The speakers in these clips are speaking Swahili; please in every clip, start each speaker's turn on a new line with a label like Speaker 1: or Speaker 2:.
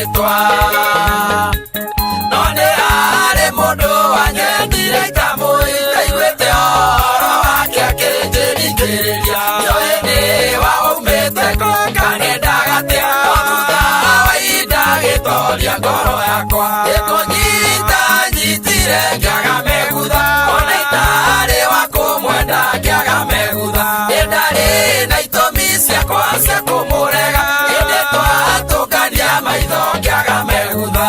Speaker 1: rĩtwa no nĩ harĩ mũndũ wanyendire ikamũita iguĩte ũhoro wake akĩnjĩringĩrĩria njoĩ nĩ waumĩte kanendaga atĩa thutha wa ihinda gĩtoria ngoro yakwa gĩkũnyita nyitire ngĩaga megutha ona itarĩ wa kũmwenda ngĩaga megutha ndarĩ na itũmi ciakwa cia kũmũrega ĩndĩ twatũngania maitho ngĩaga megutha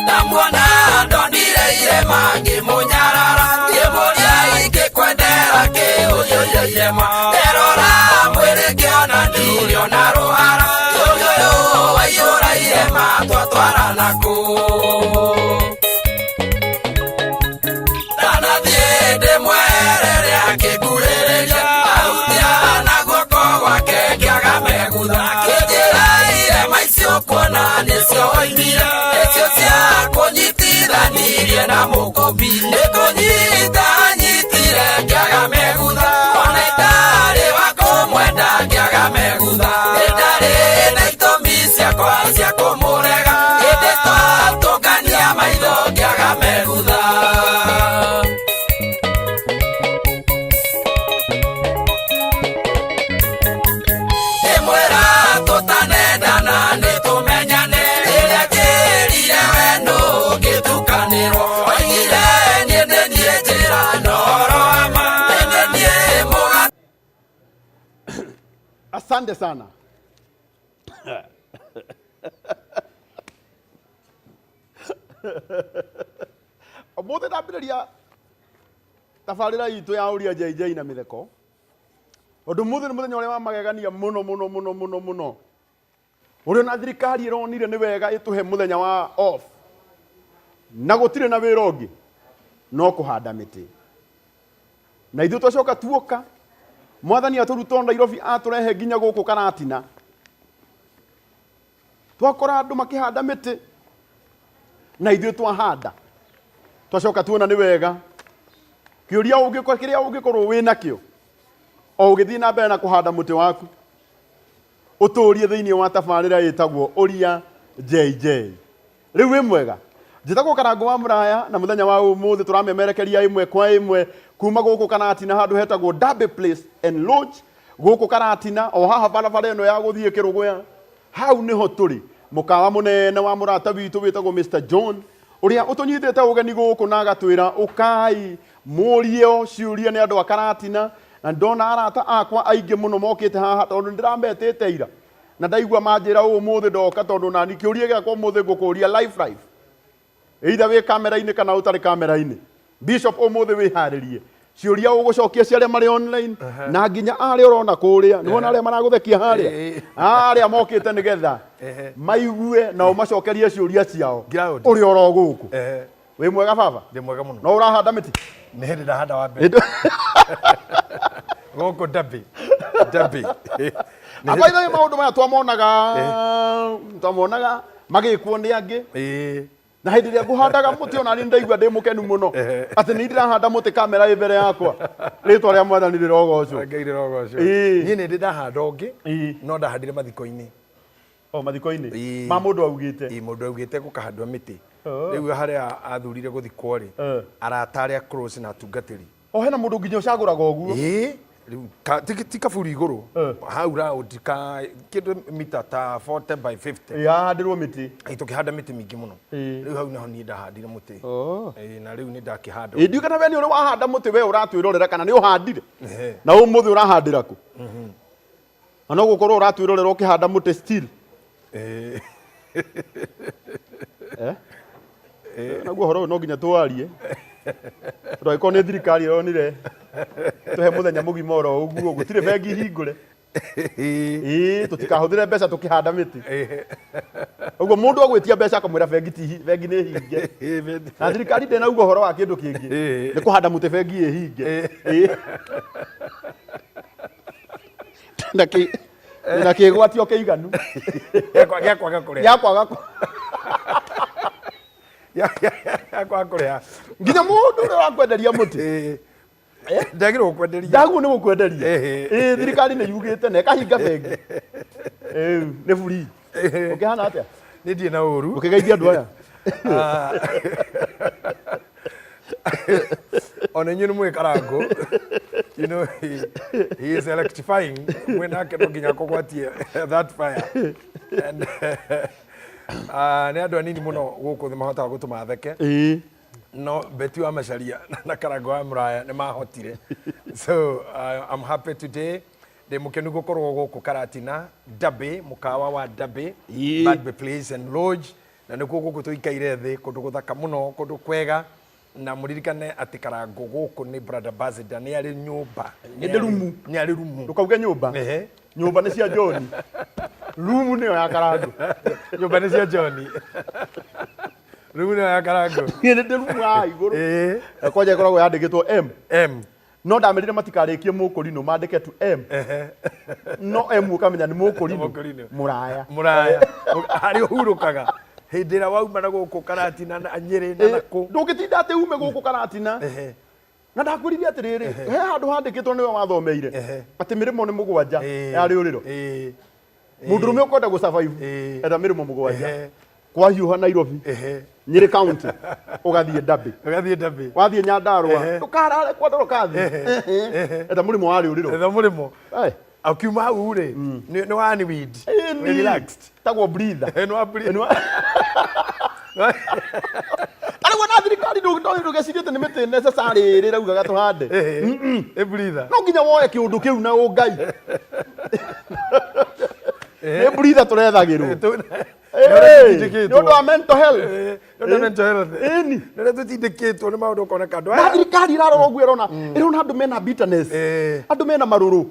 Speaker 1: ndamuona ndonire irema ngĩmũnyarara ngĩmũria ingĩkwendera kĩ ũyũyũ irema nderora mwĩrĩ ngĩona ndiriona rũhara ũyũyũ waiyũra irema twatwarana kũ ndĩmwerere akĩnguhĩrĩria ahutia na guoko gwake ngĩaga megutha akĩnjĩra irema icio kuona nĩcio woimire nĩcio cia kũnyitithanirie na mũkũmbi nĩkũnyita nyitire ngĩaga megutha ona itarĩ wa kũmwenda ngĩaga megutha ndarĩ na itũmi ciakwa cia kũmũrega ĩndĩ twatũngania maitho ngĩaga megutha
Speaker 2: Asante sana. Omote ndambĩrĩria tabarĩra itũ ya Uria Jj na mĩtheko. Ũndũ mũthĩ nĩ mũthenya ũrĩa wa magegania mũno. Ũrĩa na thirikari ĩronire nĩ wega ĩtũhe mũthenya wa off. Na gũtirĩ na wĩra ũngĩ no kũhanda mĩtĩ. Na ithuĩ twacoka tuoka mwathani atũruta Nairobi atũrehe nginya gũkũ Karatina. Twakora andũ makĩhanda mĩtĩ na ithuĩ twahanda. Twacoka tuona nĩ wega kĩũria ũngĩkorwo wĩna kĩo o ũgĩthiĩ na mbere na kũhanda mũtĩ waku ũtũũrie thĩinĩ wa tabarĩra ĩtagwo Uria Jj. Rĩu wĩ mwega njĩtagwo Karango wa Mũraya na mũthenya wa ũmũthĩ tũramemerekeria ĩmwe kwa ĩmwe kuma gũkũ Karatina handũ hetagwo Derby Place and Lodge gũkũ Karatina o haha barabara ĩno ya gũthiĩ Kĩrũgũya hau nĩho tũrĩ mũkawa mũnene wa mũrata witũ wĩtagwo Mr. John ũrĩa ũtũnyitĩte ũgeni gũkũ na agatwĩra ũkai mũrie ciũria nĩ andũ a Karatina na ndona arata akwa aingĩ mũno mokĩte haha tondũ ndĩrametĩte ira na ndaigua manjĩra ũmũthĩ ndoka tondũ nani kĩũria gĩakwa ũmũthĩ ngũkũria live either wĩ kamera-inĩ kana ũtarĩ kamera-inĩ. Bishop ũmũthĩ wĩharĩrie ciũria ũgũcokia ciarĩa marĩ online na nginya arĩa ũrona kũrĩa nĩ wona arĩa maragũthekia harĩa mokĩte nĩgetha maigue na ũmacokerie ciũria ciao ũrĩa oro gũkũ. Wĩ mwega baba?
Speaker 3: Ndĩ mwega mũno.
Speaker 2: No ũrahanda mĩtĩ?
Speaker 3: Nĩ hĩndĩ ndahanda wa mbere gũkũ Derby.
Speaker 2: Abaitha maũndũ maya twamonaga magĩkwo nĩ angĩ na hĩndĩ ĩrĩa ngũhandaga mũtĩ ona niĩ ndaigua ndĩ mũkenu mũno atĩ nĩ ndĩrahanda mũtĩ kamera ĩ mbere yakwa rĩtwa rĩa mwathani rĩrogocwo.
Speaker 3: Niĩ nĩ ndĩ ndahanda ũngĩ no ndahandire mathiko-inĩ.
Speaker 2: Mathiko-inĩ ma mũndũ augĩte?
Speaker 3: Mũndũ augĩte gũkahandwo mĩtĩ. Rĩu harĩa athurire gũthikwo rĩ arata arĩa close na atungatĩri.
Speaker 2: Hena mũndũ nginya ũcagũraga ũguo?
Speaker 3: Ti kaburi igũrũ hau round kĩndũ mita ta 40 by 50
Speaker 2: yahandirwo mĩtĩ.
Speaker 3: Tũkĩhanda mĩtĩ mĩingĩ mũno. Rĩu hau naho niĩ ndahandire mũtĩ na rĩu nĩ ndakĩhanda.
Speaker 2: Ndiũ kana we nĩ ũrĩ wahanda mũtĩ we ũratwĩrorera kana nĩ ũhandire na ũmũthĩ ũrahandĩra kũ? Na no gũkorwo ũratwĩrorera ũkĩhanda mũtĩ still. Naguo ũhoro no nginya twarie tũragĩkorwo nĩ thirikari ĩronire tũhe mũthenya mũgima oro ũguo gũtirĩ bengi hingũre tũtikahũthĩre mbeca tũkĩhanda mĩtĩ. Ũguo mũndũ agwĩtia mbeca akamwĩra bengi nĩ hinge na thirikari ndĩnauga ũhoro wa kĩndũ kĩngĩ nĩ kũhanda mũtĩ bengi ĩ hinge. Na kĩgwatio kĩiganu gĩakwaga
Speaker 3: kũrĩa
Speaker 2: nginya mũndũ ũrĩa wakwenderia mũtĩ
Speaker 3: ndagirwo kwenderia
Speaker 2: ndagu nĩ gũkwenderia thirikari nĩ yugĩte na ĩkahinga bengi nĩ buri ũkĩhana atĩa
Speaker 3: nĩ ndiĩ na ũru
Speaker 2: ũkĩgeithia andũ aya
Speaker 3: ona inyuĩ nĩ mũĩ Karango you know he is electrifying mwenake no nginya kũgwatie that fire and nĩ andũ anini mũno gũkũ thĩ mahotaga gũtũma theke no beti wa macaria na Karango wa Muraya nĩ mahotire so I'm happy today ndĩ mũkenu gũkorwo gũkũ Karatina Dabe mũkawa wa Dabe Badbe Place and Lodge na nĩkuo gũkũ tũikaire thĩ kũndũ gũthaka mũno kũndũ kwega na muririkane ati Karango gũkũ nĩ brother Bazida nĩ arĩ nyũmba nĩ arĩ rumu
Speaker 2: ndũkauge nyũmba nyũmba nĩ cia John rumu nĩyo ya Karango
Speaker 3: nyũmba nĩ cia John rumu nĩyo ya Karango
Speaker 2: nĩ rumu ya igũrũ koja ĩkoragwo yandĩkĩtwo M no ndamerire matikarĩkie mũkũrinũ mandĩke tu M no M ũkamenya nĩ mũkũrinũ Muraya
Speaker 3: harĩ ũhurũkaga hĩndĩ ĩrĩa wauma na gũkũ Karatina na Nyĩrĩ na nakũ
Speaker 2: ndũgĩtinda atĩ ume gũkũ Karatina na ndakwĩrire atĩrĩrĩ he handũ handĩkĩtwo nĩwe wathomeire atĩ mĩrĩmo nĩ mũgwanja ya rĩũrĩro mũndũrũme ũkwenda gũsurvive etha mĩrĩmo mũgwanja kwa hiũha Nairobi Nyĩrĩ county ũgathiĩ Dabe wathiĩ Nyandarũa ndũkarare kwa ndorokathi etha mũrĩmo wa rĩũrĩro
Speaker 3: akiuma hau rĩ nĩ wani weed relaxed
Speaker 2: tagwo breather arĩgwo na thirikari ndũgecirĩte nĩ mĩtĩ necessary ĩrĩ raugaga tũhande
Speaker 3: breather
Speaker 2: no nginya woe kĩũndũ kĩu na ũngai nĩ breather tũrethagĩrwo nĩ ũndũ wa mental health
Speaker 3: nĩrĩa tũtindĩkĩtwo nĩ maũndũ ũkoneka andũ
Speaker 2: na thirikari ĩrarora ũguo ĩrona andũ mena bitterness andũ mena marũrũ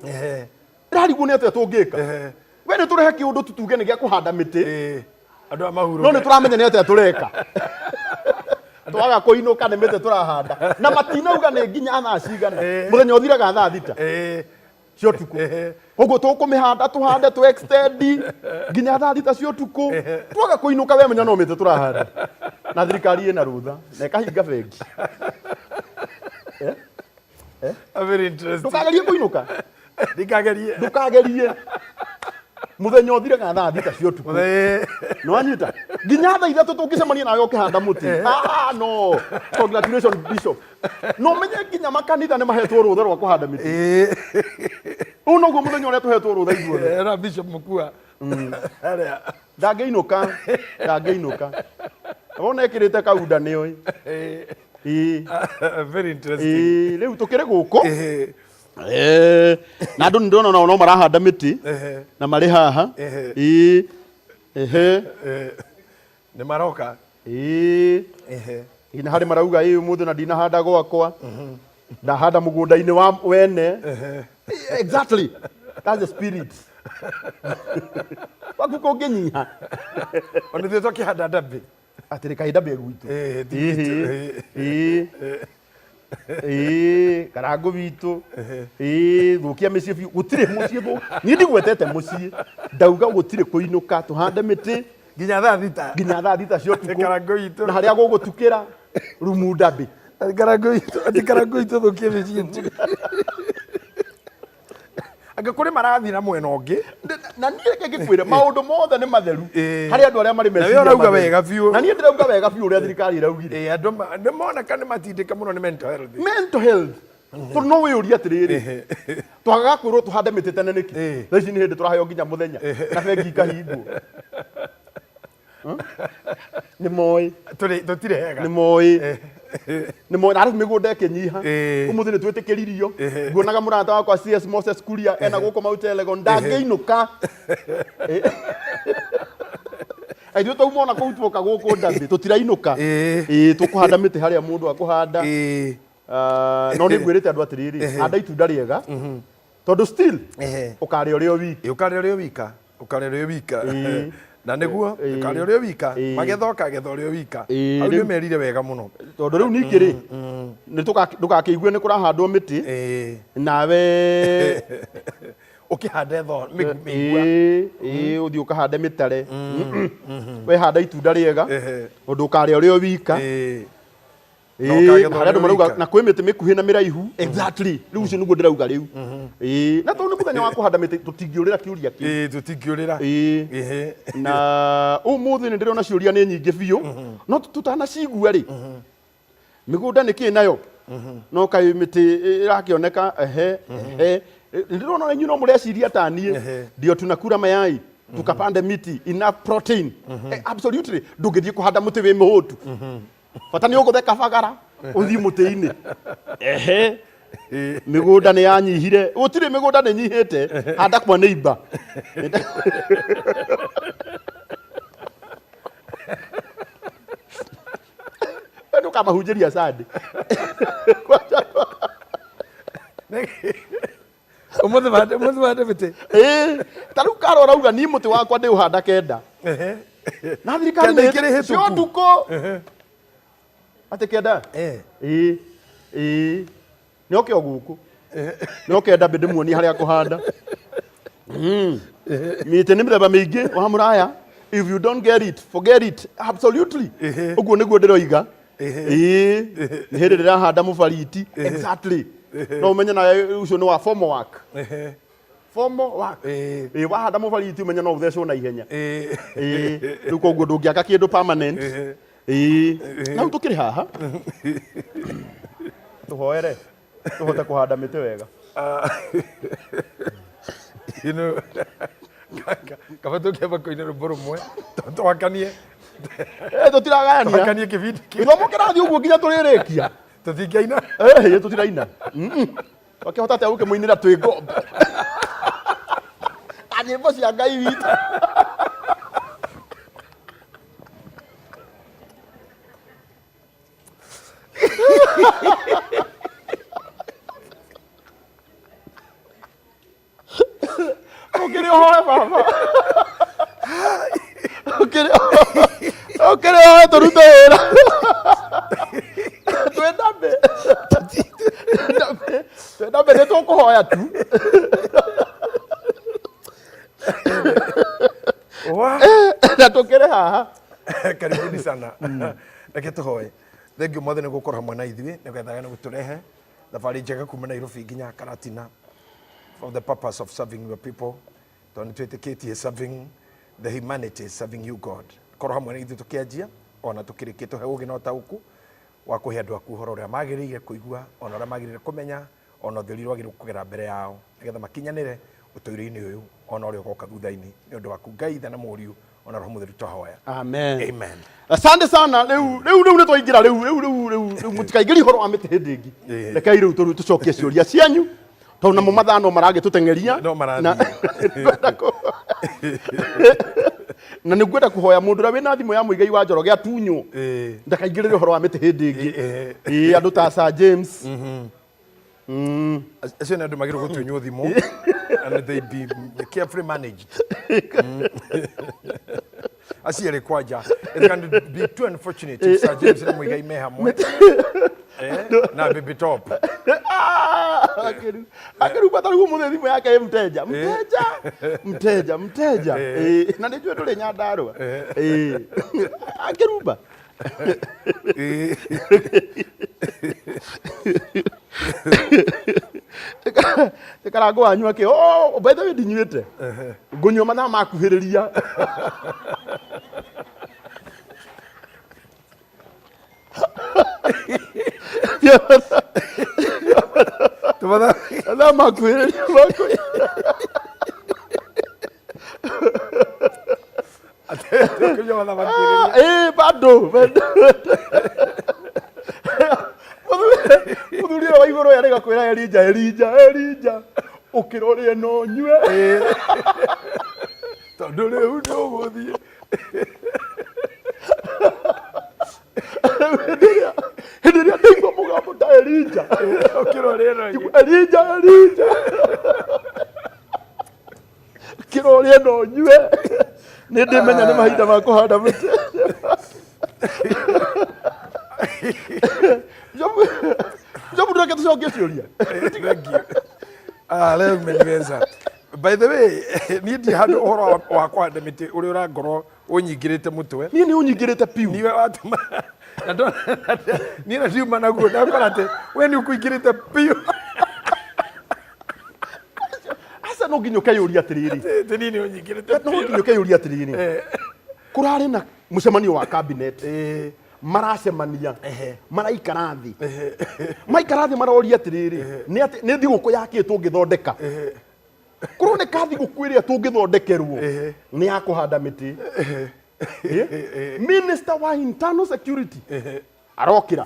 Speaker 2: ĩrarigwo nĩ atĩa tũngĩka we nĩ tũrehe kĩũndũ tutuge nĩ gĩa kũhanda mĩtĩ
Speaker 3: andũ a mahuro
Speaker 2: no nĩ tũramenya nĩ atĩa tũreka twaga kũinũka nĩ mĩtĩ tũrahanda na matinauga nĩ nginya thaa cigana mũthenya ũthiraga thaa thita cia ũtukũ ũguo tũkũmĩhanda tũhande tũ extend nginya thaa thita cia ũtukũ twaga kũinũka we menya no mĩtĩ tũrahanda na thirikari ĩna rũtha na ĩkahinga bengi
Speaker 3: very interesting
Speaker 2: ndũkagerie kũinũka
Speaker 3: ndikagerie
Speaker 2: muthenya ũthiraga thaa thita cia ũtukũ nĩ wanyita nginya thaa ithatũ tũngĩcemania nawe ũkĩhanda mũtĩ no congratulations bishop no menye nginya makanitha nĩ mahetwo rũtha rwa kũhanda mĩtĩ ũũ noguo mũthenya ũrĩa tũhetwo rũtha ithuothe
Speaker 3: bishop mũkua
Speaker 2: ndangĩinũka wona ekĩrĩte kaunda nĩoĩ
Speaker 3: very interesting
Speaker 2: rĩu tũkĩrĩ gũkũ na andũ ndĩrona no marahanda mĩtĩ na marĩ haha
Speaker 3: nĩ maroka
Speaker 2: na harĩ marauga ũmũthĩ na ndinahanda gwakwa ndahanda mũgũnda-inĩ wa wene exactly that's the spirit waku kũngĩnyiha
Speaker 3: ona ithuĩ tũkĩhanda Dabe
Speaker 2: atĩrĩ kaĩ Dabe gwitũ Karango witũ thũkia mĩciĩ biũ gũtirĩ mũciĩ niĩ ndigwetete mũciĩ ndauga gũtirĩ kũinũka tũhande mĩtĩ
Speaker 3: nginya thaa thita
Speaker 2: cia ũtukũ na harĩa gũgũtukĩra rumu Dabe
Speaker 3: Karango witũ thũkia mĩciĩ tu anga kũrĩ marathiĩ na mwena ũngĩ
Speaker 2: na niĩ reke ngĩkwĩre maũndũ mothe nĩ matheru harĩ andũ arĩa marĩ meciria
Speaker 3: ũrauga wega biũ
Speaker 2: na niĩ ndĩrauga wega biũ ũrĩa thirikari ĩraugire
Speaker 3: andũ nĩ moneka nĩ matindĩka mũno nĩ
Speaker 2: mental health tondũ no wĩyũria atĩrĩrĩ twagaga kwĩrwo tũhande mĩtĩ tene nĩkĩ thaa ici nĩ hĩndĩ tũraheo nginya mũthenya na bengi ikahingwo nĩ moĩ
Speaker 3: tũtirehega
Speaker 2: nĩ moĩ na arabu mĩgũnda ĩkĩnyiha ũmũthĩ nĩ twĩtĩkĩririo nguonaga mũrata wakwa CS Moses Kuria ena gũkũ Mount Elgon ndangĩinũka ithuĩ twauma ona kũu tuoka gũkũ Dabe tũtirainũka tũkũhanda mĩtĩ harĩa mũndũ akũhanda no nĩ ngwĩrĩte andũ atĩrĩrĩ handa itunda rĩega tondũ still ũkarĩa ũrĩ o wika
Speaker 3: na nĩguo ũkarĩa ũrĩ o wika magetha ũkagetha ũrĩ o wika hau nĩ merire wega mũno
Speaker 2: tondũ rĩu ningĩ rĩ ndũgakĩigue nĩ kũrahandwo mĩtĩ nawe
Speaker 3: ũkĩhanda
Speaker 2: ũthiĩ ũkahande mĩtare we handa itunda rĩega ũndũ ũkarĩa ũrĩ o wika harĩa andũ marauga na kwĩ mĩtĩ mĩkuhĩ na mĩraihu exactly rĩu ũcio nĩguo ndĩrauga rĩu na tondũ nĩ mũthenya wa kũhanda mĩtĩ tũtingĩũrĩra kĩũria kĩu
Speaker 3: tũtingĩũrĩra
Speaker 2: na ũmũthĩ nĩ ndĩrona ciũria nĩ nyingĩ biũ no tũtanacigua rĩ mĩgũnda nĩ kĩĩ nayo no kaĩ mĩtĩ ĩrakĩoneka ndĩrona na inyuĩ no mũreciria ta niĩ ndio tunakura mayai tukapande miti enough protein absolutely ndũngĩthiĩ kũhanda mũtĩ wĩ mũhũtu bata nĩ ũgũtheka bagara ũthiĩ mũtĩ-inĩ mĩgũnda nĩ yanyihire gũtirĩ mĩgũnda nĩ nyihĩte handa kwa neighbor nĩ ũkamahunjĩria sande
Speaker 3: ũmũthĩ bande mĩtĩ
Speaker 2: ta rĩu Karo arauga niĩ mũtĩ wakwa ndĩ ũhanda kenda na thirikari nĩ cio ndukũ atĩ kenda nĩ oke o gũkũ nĩ oke ndambĩ ndĩmuonie harĩa kũhanda mĩtĩ nĩ mĩthemba mĩingĩ wa mũraya if you don't get it forget it absolutely ũguo nĩguo ndĩroiga nĩ hĩndĩ ndĩrahanda mũbariti exactly no ũmenye na ũcio nĩ wa formal work wahanda mũbariti ũmenye no ũthecwo na ihenya rĩu koguo ndũngĩaka kĩndũ permanent na rĩu tũkĩrĩ haha tũhoere tũhote kũhanda mĩtĩ wega
Speaker 3: kaba tũkĩamba kũina rwĩmbo rũmwe twakanie
Speaker 2: tũtiragayania gĩthomo kĩrathiĩ ũguo nginya tũrĩrĩkia
Speaker 3: tũtingĩaina
Speaker 2: tũtiraina twakĩhota atĩa gũkĩmũinĩra twĩ ngombo nyĩmbo cia Ngai witũ ũkĩrĩ ũhoe baba ũkĩrĩ ũhoe tũrute wĩra twendambe nĩ tũkũhoya tu na tũkĩrĩ haha
Speaker 3: karibuni sana reke tũhoe thengiũ mothe nĩ gũkorwo hamwe na ithuĩ nĩgetha nĩ gũtũrehe thabarĩ njega kuma Nairobi nginya Karatina for the purpose of serving your people tondũ twĩtĩkĩtie serving the humanity, serving you God. Korwo hamwe na ithuĩ tũkĩanjia ona tũkĩrĩkie tũhe ũgĩ na ũtaũku wa kũhe andũ aku ũhoro ũrĩa magĩrĩire kũigua ona ũrĩa magĩrĩire kũmenya ona ũtheri wagĩrĩire kũgera mbere yao nĩgetha makinyanĩre ũtũũro-inĩ ũyũ ona ũrĩa ũgoka thutha-inĩ nĩ ũndũ waku Ngai Ithe na Mũriũ ona Roho Mũtheru twahoya.
Speaker 2: Amen.
Speaker 3: Amen.
Speaker 2: Asante sana rĩu nĩ twaingĩra rĩu mũtikaingĩre ihoro wa mĩtĩ hĩndĩ ĩngĩ rekei rĩu tũcokie ciũria cianyu tondũ namo mathano maragĩtũteng'eria na nĩngwenda kũhoya mũndũ ũrĩa wĩna thimũ ya mũigai wa Njoroge atunywo ndakaingĩrĩre ũhoro wa mĩtĩ hĩndĩ ĩngĩ andũ ta Sir James
Speaker 3: acio nĩ andũ magĩrĩirwo gũtunywo thimũ and they be carefully managed aciarĩ kwanja it can be too unfortunate if Sir James na mũigai me hamwe na baby top
Speaker 2: akĩruba tarĩguo mũthĩ thimũ yake ĩ mteja na nĩ njũĩ ndũrĩ Nyandarũa akĩruba karango wanyu akĩ by the way ndinyuĩte ngũnyua mathaa makuhĩrĩria mathaa makuhĩrĩria bado mũthuri ũyũ wa igũrũ yarĩ gakwĩra Elijah ũkĩrorie no nyue
Speaker 3: tondũ rĩu nĩ ũgũthiĩ
Speaker 2: hĩndĩ ĩrĩa ndaigua mũgambo ta Elijah
Speaker 3: ũkĩrorie no nyue
Speaker 2: ũkĩrorie no nyue nĩ ndĩmenya nĩ mahinda ma kũhanda mĩtĩ Jobu ndũreke tũcokie ciũria
Speaker 3: leo umeniweza by the way niĩ ndirĩ handũ ũhoro wa kũhanda mĩtĩ ũrĩa ũrangorwo unyingirite mutwe
Speaker 2: ni unyingirite piu
Speaker 3: niwe watuma ni na ndiuma naguo ndakora ati we ni ukuingirite piu
Speaker 2: asa no nginyoka yuria atiriri
Speaker 3: nini unyingirite
Speaker 2: no nginyoka yuria atiriri kurari na mucemanio wa cabinet maracemania maraikara thi maikara thi maroria atiriri ni thiguku yakitwo ngithondeka kuroneka thiguku iria tungithondekerwo ni ya kuhanda miti Minister wa internal security arokira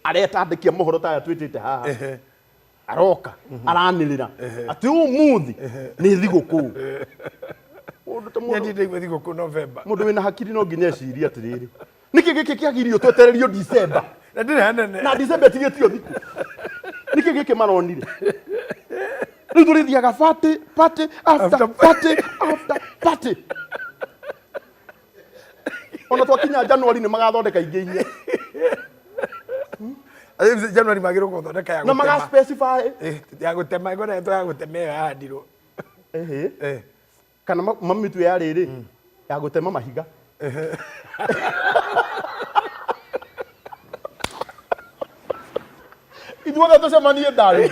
Speaker 2: areta andikia mohoro ta twitite haha aroka aranirira ati umuthi ni thiguku
Speaker 3: Nyandite thiguku November
Speaker 2: mundu wina hakiri no nginya ciria atiriri niki giki kiagirio twetererio December
Speaker 3: na ndire hanene
Speaker 2: na December tigitio thiku niki giki maronire riu turithiaga party after party ona twakinya January ni magathondeka ingĩ inya
Speaker 3: January magiro guthondeka ya
Speaker 2: na maga specify
Speaker 3: ya gutema ngoretwo ya gutema ya ndirwo
Speaker 2: kana mamitu ya riri ya gutema mahiga ithuothe tucemanie ndari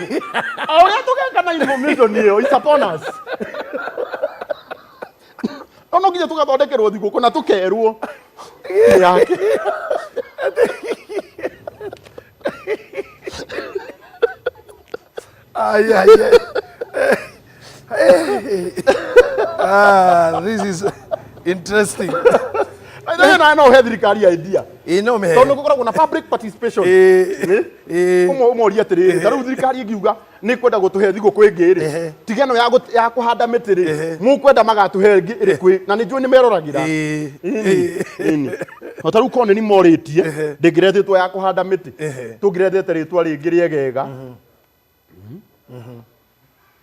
Speaker 2: auria tugeka na information iyo it's upon us no nginya tugathondekerwo thiguku na tukerwo yake
Speaker 3: This is interesting.
Speaker 2: I know thirikari idea.
Speaker 3: No me.
Speaker 2: Tondu gukoragwo na public participation. Umoria atiriri. Taru thirikari ngiuga ni kwenda gutuhe thiguku ingi ri. Tigano ya kuhanda miti ri. Mukwenda magatuhe ingi ri kwi na ni njui ni meroragira. No taru kone ni moritie. Ndigiretitwo ya kuhanda miti. Tungiretete ritwa ringi riegega.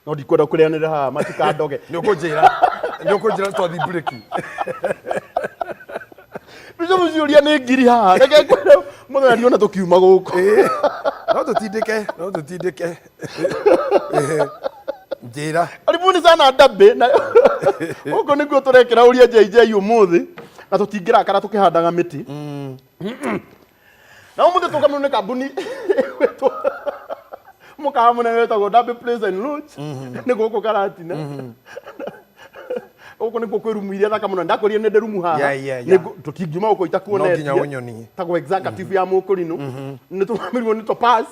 Speaker 2: No ndikwenda kurianira ha matikadoge.
Speaker 3: Ni ukujira twathi break.
Speaker 2: Bizo muciuria ni ngiri ha reke kwenda muthari ona tukiuma guku
Speaker 3: no tutindike njira
Speaker 2: aribuni sana ndabe na uko niguo turekera Uria JJ umuthi na tutingira kara tukihandaga miti na umuthi tukamwe ni kambuni wetu mukamune wetagwo Double Place and Lodge ni guku karatina uko niko kwirumuiria thaka muno ndakorie nende rumu haha ni tutingiuma uko itakuonete
Speaker 3: no nginya unyoni
Speaker 2: tago executive ya mukurino ni tumamirwo ni to pass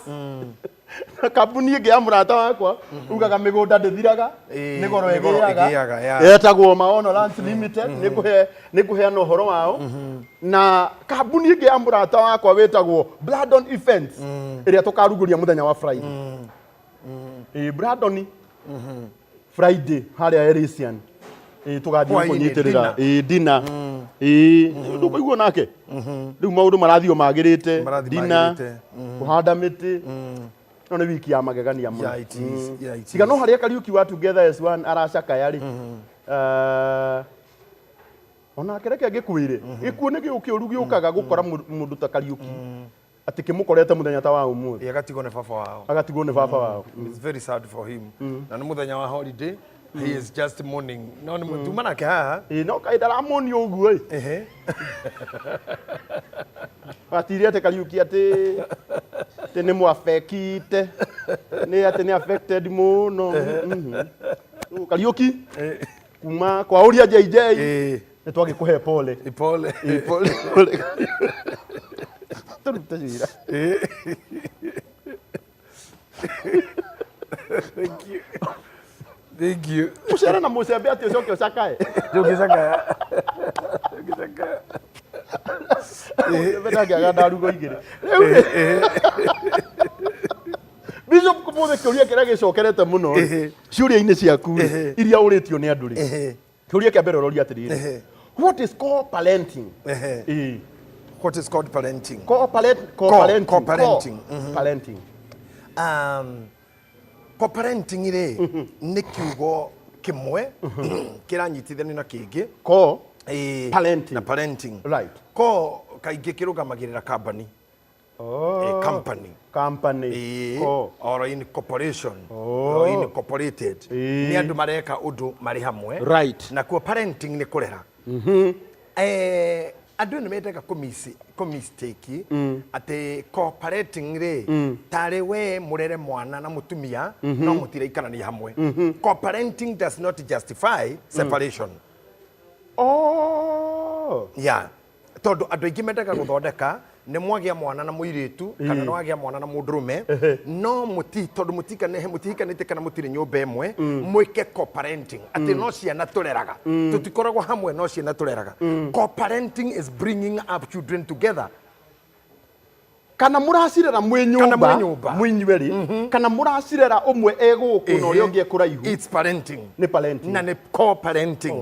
Speaker 2: kambuni ingi ya murata wakwa ugaga migunda ndithiraga ni goro egiaga etagwo Maono Lands Limited ni kuheana uhoro wao na kambuni ingi ya murata wakwa wetagwo Bladon Events iria tukaruguria muthenya wa Friday Bladon Friday haria Elysian tugathie kunyitirira dinner ndukaigua nake riu maundu marathio magirite dinner kuhanda miti no ni wiki ya magegania muno tiga no haria Kariuki wa Together as One aracaka yari ona kereke gikwire gikuo ni giukio giukaga gukora mundu ta Kariuki ati kimukorete muthenya ta wa umuthi
Speaker 3: agatigwo ni baba wao
Speaker 2: It's
Speaker 3: very sad for him na ni muthenya wa holiday. He is just mourning. No ni mutuma nake haha.
Speaker 2: No kaidara moni uguo atiri ate Kariuki ate ni mu affected ni ate ni affected muno Kariuki kuma kwa Uria JJ ni twagikuhe pole turutira
Speaker 3: Thank you.
Speaker 2: Ushara na musembe ati ucoke ucakae.
Speaker 3: Ndugicakaya.
Speaker 2: Bena gaga ndarugo igire. Bishop kumuthe kiuria kiria gicokerete muno. Ciuria-ini ciaku iria uritio ni andu ri. Kiuria kia mbere uroria atiriri. What is co-parenting?
Speaker 3: What is called parenting?
Speaker 2: Co-parenting.
Speaker 3: Co-parenting ire ni kiugo kimwe kiranyitithania na kingi
Speaker 2: parenting
Speaker 3: na parenting
Speaker 2: right
Speaker 3: kaingi kirugamagirira company
Speaker 2: company
Speaker 3: or in corporation or incorporated ni andu mareka undu mari hamwe
Speaker 2: right
Speaker 3: na ko parenting ni kurera Andu ni mendaga ku mistake ati cooperating ri tari we murere mwana na mutumia no mutiraikana hamwe. Cooperating does not justify separation. Yeah. Tondu andu aingi mendaga guthondeka ne mwagia mwana na muiritu kana no agia mwana na mundurume no tondu mutihikanite kana mutire nyumba imwe mwike co-parenting ati no ciana tureraga tutikoragwo hamwe no ciana tureraga. Co-parenting is bringing up children together.
Speaker 2: Kana muracirera mwe nyumba mwinyweri kana muracirera umwe eguku no uri ungi kuraihu.
Speaker 3: It's parenting.
Speaker 2: Ni parenting
Speaker 3: na ni co-parenting.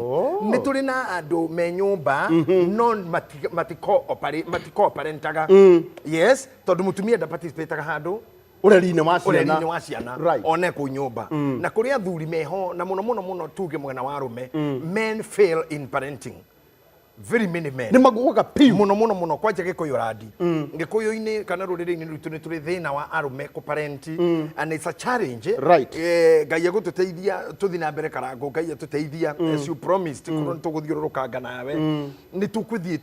Speaker 3: Ni turi na andu me nyumba no mati co-parentaga. Yes, tondu mutumia da participate handu
Speaker 2: ureri-ini wa
Speaker 3: ciana one ku nyumba na kuri athuri meho na muno tuge mwena wa rume men fail in parenting. Very many men.
Speaker 2: Ni maguoga piu.
Speaker 3: Muno kwanja gikuyu radi. Gikuyu-ini kana ruriri-ini rutu ni turi thina wa arume ku parenti and it's a challenge.
Speaker 2: Right.
Speaker 3: Ngai agututeithia tuthi na mbere karango ngai atuteithia as you promised kuno tuguthiururuka nawe ni tukwithie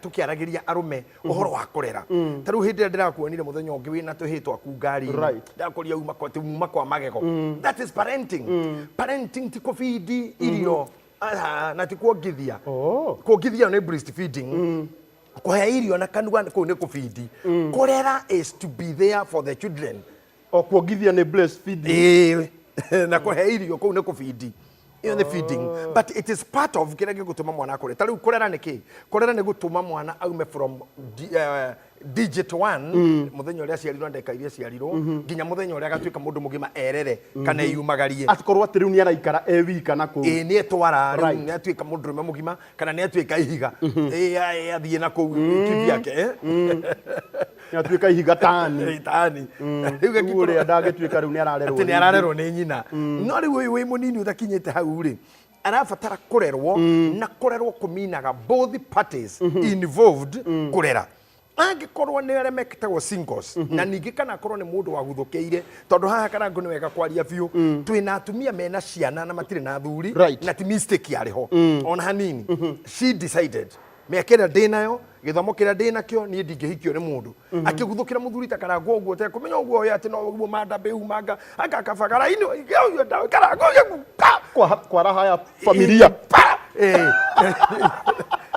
Speaker 3: tukiaragiria arume uhoro wa kurera. Taru hindi ndirakuonire muthenya ungi wina tuhitwa aku ngari. Ndakoria uma kwa magego. That is parenting. Parenting ti kufidi irio. Na ti kuongithia. Kuongithia ni breastfeeding. Kuhe irio na kanua ko ni kufidi. Kurera is to be there for the children.
Speaker 2: O kuongithia ni breastfeeding.
Speaker 3: Na kuhe irio ko ni kufidi. The feeding, but it is part of kira gutuma mwana akure. Tari kurera niki? Kurera ni gutuma mwana aume from digit 1 muthenya uria ciarirwo ndeka iria ciarirwo nginya muthenya uria gatuika mundu mugima erere kana yumagarie
Speaker 2: atikorwo ati riu ni araikara wika na ku
Speaker 3: ni etwara riu ni atuika mundu rume mugima kana ni atuika ihiga athie na ku kivi yake
Speaker 2: ni atuika ihiga tani
Speaker 3: riu
Speaker 2: gakure ndagituika riu ni
Speaker 3: ararerwo ni nyina no riu wi munini utakinyite hau ri arabatara kurerwo na kurerwo kuminaga both parties involved kurera. Angikorwo ni arĩa mekĩtagwo singles na ningĩ kana korwo ni mundu waguthukiire tondu haha karangu ni wega kwaria biu twina atumia mena ciana na matire na thuri na ti mistake yariho ona hanini. She decided mekera ndinayo githomo kira ndinakio ni ndingihikio ni mundu akiguthukira muthuri ta karangu uguo te kumenya uguo ya ati no uguo mandambe umanga akakabagara ino yo ndawe karangu
Speaker 2: kwa raha ya familia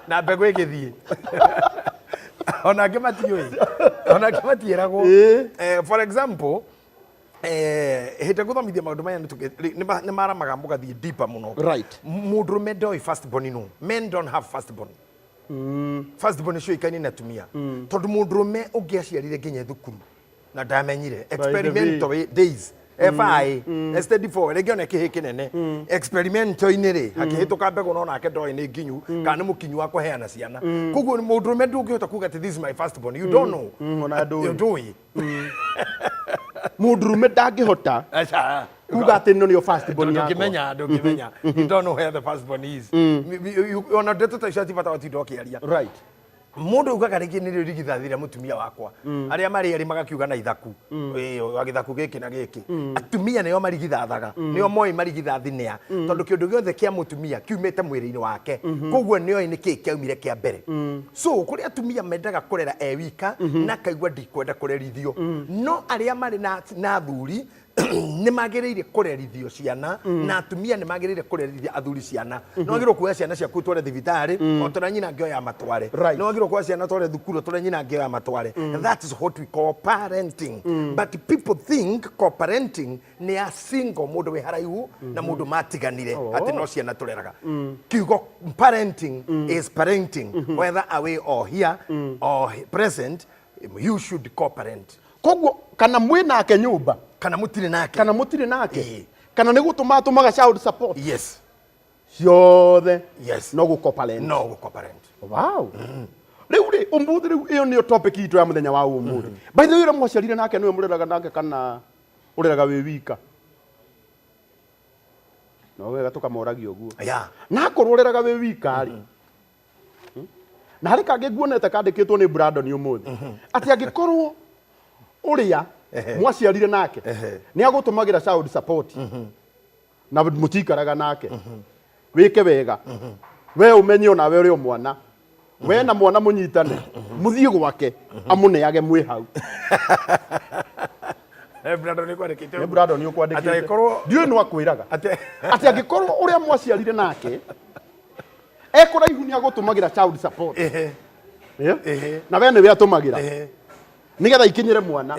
Speaker 3: na mbegu igithie ona kimatiiragwo for example hita guthomithia maundu maya ni maramaga mugathie deeper muno. Mundurume ndoi first born no. Men don't have first born. First born cio ikani na tumia tondu mundurume ungiaciarire nginya thukuru na ndamenyire experimental days FI study for region ekihiki nene experimento-ini ri akihituka mbego no nake ndoi ni nginyu kana mukinyu wa kuheana ciana kuguo ni mundurume ndungihota kuga ati this is my first born. You don't know.
Speaker 2: Ona
Speaker 3: you do it.
Speaker 2: Mundurume ndangihota kuga ati no ni first born yako.
Speaker 3: Ndungimenya you don't know where the first born is. Ona ndeto ta icati bata watindo kiaria. Mundu ugaga ringi ni rigithathira mutumia wakwa aria mari eri magakiuga na ithaku agithaku giki na giki atumia nio marigithathaga nio moi marigithathinia tondu kiundu giothe kia mutumia kiumite mwiri-ini wake koguo nio ni ki kiaumire kia mbere. So kuri atumia mendaga kurera wika na kaigwa ndikwenda kurerithio no aria mari na thuri ni magiriire kurerithio ciana na atumia ni magiriire kurerithia athuri ciana. No agirwo kuoya ciana ciaku tware thibitari o tora nyina ngioya matware no agirwo kuoya ciana tware thukuru tora nyina ngioya matware. That is what we call parenting. But people think co-parenting ni a single mundu we haraihu na mundu matiganire ati no ciana tureraga. Kiugo parenting is parenting whether away or here or present. You should co-parent.
Speaker 2: Koguo kana mwinake nyumba
Speaker 3: kana mutire nake
Speaker 2: kana ni gutuma tumaga child support.
Speaker 3: Yes.
Speaker 2: Ciothe
Speaker 3: no
Speaker 2: gucooperate. Wow.
Speaker 3: Riu
Speaker 2: ri umuthi riu iyo ni topic itu ya muthenya wa umuthi. By the way ura mwaciarire nake niwe mureraga nake kana ureraga wi wika. No wega tukamoragio guo. Na kororeraga wi wika ri. Na hari kangi nguonete kandikitwo ni Brandon umuthi ati angikorwo uria mwaciarire nake ni agutumagira child support na mutikaraga nake wike wega we umenye ona we uri mwana we na mwana munyitane muthie gwake amuneage mwi hau Brado ni ukwandikite ndiyo no akwiraga ati angikorwo uria mwaciarire nake ekuraihu ni agutumagira child support na we ni we atumagira nigetha ikinyire mwana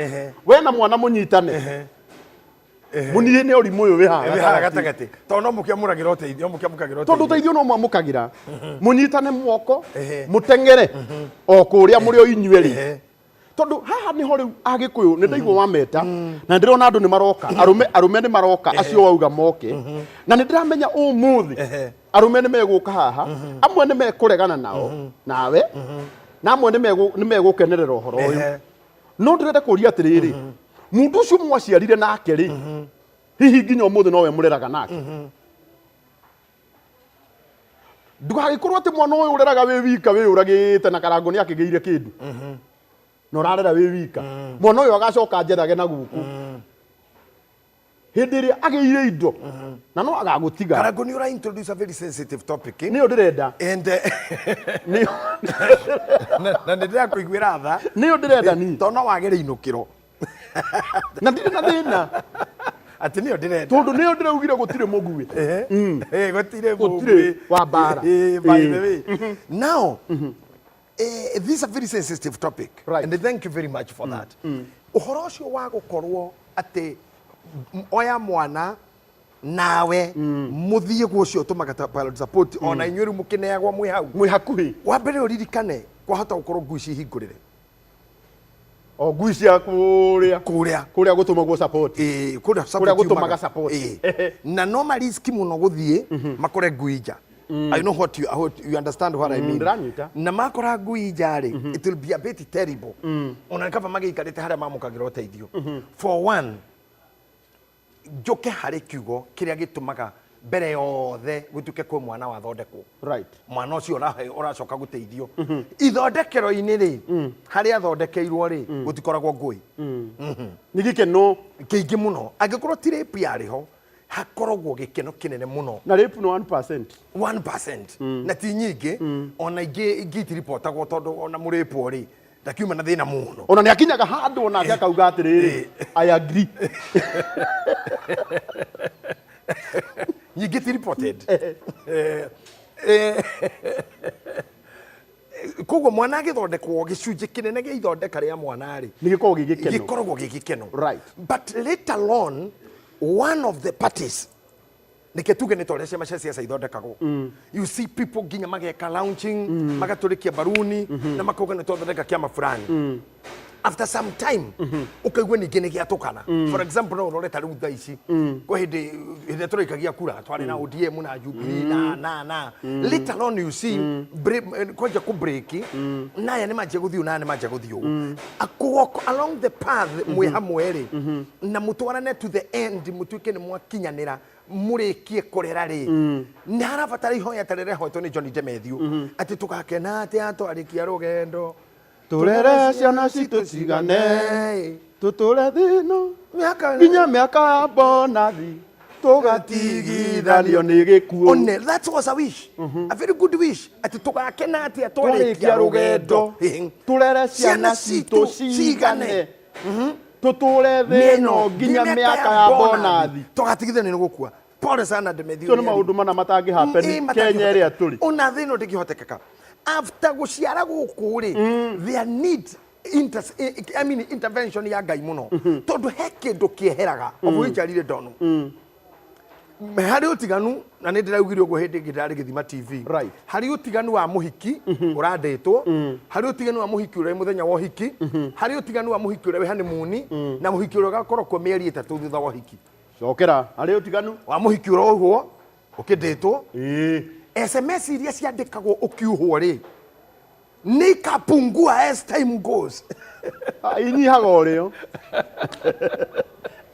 Speaker 2: we na mwana munyitane munie ni urimu uyu wi haha
Speaker 3: gatagati to no mukiamuragira uteithio mukiamukagira
Speaker 2: tondu uteithio no mwamukagira munyitane mwoko mutengere o kuria muri o inyueri tondu haha ni hori agikuyu ni ndaigwo wameta na ndirona andu ni maroka arume ni maroka acio wauga moke na ni ndiramenya umuthi arume ni meguka haha amwe ni mekuregana nao nawe na amwe ni megukenerera uhoro uyu no ndirenda kuria atiriri mundu ucio mwaciarire nake ri hihi nginya umuthi no we mureraga nake ndugagikorwo ati mwana uyu ureraga wi wika wi uragite na karango ni akigeire kindu no rarera wi wika mwana uyu agacoka njerage na guku hindi ria ageire indo na no agagutiga
Speaker 3: karango ni ura introduce a very sensitive topic
Speaker 2: ni ndirenda
Speaker 3: and na ndira kuigwira tha
Speaker 2: ni ndirenda ni
Speaker 3: to no wagere inukiro
Speaker 2: na ndire na thina
Speaker 3: ati ni ndirenda
Speaker 2: tondu ni ndiraugire gutire mugui
Speaker 3: gutire
Speaker 2: wa bara
Speaker 3: by the way now this is a very sensitive topic
Speaker 2: right.
Speaker 3: And thank you very much for that uhoro ucio wa gukorwo ati oya mwana nawe muthie gucio tumaga pilot support ona inyuri mukineagwa mwi
Speaker 2: hakuhi
Speaker 3: wa mbere uririkane kwahota gukorwo nguici hingurire
Speaker 2: o nguici ya kuria gutumagwo support kuria gutumaga support
Speaker 3: na no risk muno guthie makore nguija I know what you understand what I mean. Na makora ngui njari it will be a bit terrible. Ona kaba magiikarite haria mamukagira uteithio. For one, njoke hari kiugo kiria gitumaga mbere yothe gutuke kwa mwana wa thondekwo.
Speaker 2: Right.
Speaker 3: Mwana ucio uracoka guteithio. Ithondekero-ini ri haria thondekeirwo ri gutikoragwo ngui.
Speaker 2: Ni gikeno
Speaker 3: kiingi muno. Angikorwo ti rape yariho hakorogwo gikeno kinene muno
Speaker 2: na rape no
Speaker 3: 1% na ti nyingi ona ingiti reportagwo tondu ona muripo ri ndakiuma na thina muno
Speaker 2: ona ni akinyaga handu ona akauga atiriri I agree
Speaker 3: nyingi ti reported koguo mwana agithondekwo gicunji kinene gia ithondeka ria mwana ri
Speaker 2: gikoragwo
Speaker 3: gigikeno
Speaker 2: right.
Speaker 3: But later on one of the parties niketuge ni tore ciama cia siasa ithondekagwo you see people ginya mageka launching magaturikia baruni na makauga ni twathondeka kiama fulani after some time ukaigua ningi ni giatukana for example no uroreta riu thaici kwa hindi turikagia kura twari na ODM na Jubilee na later on you see kwaja ku break naya ni maje guthio na ni maje guthio walk along the path mwe hamwe ri na mutwarane to the end mutuike ni mwakinyanira murikie kurera ri ni harabatara ihoya tarere hoto ni John Demethio ati tukakena ati atwarikia rugendo
Speaker 2: turere ciana citu cigane tuture thino nginya miaka bonathi tugatigithanio ni gikuo
Speaker 3: one that was a wish a very good wish ati tugakena ati atwarikia rugendo
Speaker 2: turere ciana citu cigane tuture thino nginya miaka ya bonathi
Speaker 3: tugatigithanio ni gukua pole sana Demethio
Speaker 2: so ni maundu mana matangi happen Kenya ria turi
Speaker 3: ona thino ndigihotekeka after guciara guku ri there need intervention ya Ngai muno tondu he kindu kieheraga obuijarire ndono hari utiganu na ni ndiraugire ugo hindi ngidari githima TV
Speaker 2: right.
Speaker 3: Hari utiganu wa muhiki urandetwo hari utiganu wa muhiki ure muthenya wa hiki hari utiganu wa muhiki ure honeymoon na muhiki ure gakorwo kwa mieri 3 thutha wa hiki
Speaker 2: cokera hari utiganu
Speaker 3: wa muhiki ure uhuo ukindetwo SMS iria ciandikagwo ukiuhwo ri ni kapungua as time goes
Speaker 2: inyihaga urio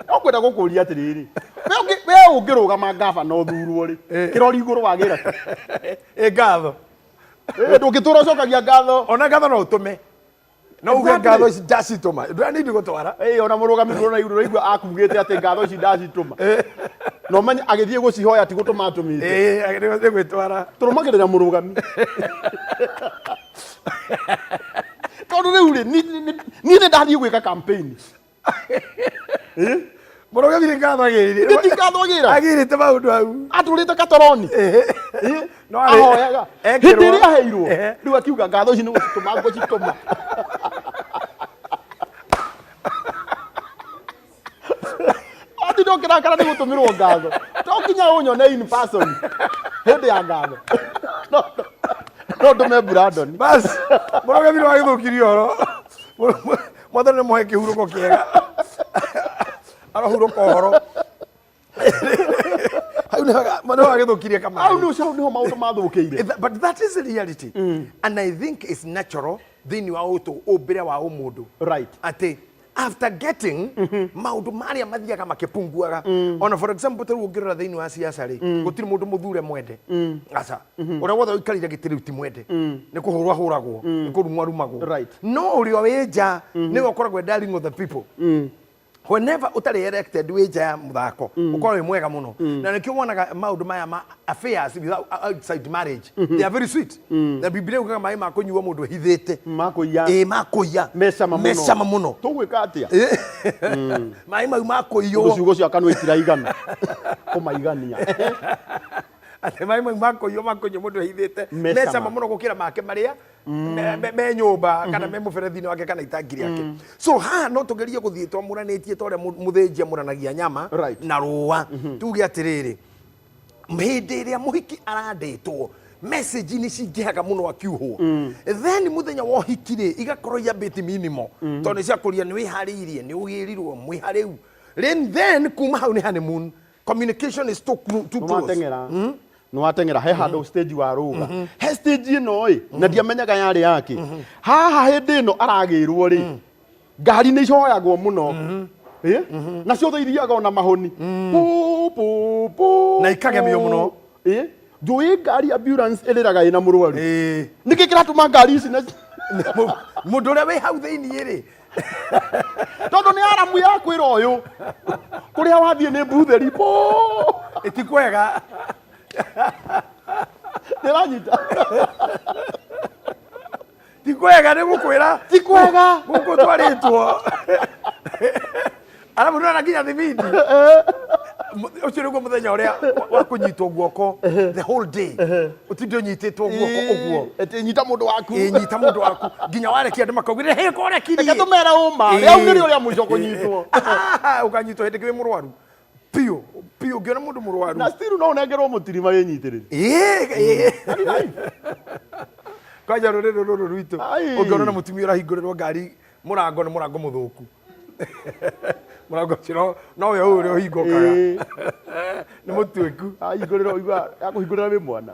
Speaker 2: okwenda gukuria atiriri we ungirugama gavana uthurwo ri kirori iguru wagira
Speaker 3: ngatho
Speaker 2: ndugitura cokagia ngatho
Speaker 3: ona ngatho no utume no uge ngatho ici ndacituma ndura nindi gutwara
Speaker 2: ona murugamiro na iguru igua akugite ati ngatho ici ndacituma no manye agithie gucihoya ti gutuma atumite
Speaker 3: agithie gwitwara
Speaker 2: turumagirira murugami tondu riu ri ni ndathie gwika campaign
Speaker 3: Murugami ni ngathagira
Speaker 2: ndi ngathagira
Speaker 3: agirite maundu au
Speaker 2: aturite katoroni
Speaker 3: no
Speaker 2: ahoyaga hindi ria heirwo riu akiuga ngatho ici ni gucituma ngucituma ati ndokira kana ni gutumirwo ngatho tokinya unyone in person hindi ya ngatho no ndume Brandon
Speaker 3: bas Murugami ni wagithukirio horo mwathani muhe kihuruko kiega arahuruka horo Mano agithukirie kama
Speaker 2: au no maundu mathukiire
Speaker 3: but that is the reality and I think it's natural thini wa utu ubire wa umundu
Speaker 2: right
Speaker 3: ati after getting maundu maria mathiaga makipunguaga ona for example tari ungirira thini wa siasa ri gutiri mundu muthure mwende aca uria wothe uikarire gitiri uti mwende ni kuhurwa huragwo ni kurumwa rumagwo
Speaker 2: right
Speaker 3: no urio wija ni ukoragwo darling of the people whenever utari elected wija ya muthako ukorwo mwega muno na nikio wonaga maundu maya ma affairs without outside marriage they are very sweet the biblia ukaga mai makunyua mundu hithite
Speaker 2: makuya
Speaker 3: makuya
Speaker 2: mesama
Speaker 3: muno
Speaker 2: tugwika atia
Speaker 3: mai mau makuyo
Speaker 2: ciugo cia kanwa itiraigana kumaigania
Speaker 3: ate mai mau makuyo mundu hithite mesama muno gukira make maria me nyumba kana me muferethini wake kana itangiri yake so no tugerie guthie twamuranitie tore muthenjia muranagia nyama na ruwa tuge atiriri mhindi iria muhiki aranditwo message ni cingihaga muno akiuhwo then muthenya wa hikire igakorwo ya bit minimo tondu cia kuria ni wihariirie ni ugirirwo mwihariu then kuma hau ni honeymoon communication is too close
Speaker 2: no atengera he handu stage wa ruga he stage ino na ndiamenyaga yari yake haha hindi ino aragirwo ri ngari ni icoyagwo muno na cio thiithiaga ona mahoni
Speaker 3: na ikagemio muno
Speaker 2: njui ngari ambulance iriraga ina murwaru niki kiratuma ngari ici na
Speaker 3: mundu uria wi hau thiini ri
Speaker 2: tondu ni aramu ya kwira uyu kuria wathie ni mbutheri
Speaker 3: itikwega
Speaker 2: ndiranyita
Speaker 3: tikwega ni gukwira
Speaker 2: tikwega
Speaker 3: guku twaritwo ara mundu anaginya thibindi ucio niguo muthenya uria wa kunyitwo guoko the whole day utindo nyititwo guoko uguo
Speaker 2: eti nyita mundu waku
Speaker 3: nyita mundu waku nginya warekia andu makaugire he korekirie
Speaker 2: eka tumera uma riu ni uria muico kunyitwo
Speaker 3: ukanyitwo hindi kiwi murwaru pio ngiona mundu murwaru
Speaker 2: na still no nengerwo mutirima yenyitiriri
Speaker 3: kaja ruriro rwitu ungiona na mutumia urahingũrĩrwo ngari murango ni murango muthuku murango ciro no we uri uhingukaga ni mutweku
Speaker 2: ahingũrĩrwo igwa ya kuhingũrĩra wi mwana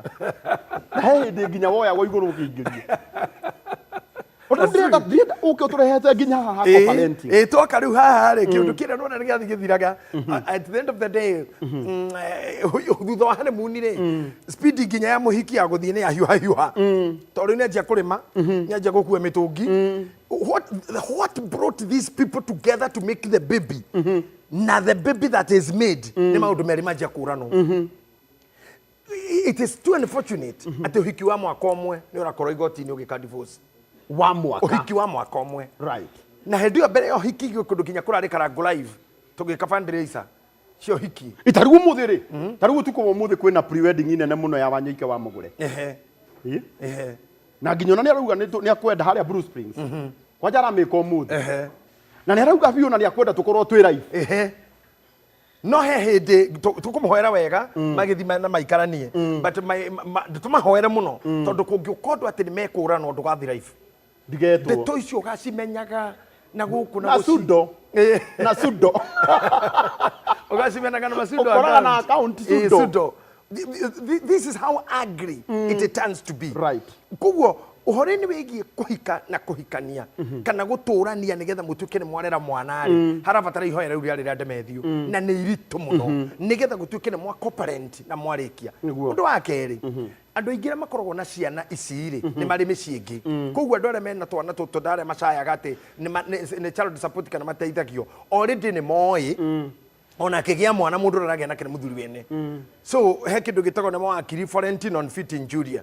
Speaker 2: he ndi nginya woyagwo igũrũ ũkĩingĩria Ndĩrenda ũke ũtũrehete nginya haha parenting
Speaker 3: twoka rĩu haha rĩ kĩũndũ kĩrĩa nona nĩ gĩathiĩ gĩthiraga at the end of the day thutha wa honeymoon rĩ speed nginya ya mũhiki ya gũthiĩ nĩ yahiũha tondũ nĩanjia kũrĩma nĩanjia gũkua mĩtũngi what brought these people together to make the baby na the baby that is made nĩ maũndũ merĩ manjia kũranwo it is too unfortunate atĩ ũhiki wa mwaka ũmwe nĩ ũrakorwo igoti-inĩ ũgĩka divorce
Speaker 2: wa mwaka
Speaker 3: uhiki wa mwaka umwe
Speaker 2: right
Speaker 3: na hindi yo mbere yo hiki kundu kinya kurarikara go live tugika fundraiser cio hiki
Speaker 2: itarigu muthiri tarigu tuko muthi kwina pre-wedding inene muno ya wanyoike wa mugure na nginyona ni arauga ni akwenda haria Blue Springs kwa jara meko muthi na ni arauga biu na ni akwenda tukorwo twi live
Speaker 3: no he hindi tukumuhoera wega magithima na maikaranie but tumahoere muno tondu kungiukondu ati ni mekura no ndugathi live
Speaker 2: ndigetwo
Speaker 3: ndeto icio ugacimenyaga na guku
Speaker 2: na sudo na sudo
Speaker 3: ugacimenyaga na masudo
Speaker 2: ukora na account sudo
Speaker 3: this is how ugly it turns to be
Speaker 2: right
Speaker 3: kuguo uhoreni wigie kuhika na kuhikania kana guturania nigetha mutuke ni mwarera mwana ri harabatara ihoera uri ari ndemethio na ni iritu muno nigetha gutuke ni mwa cooperate na mwarikia undu wa keri andu aingira makoragwo na ciana ici ri ni mari miciingi kuguo andu aria mena twana tutu ndare macayaga ati ni child support kana mateithagio already ni moi ona kigia mwana mundu ragĩa nake nĩ mũthuri wene so he kĩndũ gĩtagwo nĩ mawakiri foreign non fit injuria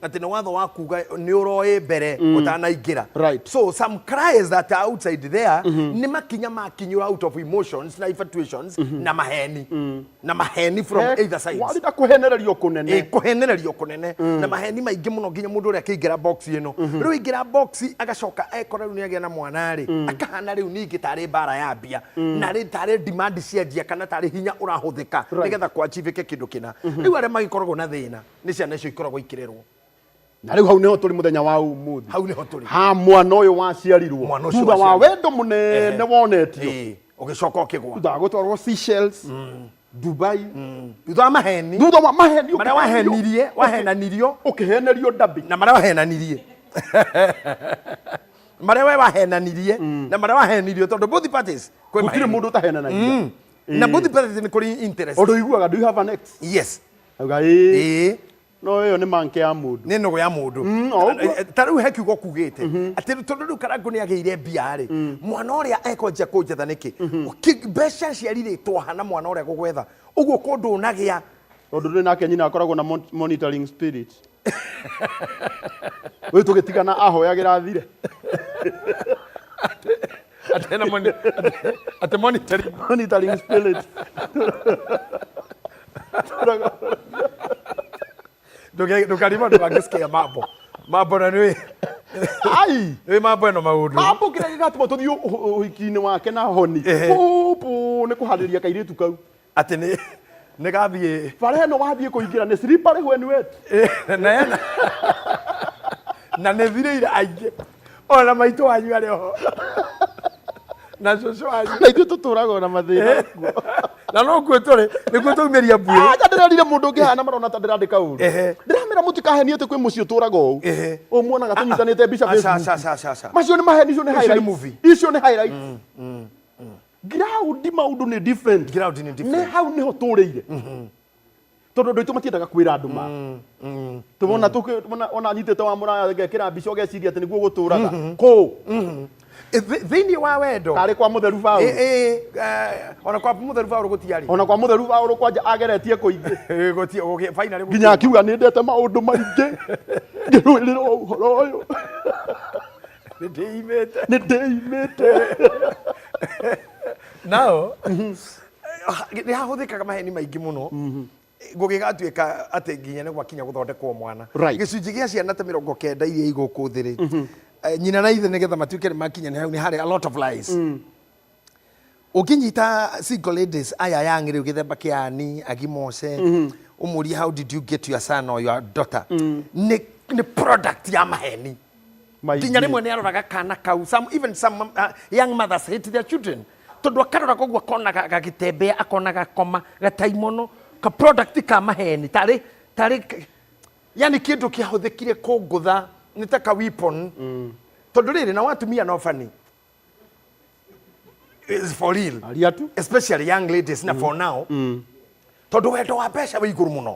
Speaker 3: atĩ nĩ watho wa kuga nĩ ũroĩ mbere ũtanaingĩra so some cries that are outside there nĩ makinya makinyũra out of emotions na infatuations na maheni from either sides
Speaker 2: walida kuhenererio kunene
Speaker 3: kuhenererio kunene na maheni maingĩ mũno nginya mũndũ ũrĩa akĩingĩra box ĩno rĩu ingĩra box agacoka ekora rĩu nĩ agĩa na mwana rĩ akahana rĩu ningĩ tarĩ bara ya mbia na rĩ tarĩ demand ciendia kana tarĩ hinya ũrahũthĩka nĩgetha kwachivike kĩndũ kĩna rĩu arĩa magĩkoragwo na thĩna nĩ ciana icio ikoragwo ikĩrerwo
Speaker 2: na rĩu hau nĩho tũrĩ mũthenya wa ũmũthĩ
Speaker 3: hau nĩho tũrĩ
Speaker 2: ha mwana ũyũ waciarirwo thutha wa wendo mũnene wonetio
Speaker 3: ũgĩcoka ũkĩgwa
Speaker 2: thutha wa gũtwarwo Seychelles Dubai
Speaker 3: thutha wa maheni marĩa wahenanirio
Speaker 2: ũkĩhenerio ndabi
Speaker 3: na marĩa wahenanirie marĩa we wahenanirie na marĩa wahenirio tondũ both parties
Speaker 2: gũtirĩ mũndũ ũtahenanagia
Speaker 3: na both parties nĩ kũrĩ interest
Speaker 2: ũndũ iguaga do you have an ex
Speaker 3: yes
Speaker 2: auga no ĩyo nĩ manke ya mũndũ
Speaker 3: nĩ nũgũ ya mũndũ ta rĩu he kiugo kugĩte atĩ tondũ rĩu Karangũ nĩ agĩire mbia rĩ mwana ũrĩa ekwenja kũnjetha nĩkĩ mbeca ciarirĩtwo hana mwana ũrĩa gũgwetha ũguo kũndũ ũnagĩa
Speaker 2: tondũ ndĩ nake nyina akoragwo na monitoring spirit we tũgĩtigana ahoyagĩra thire
Speaker 3: ate
Speaker 2: monitoring spirit
Speaker 3: ndukarima ndu angisikia mambo na nĩ mambo eno maũndũ
Speaker 2: mambo kĩrĩa gĩgatũma tũthiĩ ũhiki-inĩ wake na honi nĩ kũharĩria kairĩtu kau
Speaker 3: atĩ nĩ gathiĩ
Speaker 2: bara ĩno wathiĩ kũingĩra nĩ slippery when wet
Speaker 3: na nĩ thirĩire aingĩ ona maitũ wanyu arĩ ho na cũcũ wanyu
Speaker 2: na ithuĩ tũtũraga na mathĩna
Speaker 3: na no kuo tũrĩ nĩkuo tũmĩria mbuĩ
Speaker 2: ndĩrerire mũndũ ũngĩ hana marona ta ndĩrandĩka ũru ndĩramĩra mũtikahenie atĩ kwĩ mũciĩ ũtũraga ũũ ũmuonaga tũnyitanĩte mbica macio nĩ maheni icio nĩ highlights icio nĩ highlights ground maũndũ nĩ different nĩ hau nĩho tũrĩire tondũ ndũ itũ matiendaga kwĩra andũ ma tũmona ona nyitĩte wa mũraya ngekĩra mbica ũgeciria atĩ nĩguo gũtũraga kũ
Speaker 3: thĩinĩ wa wendo
Speaker 2: karĩ kwa mũtheru Paul
Speaker 3: ona kwa mũtheru Paul gũtiarĩ
Speaker 2: ona kwa mũtheru Paul kwanja ageretie kũingĩ
Speaker 3: gũtiĩ finally
Speaker 2: nginya akiuga nĩ ndete maũndũ maingĩ ngĩrũĩrĩra ũhoro ũyũ nĩ ndĩimĩte nao
Speaker 3: nĩ hahũthĩkaga maheni maingĩ mũno gũgĩgatuĩka atĩ nginya nĩ gwakinya gũthondekwo mwana gĩcunjĩ gĩa ciana ta 90 iria igũkũ thĩ rĩ nyina na ithe nĩgetha matuĩke nĩ makinya nĩ hau nĩ harĩ a lot of lies ũkĩnyita single ladies aya yang rĩu gĩthemba kĩa Ani Agimose ũmũrie how did you get your son or your daughter nĩ product ya maheni nginya rĩmwe nĩ aroraga kana kau even some young mothers hate their children tondũ akarora koguo akona gagĩtembea akona gakoma gataimono ka product ka maheni tarĩ yani kĩndũ kĩahũthĩkire kũngũtha nĩ ta ka weapon tondũ rĩrĩ na watumia no funny is for real especially young ladies na for now tondũ wendo wa mbeca wĩ igũrũ mũno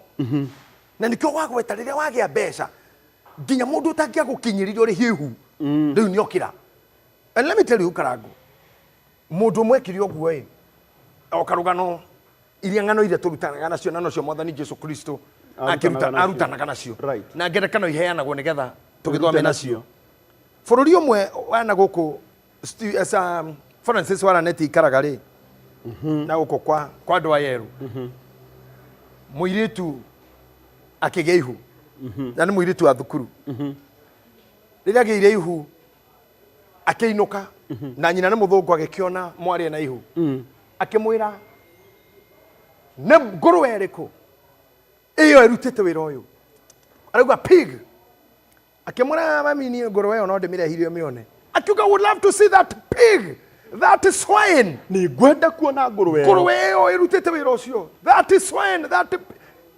Speaker 3: na nĩkĩo wagweta rĩrĩa wagĩa mbeca nginya mũndũ ũtangĩa gũkinyĩrĩria ũrĩ hihu rĩu nĩ okĩra and let me tell you Karangũ mũndũ mwekire ũguo okarũgano iria ng'ano iria tũrutanaga nacio na nocio Mwathani Jesu Kristo arutanaga nacio na ngerekano iheanagwo nĩgetha tũgĩthome nacio bũrũri ũmwe wana gũkũ Francis Waraneti ikaraga rĩ na gũkũ kwa andũ a yerũ mũirĩtu akĩgĩa ihu na nĩ mũirĩtu wa thukuru rĩrĩa agĩire ihu akĩinũka na nyina nĩ mũthũngũ agĩkĩona mwarĩ na ihu akĩmwĩra nĩ ngũrwe ĩrĩkũ ĩyo ĩrutĩte wĩra ũyũ arauga pig akĩmwĩra mami niĩ ngũrwe ĩyo no ndĩmĩrehirio mĩone akiuga would love to see that pig that is swine
Speaker 2: nĩ ngwenda kuona ngũrwe
Speaker 3: ĩyo ĩrutĩte wĩra ũcio that is swine that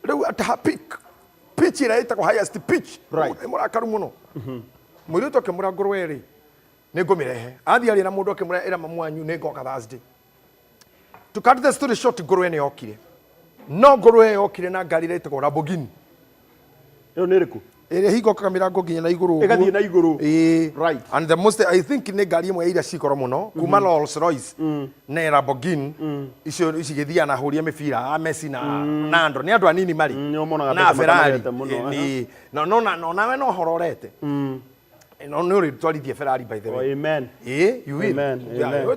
Speaker 3: rĩu ataha pitch ĩrĩa ĩtagwo highest pitch mũrakaru mũno mũirĩtu akĩmwĩra ngũrwe ĩrĩ nĩ ngũmĩrehe athiĩ arĩ na mũndũ akĩmwĩra ĩra mamu wanyu nĩ ngoka Thursday to cut the story short ngũrwe nĩ yokire no ngũrwe yokire na ngari ĩtagwo Lamborghini
Speaker 2: ĩyo nĩ ĩrĩkũ
Speaker 3: ere higo kamirango nginya na iguru
Speaker 2: Igathie na iguru. Right.
Speaker 3: And the most I think ne ngari imwe ira cikoro muno kuma Rolls Royce ne Lamborghini icio igithia na huria mibira Messi na Ando ne andu anini mari na Ferrari ni no nawe no hororete no uri twarithie Ferrari by the way.
Speaker 2: Amen.
Speaker 3: You will.
Speaker 2: Amen.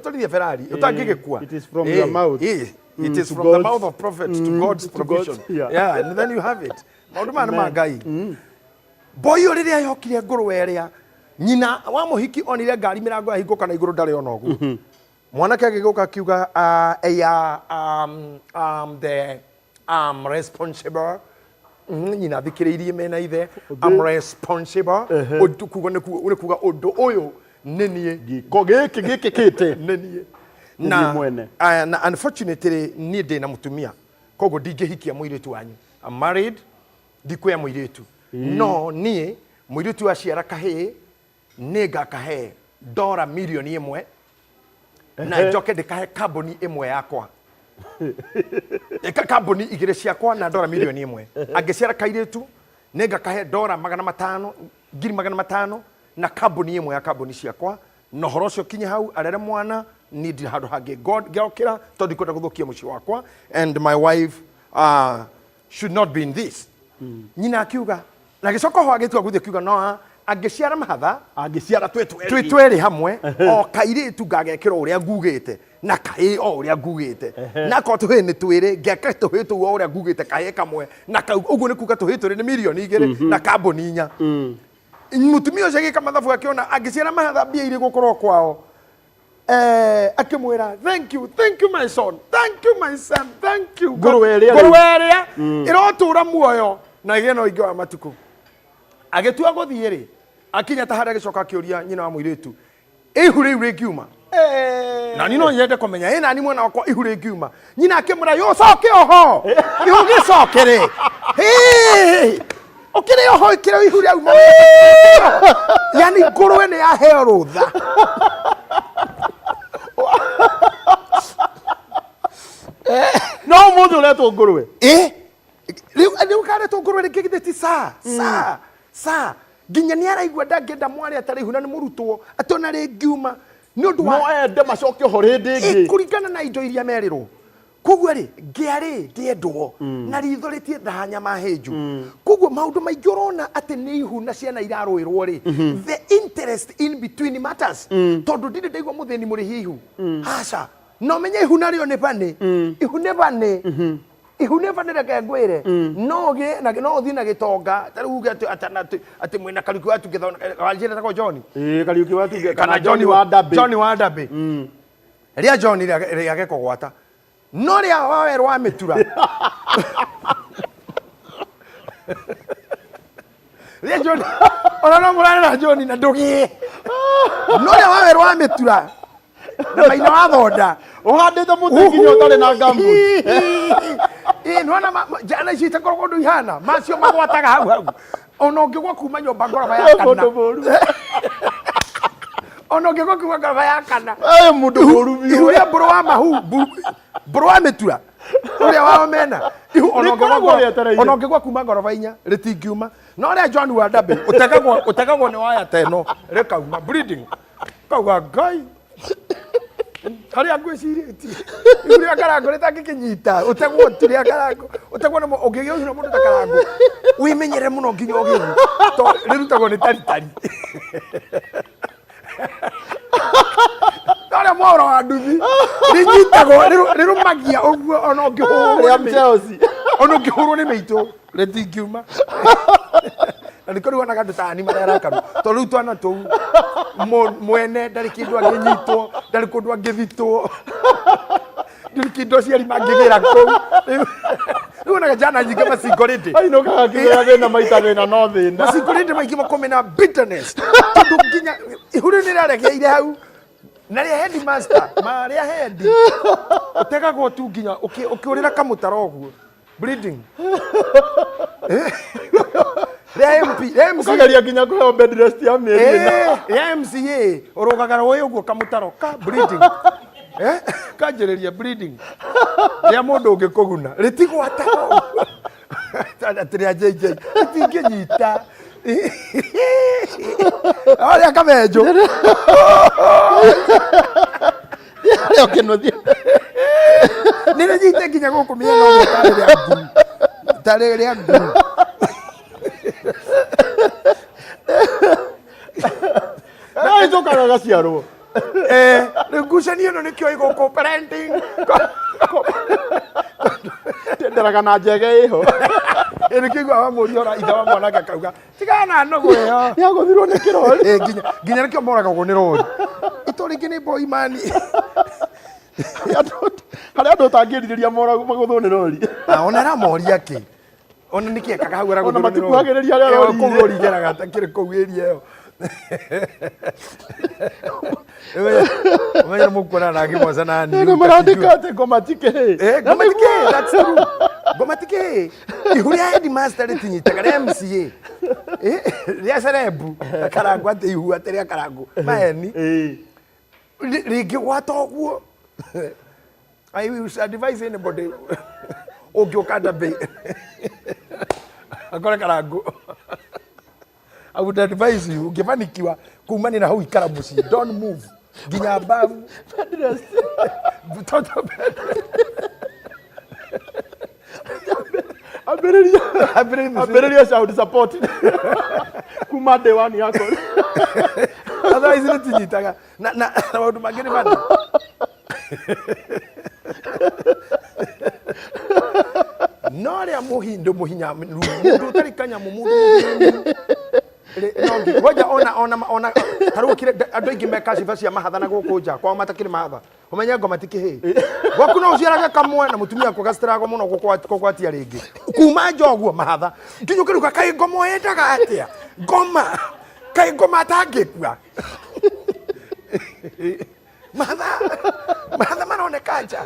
Speaker 3: Twarithie Ferrari utangigekua.
Speaker 2: It is from your mouth.
Speaker 3: It is from the mouth of prophets to God's provision. Yeah, and then you have it. Maundu ma ngai. Boy uriria yokire nguru eria nyina wa muhiki onire ngari mirango ahinguka na iguru ndari ona ogu. Mwanake agiguka kiuga the responsible nyina thikiriirie mena ithe I'm responsible undu kuga ne kuga undu uyu nenie
Speaker 2: giko giki kite
Speaker 3: nenie na unfortunately ni de na mutumia kogo ndingihikia muiritu wanyu I'm married ndikuya muiritu no nie muiritu aciara kahe nega kahe $1 milioni imwe na njoke ndikahe kambuni imwe yakwa eka kambuni igire ciakwa na $1 milioni imwe angiciara kairitu nega kahe $500,000 500,000 na kambuni imwe ya kambuni ciakwa no horo cio kinye hau arere mwana need handu hangi God geokira tondi kwenda guthukia muci wakwa and my wife should not be in this nyina akiuga na gicoko ho agitua guthia kiuga no angiciara mahatha
Speaker 2: angiciara
Speaker 3: twetweri hamwe o kairitu ngagekira uria ngugite na kai o uria ngugite na ko tuhe ni twiri ngeka tuhe tu o uria ngugite kai kamwe na uguo ni kuga tuhe turi ni milioni igiri na kambuni inya mutumia ucio gika mathabu akiona angiciara mahatha mbia iri gukorwo kwao akimwira thank you my son, thank you my son, thank you ngurweria irotura muoyo na igeno ingi wa matuku agetua guthiiri akinya ta hara gicoka kiuria nyina wa muiritu ihuri uri ngiuma na nino yende komenya ina ni mwana wakwa ihuri ngiuma nyina akimura yo soke oho ihugi sokere okire oho ikire ihuri au yani ngurwe ni yaheo rutha
Speaker 2: no mundu uretwo ngurwe
Speaker 3: riu karetwo ngurwe ngigitheti sa ginya ni araigua ndangenda mwari atari huna ni murutwo atona ri ngiuma ni undu wa
Speaker 2: no ende macoke ho rindi ngi
Speaker 3: kurigana na indo iria merirwo koguo ri ngiari ndiendwo na ritho ritie thanya mahenju koguo maundu maingi urona ati ni ihuna ciana iraruirwo ri the interest in between matters tondu ndinde ndaigua mutheni muri hihu haca no menye ihuna rio ni bani ihune bani ihune bani reke ngwire no ge na no thi na gitonga taruge ati mwina kariuki watu githona wanjira tako John
Speaker 2: kariuki watu kana John wa Dabe
Speaker 3: ria John ria geko gwata no ria wawerwa mitura ria John ona no murana na John na ndugi no ria wawerwa mitura na maina wa thonda
Speaker 2: uhandite mutingi nyotare na gambu
Speaker 3: nwana jana ici takorwo ndu ihana macio magwataga hau ona ngigwa kuma nyomba ngoroba ya kana ona ngigwa kuma ngoroba ya kana
Speaker 2: mundu moru biu
Speaker 3: uria bro wa mahu bro wa mitura uria wa mena ona ngigwa kuma ngoroba inya ritingiuma no ria John wa Dabe utegagwo ni waya teno rekauma bleeding kauga ngai hari angwiciritie iria karango ritakikinyita utegwo tiria karango utegwo no ogigio no mundu takarango wimenyere muno nginya ogiu to rirutagwo ni tari Tore moro wa nduthi rinyitagwo rirumagia uguo ona ngihuru
Speaker 2: ya Chelsea
Speaker 3: ona ngihuru ni meitu ritingiuma na nikori wana gandu tani mararaka to riu twana tu mwene ndari kindu anginyitwo ndari kundu angithitwo ndari kindu ciari mangigira ku riu wana jana nyinga masingorite
Speaker 2: ai no kagira thina maita thina no thina
Speaker 3: masingorite maingi makomena bitterness tondu nginya ihuru ni raregeire hau na ria headmaster maria head utegagwo tu nginya ukiurira kamutaro guo bleeding
Speaker 2: Kagaria nginya kuheo bed rest ya mieri
Speaker 3: ya MCA urugagara we uguo kamutaro ka bleeding kanjereria bleeding ya mundu ungikuguna ritigwata ria JJ ritinginyita Oria kamejo.
Speaker 2: Leo kenothia.
Speaker 3: Nile jite kinya guku mieno tare ya gu. Tare ya gu.
Speaker 2: Na hizo kana gaciarwo.
Speaker 3: Ngucanio no nikio igo co-parenting.
Speaker 2: Tenderaga na njege iho.
Speaker 3: Nikigwa wa muri ora itha wa mwana gakauga. Tigana nogo yo.
Speaker 2: Ya guthirwo ni kirori.
Speaker 3: Ginya nikio moraga go ni rori. Itori ngini boy mani.
Speaker 2: Haria andu tangiriria mora maguthwo ni rori.
Speaker 3: Ona ra moria ki. Ona niki ekaga hau ara
Speaker 2: guthwo. Ona matikuhagiriria haria rori.
Speaker 3: Kugori geraga takire kuu area yo. Wewe mukona na kimoza nani?
Speaker 2: Ni marandika ate gomatike.
Speaker 3: Gomatike, that's true. Gomatike. Uria headmaster tinyitaga MCA. Ria serebu akarangu ate ihu ateria akarangu. Maeni. Rigi watoguo. I will advise anybody. Ogyoka be. Akora akarangu. I would advise you, ukifanikiwa kumani na hau ikara muci, don't move. Ginya abavu. Toto
Speaker 2: Abereria shout support. Kuma de wani yako.
Speaker 3: Otherwise it tinyitaga. Na watu mageni bana. Nore amuhindo muhinya mundu tarikanya mundu. Ngoja ona taruo kire andu ingi meka ciba cia mahatha na guku nja kwa matakiri mahatha umenya ngoma tikihi gwaku no uciaraga kamwe na mutumia ko gastrago muno gukwatia ringi kuma njoguo mahatha nginyukiruka kai ngoma yendaga atia ngoma kai ngoma tangikua mahatha maroneka nja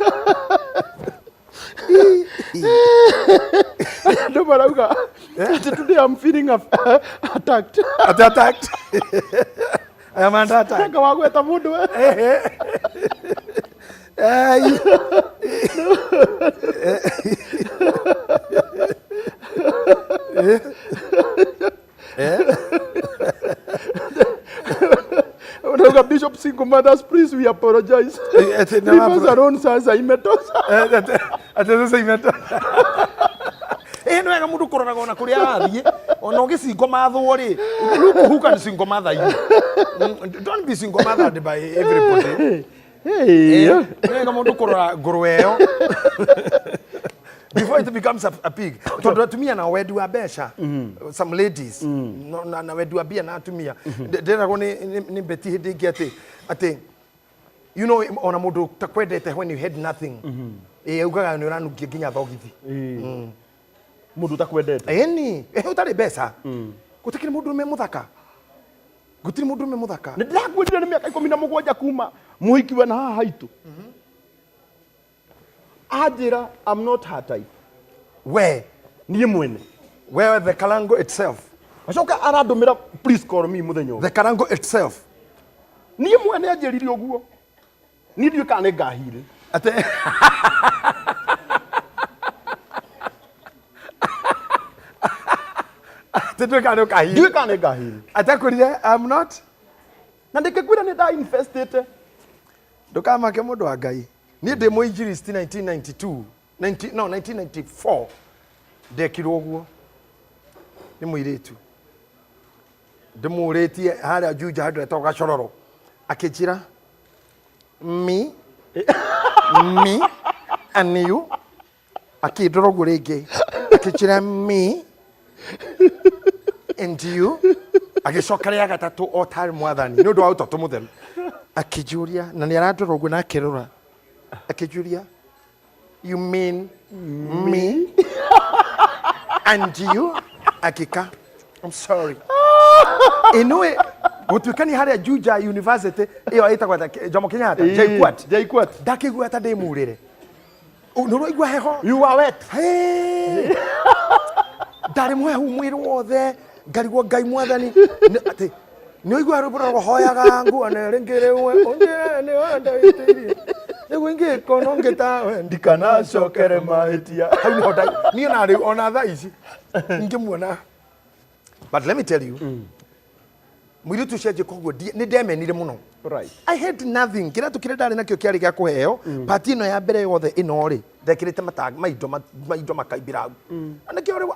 Speaker 2: No marauga. Today I'm feeling attacked.
Speaker 3: Attacked. I am under attack.
Speaker 2: Kaka wagweta mundu we. Unaga Bishop Single Mothers, please we apologize. Because our own sons are imetosa.
Speaker 3: Ateza imetosa. No wega mundu kuroraga ona kuria athie ona ugicingo mathwo ri rukuhuka ni single mother you don't be single mothered by everybody. No wega mundu kurora ngurwe yo before it becomes a pig. Tondu atumia na wedu wa besha some ladies na wedu wa bia na atumia nderago ni beti hindi ngi ati you know ona mundu takwendete when you had nothing ugaga ni uranukia nginya thogithi
Speaker 2: mundu takwendete
Speaker 3: eni utari besa gutikiri mundu me muthaka gutiri mundu me muthaka
Speaker 2: ndirakwendire ni miaka 17 kuma muhikiwe na haha haitu ajira I'm not her type
Speaker 3: we
Speaker 2: ni mwene
Speaker 3: where the kalango itself
Speaker 2: acoka aradumira please call me muthenyo
Speaker 3: the kalango itself
Speaker 2: ni mwene ajiriri oguo ni ndiu kana ngahire
Speaker 3: ate Tedwe kano kahiri.
Speaker 2: Ndiwe kana ngahiri.
Speaker 3: Atakurire I'm not.
Speaker 2: Na ndikikwira ni da infested.
Speaker 3: Ndukamake mundu wa Ngai. Ni ndi muinjiristi 1994. Ndekirwo guo. Ni muiritu. Ndimuritie haria Juja handu etoga Cororo. Akijira me and you. Akidorogu ringi. Akijira me and you agicokaria gatatu o tari mwathani ni undu wa utoto mutheru akijuria na ni arandora uguo na akirora akijuria you mean me and you akika I'm sorry inwe gutuikani haria Juja University iyo itagwa Jomo Kenyatta
Speaker 2: JKUAT
Speaker 3: ndakigua ta ndimurire nuru igwa heho
Speaker 2: you are wet
Speaker 3: Dari mwehu mwiri wothe ngarigwo Ngai mwathani ati ni igwa rubura hoyaga ngu anerengere we ne wanda itiri ni wingi kono ngita ndikana cokere mahitia ni ona ri ona tha ici ngimuona But let me tell you, mwiri tu sheje kogwo ni demenire muno.
Speaker 2: Right.
Speaker 3: I had nothing. Kira tukire ndari nakyo kiari gya kuheo. Party no ya mbere yothe ino ri. Ndekirite mataga maido makaibira. Anake ore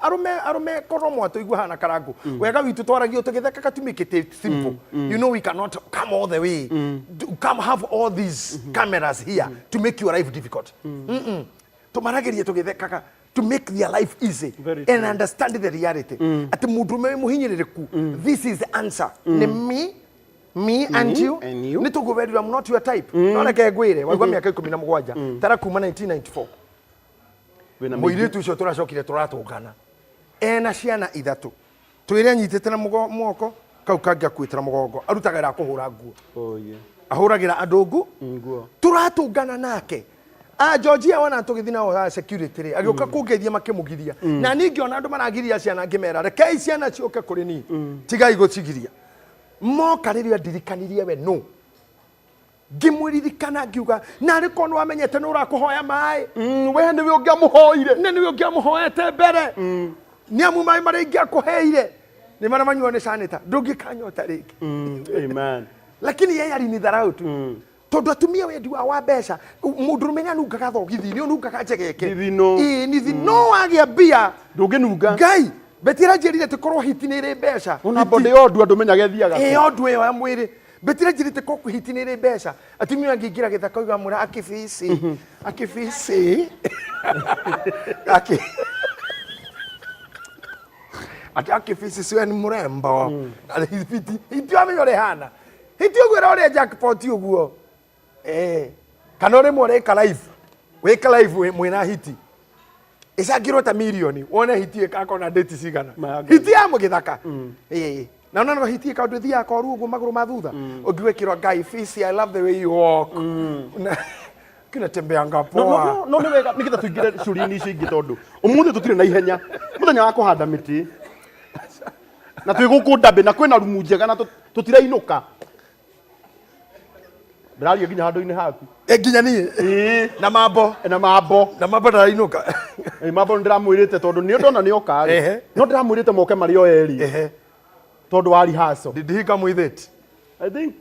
Speaker 3: arume koromo atoigwa hana karangu. Wega witu twaragio tugitheka to make it simple. You know we cannot come all the way. Come have all these cameras here to make your life difficult. Tumaragerie tugitheka to make their life easy and understand the reality. Ati mundu muhinyirireku. This is the answer. Me and you. Nito go very I'm not your type. Nona ke gwire wagwa miaka 17 tara kuma 1994. Mwiri tu shotora shokire turatungana. Ena ciana ithatu. Twire nyitete na mwoko kau kangya kwitira mugongo arutagira kuhura nguo. Oh yeah. Ahuragira andungu nguo. Turatungana nake. Georgia wana tugithina o security ri agioka kungethia makimugiria. Na ningi ona andu maragiria ciana ngimera reke ciana cioke kuri ni. Tigai gucigiria. Moka riria ndirikanirie we no ngimwiririkana ngiuga na riko no amenyete no urakuhoya mai we niwe ungiamuhoire niwe ungiamuhoete mbere ni amu mai mari ngiakuheire ni mara manyuo ni sanita ndungikanyota riki
Speaker 2: amen
Speaker 3: lakini yeye alinidharau tu tondu atumia wendi wa mbeca mundu rumenya nungaga thogithi ni nungaga njegeke ni thino agia bia
Speaker 2: ndunginunga
Speaker 3: ngai betira njirire tukorwo hitinire mbeca
Speaker 2: ona bode yondu andu menyaga thiaga
Speaker 3: yondu yo ya mwiri betira njirite ko kuhitinire mbeca atumia ngingira githaka uga mura akifisi akifisi sio ni murembo alipiti itio amenyore hana itio gwira ore jackpot uguo kanore more ka live we mwina hiti isa giro ta milioni wona hitie kako na date sigana hitie amo githaka na no hitie ka ndu thia ko rugo maguru mathutha ungiwe kiro guy fisi I love the way you walk kina tembea ngapoa
Speaker 2: no ni wega nikitha tuingire shuri-ini ici ingi tondu umuthi tutire na ihenya muthenya wa kuhanda miti na twigukunda mbe na kwina rumu njega na tutirainuka ndirario nginya handu-ini haku
Speaker 3: nginya ni na mambo ndarainuka
Speaker 2: mambo ndiramwirite tondu ni ndona ni oka no ndiramwirite moke mari o eri tondu wa rehearsal
Speaker 3: did he come with it
Speaker 2: I think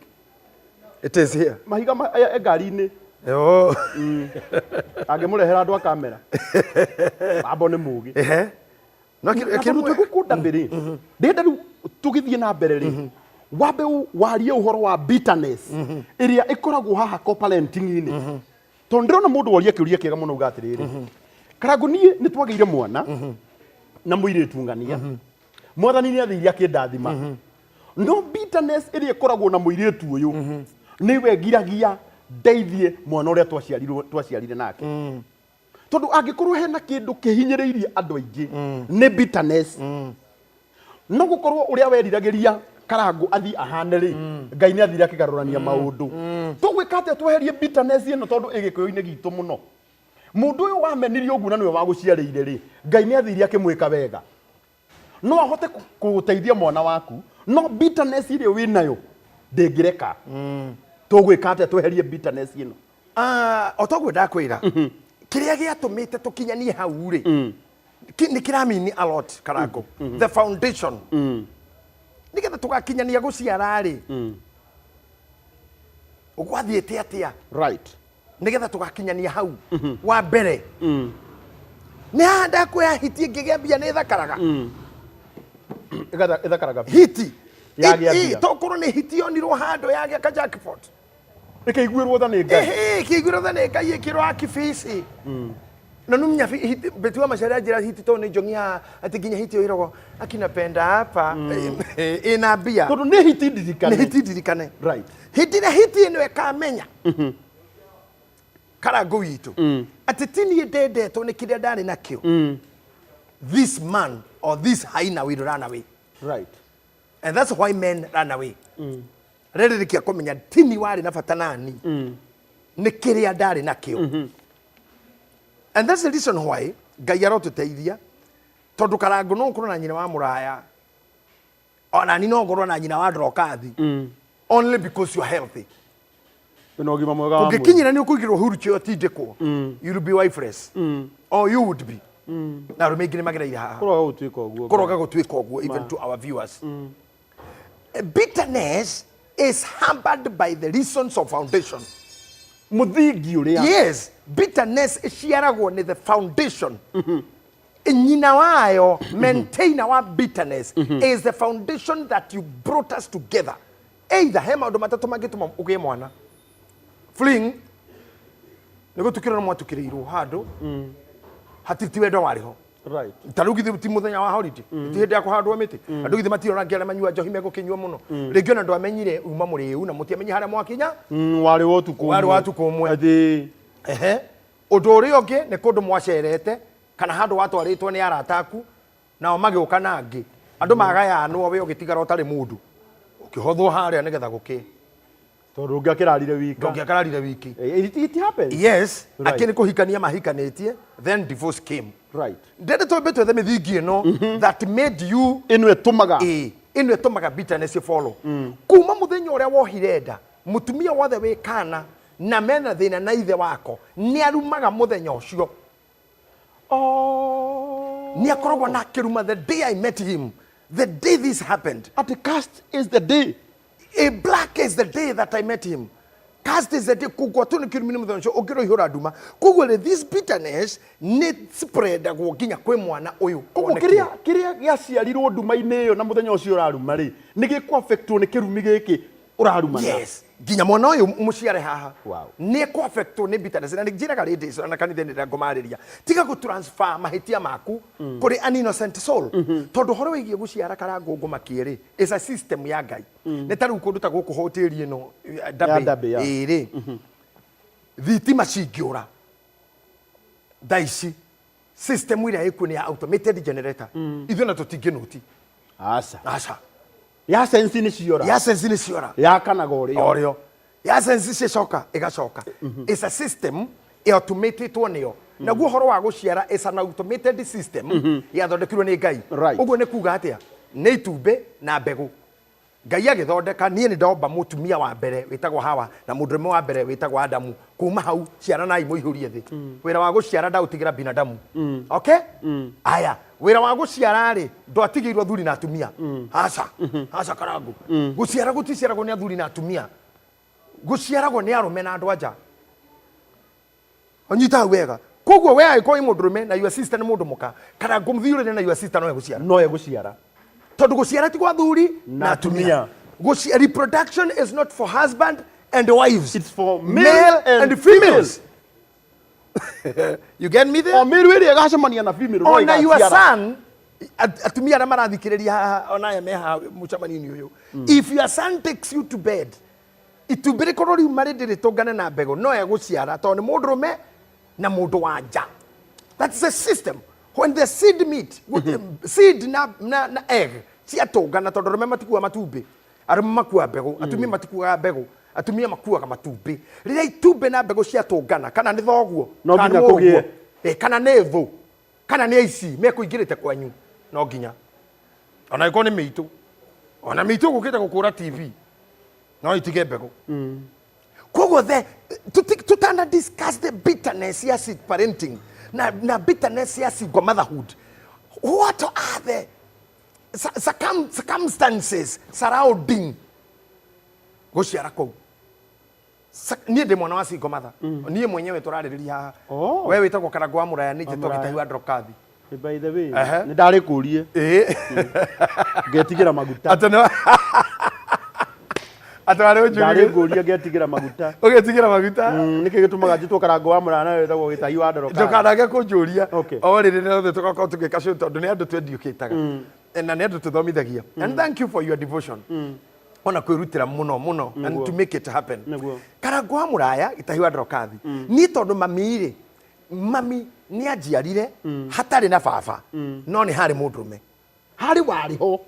Speaker 3: it is here
Speaker 2: mahiga ngari-ini angimurehera andu a kamera mambo ni mugi
Speaker 3: no
Speaker 2: twigukunda mbere ndenda riu tugithie na mbere ri wambe warie uhoro wa bitterness iria ikoragwo haha co-parenting-ini tondu ndirona mundu woria kiuria kiega muno uga atiriri karangu nie ni twageire mwana na muiritu ngania mwathani ni athiria kindathima no bitterness iria ikoragwo na muiritu uyu niwe ngiragia ndeithie mwana uria twaciarire nake tondu angikorwo hena kindu kihinyiriirie andu aingi ni bitterness no gukorwo uria weriragiria karangu athi ahane ri ngai ni athira kigarurania maundu tugwika ate tweherie bitterness ino tondu igikuyu-ini gitu muno mundu uyu wamenirie uguo na niwe waguciarire ri ngai ni athira akimwika wega no ahote kuguteithia mwana waku no bitterness iria winayo ndingireka tugwika ate tweherie bitterness ino
Speaker 3: otogwe ndakwira kiria giatumite tukinyanie hau ri ni kiramini a lot karangu the foundation nigetha tugakinyania guciara ri ugwathiete atia
Speaker 2: right
Speaker 3: nigetha tugakinyania hau wa mbere ni handa kuya hiti ngigembia ni thakaraga
Speaker 2: ithakaraga
Speaker 3: hiti yagia tokoro ni hiti onirwo hando yagia ka jackpot
Speaker 2: ikaiguirwo tha ni ngai
Speaker 3: ikaiguirwo tha ni ngai ikiro akifisi na numnya betua masharia jira hiti to ni jongia ati ginya hiti oirogo akinapenda hapa ina bia
Speaker 2: tondu ni hiti dirikane right
Speaker 3: hiti ino ekamenya karangu witu ati tini dede to ni kiria ndari nakio this man or this hyena will run away
Speaker 2: right
Speaker 3: and that's why men run away reririkia kumenya tini wari na fatanani ni kiria ndari nakio and that's the reason why ngai arotuteithia tondu karangu no ngorwo na nyina wa muraya ona ni no ngorwo na nyina wa drokathi only because you are healthy
Speaker 2: no gima mwega wa
Speaker 3: ungikinyira ni ukuigirwo huru chio tindikwo you will be wifeless or you would be na rume ingĩ nĩ magereire haha
Speaker 2: Kũroga gũtuĩka ũguo.
Speaker 3: kũroga gũtuĩka ũguo even to our viewers. Bitterness is hampered by the reasons of foundation.
Speaker 2: Mũthingi ũrĩa.
Speaker 3: Yes, bitterness ĩciaragwo nĩ the foundation. Nyina wayo, maintainer wa bitterness is the foundation that you brought us together. Either he maũndũ matatũ mangĩtũma ũgĩe mwana. Fling nĩ gũtukĩrwo mwatukĩrĩirwo handũ hatirĩ ti wendo warĩho.
Speaker 2: Right.
Speaker 3: Tarĩu githĩ ti mũthenya wa holiday ti hĩndĩ ya kũhandwo mĩtĩ andũ githĩ matirona ngĩara manyua njohi megũkĩnyua mũno rĩngĩ ona andũ amenyire uma mũrĩu na mũtiamenye harĩa mwakinya
Speaker 2: warĩ wa ũtukũ
Speaker 3: warĩ wa ũtukũ ũmwe ũndũ ũrĩa ũngĩ nĩ kũndũ mwacerete kana handũ watwarĩtwo nĩ arata aku nao magĩũka na angĩ andũ magayanwo we ũgĩtigara ũtarĩ mũndũ ũkĩhothwo harĩa nĩgetha gũkĩ
Speaker 2: tondũ ũngĩakĩrarire wika
Speaker 3: ndũngĩakararire wiki.
Speaker 2: It happens.
Speaker 3: Yes,
Speaker 2: Right.
Speaker 3: akĩnĩ kũhikania mahikanĩtie then divorce came.
Speaker 2: Right.
Speaker 3: Ndende twambe twethe mĩthingi ĩno that made you
Speaker 2: Ĩno ĩtũmaga.
Speaker 3: ĩno ĩtũmaga bitterness follow. Kuma mũthenya ũrĩa wohire nda mũtumia wothe wĩ kana na mena thĩna na ithe wako nĩ arumaga mũthenya ũcio. Nĩ akoragwo na kĩruma the day I met him, the day this happened.
Speaker 2: At the cast is the day.
Speaker 3: A black is the day that I met him. Cast is the day kugwa tu ni kirumini mutho ncio ogiro ihura nduma. Kugwa this bitterness ni spread agwo ginya kwe mwana uyu.
Speaker 2: Kugwa kiria gĩaciarirwo nduma-inĩ ĩyo na mũthenya ũcio ũraruma rĩ nĩ gĩkũ affectwo nĩ kĩrumi gĩkĩ ũraruma.
Speaker 3: Yes. Ginya mwana uyu mũciare haha.
Speaker 2: Wow.
Speaker 3: Ni ko affectwo ni bitterness na njiraga rĩndĩ so na kanitha-inĩ rĩa ngomarĩria. Tiga gũ transfer mahĩtia maku kũrĩ an innocent soul. Tondũ horo wĩgiĩ gũciara karango makĩrĩ is a system ya Ngai. Nĩ ta rĩu kũndũ ta gũkũ hoteli ĩno dabe ĩrĩ. Thitima cingĩũra. Daici system ĩrĩa ĩkuo nĩ ya automated generator. Ithuĩ na tũtingĩnũti. Aca.
Speaker 2: Ya sense ni ciora.
Speaker 3: Ya sense ni ciora.
Speaker 2: Ya kanaga ũrĩo.
Speaker 3: Ya sense cicoka ĩgacoka. It's a system automated nĩyo. Naguo horo wa gũciara is an automated system yathondekirwo nĩ Ngai. Ũguo nĩ kuga atĩa? Nĩ itumbĩ na mbegũ. Ngai agĩthondeka niĩ nĩ ndomba mũtumia wa mbere wĩtagwo Hawa na mũndũrũme wa mbere wĩtagwo Adamu. Kuma hau ciaranai mũihũrie thĩ. Wĩra wa gũciara ndaũtigĩra binadamu. Okay? Aya, wĩra wa gũciara rĩ ndwatigĩirwo athuri na atumia. Aca karangu. Gũciara gũticiaragwo nĩ athuri na atumia. Gũciaragwo nĩ arũme na andũ anja. Onyita wega. Koguo we angĩkorwo mũndũrũme na your sister nĩ mũndũ mũka kana ngũmthiũrĩre na your sister no egũciara.
Speaker 2: No egũciara.
Speaker 3: Tondu gũciara ti gwa athuri na atumia. Reproduction is not for husband and wives.
Speaker 2: It's for male and females.
Speaker 3: You get me there?
Speaker 2: O male ĩrĩa ĩgacemania na female no
Speaker 3: ona your son atumia arĩa marathikĩrĩria haha ona aya me haha mũcemanio-inĩ ũyũ. If your son takes you to bed itumbĩ rĩkorwo riuma rĩtũngane na mbegũ no egũciara tondũ nĩ mũndũrũme na mũndũ wa nja. That's the system. When the seed meet, seed na egg, ciatũngana tondũ arũme matikuaga matumbĩ, arũme makuaga mbegũ, atumia matikuaga mbegũ, atumia makuaga matumbĩ. Rĩrĩa itumbĩ na mbegũ ciatũngana, kana nĩ thoguo,
Speaker 2: no nginya kũgĩe,
Speaker 3: kana nĩ thũ, kana nĩ aici mekũingĩrĩte kwanyu, no nginya. Ona ĩkorwo nĩ mĩitũ, ona mĩitũ gũkĩte gũkũra TV, no itige mbegũ. Koguo tutana discuss the bitterness ya seed parenting. Na bitterness ya single motherhood. What are the circumstances surrounding gũciara kũu? Niĩ ndĩ mwana wa single mother. Niĩ mwenyewe tũrarĩrĩria haha. We wĩtagwo Karango wa Mũraya nĩ njĩtwo Gĩtahi wa Ndrokathi.
Speaker 2: By the way, nĩ ndarĩkũrie. Ngetigĩra maguta.
Speaker 3: Atware ũnjũge.
Speaker 2: Ndarĩkũrie ngetigĩra maguta.
Speaker 3: Ũgetigĩra maguta?
Speaker 2: Nĩkĩ gĩtũmaga njĩtwo Karango wa Mũraya na wĩtagwo Gĩtahi wa Ndrokathi.
Speaker 3: Ndokanage kũnjũria. O rĩrĩ nĩ tũgakorwo tũgĩka show tondũ nĩ andũ tweducataga. Na nĩ andũ tũthomithagia. And thank you for your devotion. Ona kwĩrutĩra mũno and to make it happen. Karango wa Mũraya Gĩtahi wa Ndrokathi. Niĩ tondũ mami nĩ anjiarire hatarĩ na baba no nĩ harĩ mũndũrũme. Harĩ warĩ ho.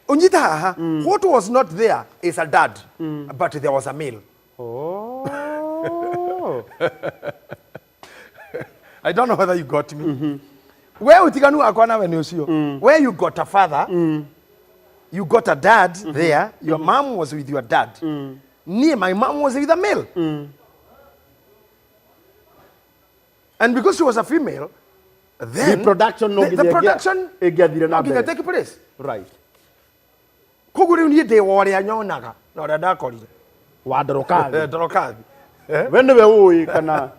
Speaker 3: Unyita haha, what was not there is a dad, but there was a male. I don't know whether you got me. Where utiganu wakwa nawe ni ucio. Where you got a father, you got a dad there, your mom was with your dad. My mom was with a male. And because she was a female, then
Speaker 2: reproduction no
Speaker 3: the production
Speaker 2: egathire na mbere
Speaker 3: take place.
Speaker 2: Right.
Speaker 3: Kuguri ni de wore anyonaga na ore ndakorire
Speaker 2: Wadorokathi.
Speaker 3: Ndorokathi.
Speaker 2: We niwe uyi kana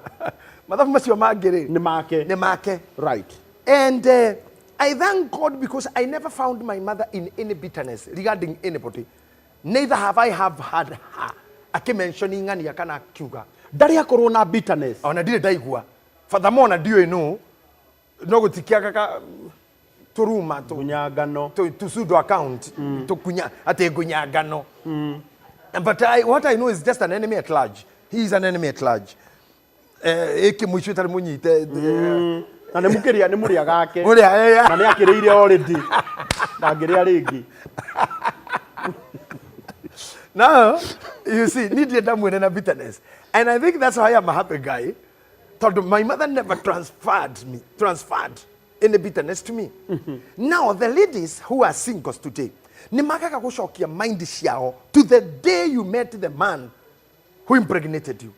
Speaker 3: mathabu macio mangiri
Speaker 2: ni make.
Speaker 3: Right. And I thank God because I never found my mother in any bitterness regarding anybody. Neither have I had her akimentioning ngani kana kiuga.
Speaker 2: Ndari akorwo na bitterness.
Speaker 3: Ona ndire ndaigua. Furthermore na dio ino no gutikia kaka turuma to
Speaker 2: kunyagano
Speaker 3: to pseudo account to kunya ate kunyagano. But what I know is just an enemy at large. He is an enemy at large. Eke mwisho tari munyite
Speaker 2: na ne mukiria ne muria gake
Speaker 3: muria
Speaker 2: na ne akireire already na ngiria ringi.
Speaker 3: Now you see need to damn with bitterness, and I think that's why I'm a happy guy. My mother never transferred any bitterness to me. Now the ladies who are singles today, ni makaka kushokia mind ciao to the day you met the man who impregnated you.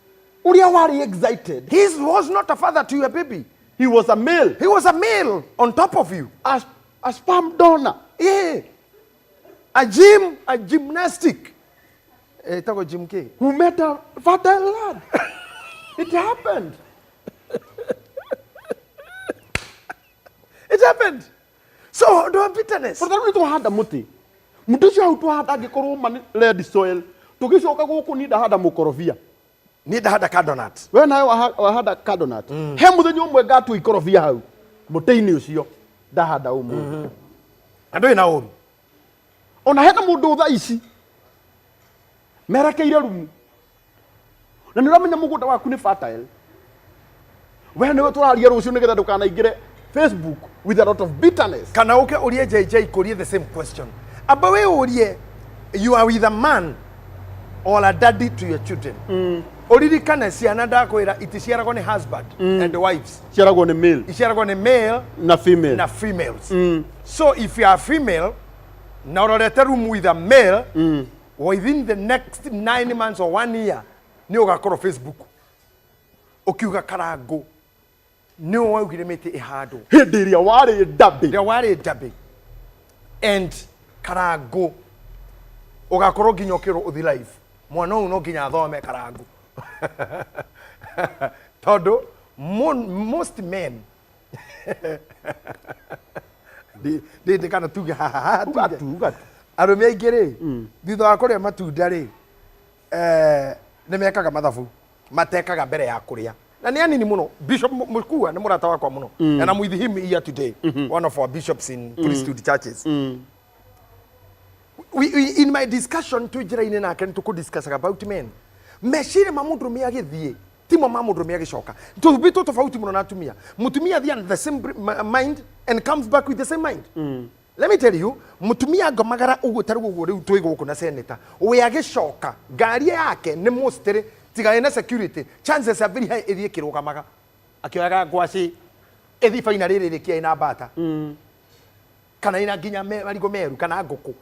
Speaker 2: Uria wari excited.
Speaker 3: He was not a father to your baby.
Speaker 2: He was a male.
Speaker 3: He was a male on top of you.
Speaker 2: A sperm donor.
Speaker 3: Yeah. A gymnastic. Tako gym K.
Speaker 2: Who met a fertile lad. It happened.
Speaker 3: It happened. So don't bitterness.
Speaker 2: For that reason hada muti. Mutusi hautu hada gikoro man led soil. Tugishoka guku ni da hada mukorofia.
Speaker 3: Ni da hada cardonat.
Speaker 2: We na wa hada cardonat. He muthenyo umwe gatu ikorofia hau. Muteini ucio da hada umu.
Speaker 3: Ando ina uru.
Speaker 2: Ona hena mundu tha ici. Merekeire rumu. Na niramenya mugunda waku ni fertile. We niwe turaria rucio nigetha ndukanaingire Facebook with a lot of bitterness.
Speaker 3: Kana uke Uria Jj korie the same question. Aba we urie you are with a man or a daddy to your children. Oriri kana ciana ndakwira iticiaragwo ni husband and wives.
Speaker 2: Ciaragwo ni male.
Speaker 3: Iciaragwo ni male
Speaker 2: na female.
Speaker 3: Na females. So if you are female, na urorete room with a male, within the next 9 months or 1 year, ni ugakorwo Facebook. Ukiuga karago. Ni waugire mete ihado.
Speaker 2: Hindi iria wari dabi.
Speaker 3: Iria wari dabi. And karago. Ugakorwo nginya ukirwo uthi live. Mwana uyu no nginya athome karago. Todo most men they kana tuga tuga arome aigire thitha wa kuria matunda ri ni mekaga mathabu matekaga mbere ya kuria na ni anini muno bishop mukua ni murata wakwa muno and I'm with him here today one of our bishops in priesthood churches we in my discussion to jiraine na kan to discuss about men meshire mamundu me agithie timo mamundu me agicoka to bito tofauti muno na atumia mutumia thia the same mind and comes back with the same mind. Let me tell you, mutumia ngomagara ugu taru ugu riu twigo na senator we agicoka ngari yake ni mostly tiga ina security chances are very high ithie kirugamaga akioyaga ngwaci ithi faina riri rikia ina bata kana ina nginya marigo meru kana nguku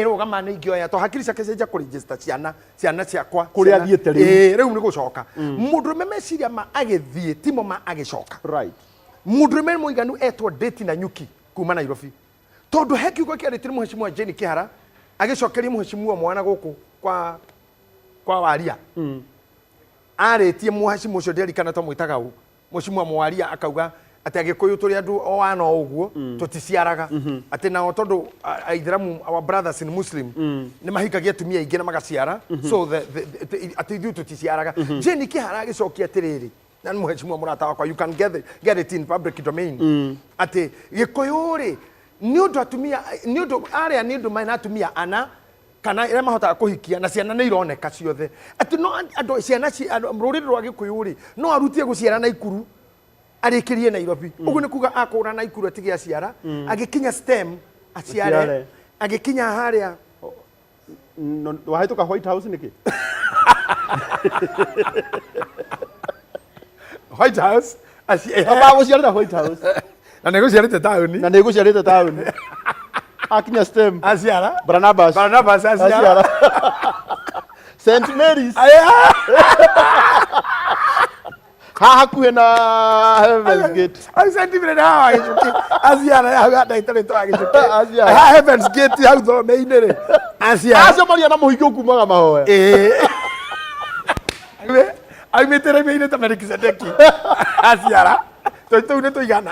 Speaker 3: rugama ni ingioya to hakiri ciake cenja ku register ciana ciakwa
Speaker 2: kuri athiete riu
Speaker 3: riu ni gucoka mundu memeciria ma agithie timo ma agicoka
Speaker 2: right
Speaker 3: mundu me muiganu etwo date na nyuki kuma Nairobi tondu heki uko kiarite muheshimiwa Jane Kihara agicokeria muheshimiwa mwana guku kwa waria aretie muheshimiwa ucio nderi kana to mwitaga u muheshimiwa mwaria akauga ati agikuyu turi andu o wana uguo tuticiaraga ati nao tondu aithiramu our brothers in Muslim ni mahikagia tumia ingi na magaciara so ati ithu tuticiaraga Jane Kihara agicokia atiriri na muheshimiwa murata wakwa you can get it in public domain ati gikuyu ri ni undu atumia ni undu aria ni undu maina atumia ana kana ira mahota kuhikia na ciana ni ironeka ciothe ati no andu ciana ci ruriri rwa gikuyu ri no arutie guciara na ikuru arikirie Nairobi ugu ni kuga akura na ikuru atigia ciara agikinya stem aciare agikinya haria
Speaker 2: wahituka White House niki
Speaker 3: White House
Speaker 2: aba guciarira White House
Speaker 3: na neguciarite tauni
Speaker 2: na neguciarite tauni akinya stem
Speaker 3: aciara
Speaker 2: Barnabas
Speaker 3: aciara
Speaker 2: St Mary's hakuhe na Heaven's Gate.
Speaker 3: Aisendimire na hawa gicuki aciara ya hau ndaitare twa gicuki ha Heaven's Gate hau thome-inĩ rĩ aciara
Speaker 2: acemania na mũhiki kumaga mahoya
Speaker 3: aumĩte raimĩ-inĩ ta Melkisedeki aciara tũu nĩ tũigana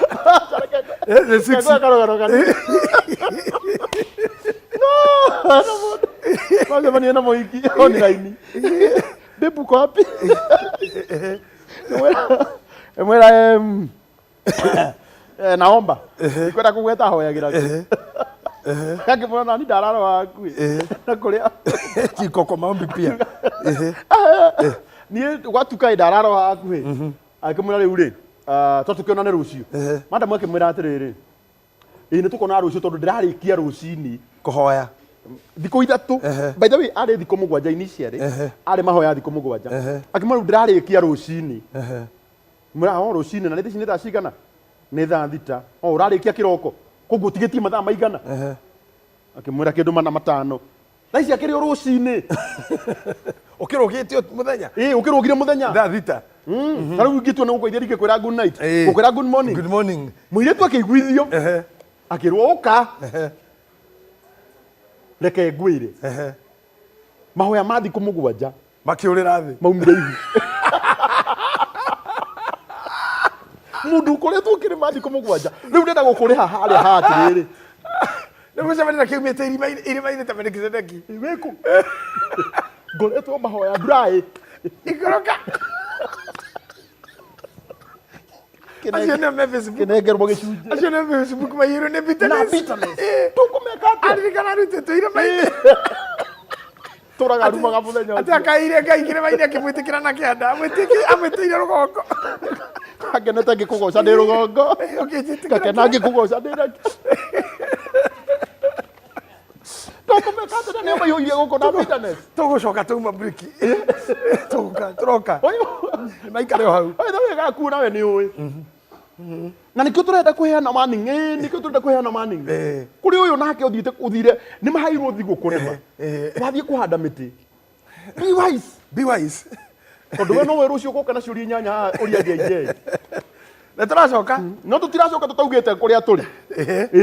Speaker 2: macemania na mũhiki online Bebu wapi? Mwela naomba kwenda kugweta hoyagira kake mbona nani dararo waku na kuria
Speaker 3: kikoko maombi pia
Speaker 2: ni watuka idararo waku akimwira riu ri tutukionane rucio madam akimwira atiriri ni tukona rucio tondu ndirarikia rucini
Speaker 3: kuhoya
Speaker 2: thiko ithatu by the way ari thiko mugwanja initially ari mahoya thiko mugwanja akimwira ndirarikia rucini mura o rucini na nithini thaa cigana ni thaa thita o urarikia kiroko koguo tigetie mathaa maigana akimwira kindu mana matano thaisi akiri o rucini
Speaker 3: ukirugitio muthenya
Speaker 2: ukirugire muthenya
Speaker 3: thaa thita
Speaker 2: tariu ngitwa ni gukoithia rike kwira good night gukwira good morning muiretu akiguithio akirwo uka reke ngwire mahoya mathi kumugwanja
Speaker 3: makiurira thi
Speaker 2: maumire ihu mundu kore tu kire mathi kumugwanja riu ndenda gukuriha haria hatiriri
Speaker 3: ni mucemania na kiumite irima-inĩ ta Melkisedeki
Speaker 2: wiku ngoretwo mahoya dry
Speaker 3: ikoroka acio nĩ me Facebook
Speaker 2: kinengerwo gicunjĩ
Speaker 3: acio nĩ Facebook maiyũrwo nĩ bitterness
Speaker 2: tukumeka atĩa
Speaker 3: aririkana rutĩtwo irima-inĩ
Speaker 2: tũraga rumaga mũthenya
Speaker 3: atĩ akaire Ngai kĩrĩma-inĩ akĩmwĩtĩkĩra na kĩanda amwĩtĩire rũgongo
Speaker 2: akenete ngĩkũgoca ndĩ rũgongo gakena ngĩkũgoca ndĩ raki tukumeka atĩa nĩ maiyũire gũkũ na bitterness
Speaker 3: tũgũcoka tũuma briki tũroka maikare o hau
Speaker 2: wega ku nawe nĩ ũĩ na nikio turenda kuheana warning nikio turenda kuheana warning kuri uyu nake uthire ni mahairwo thigu kurema wathie kuhanda miti be wise tondu we no we rucio guka na ciuri nyanya Uria Jj
Speaker 3: na turacoka
Speaker 2: no tutiracoka tutaugite kuria turi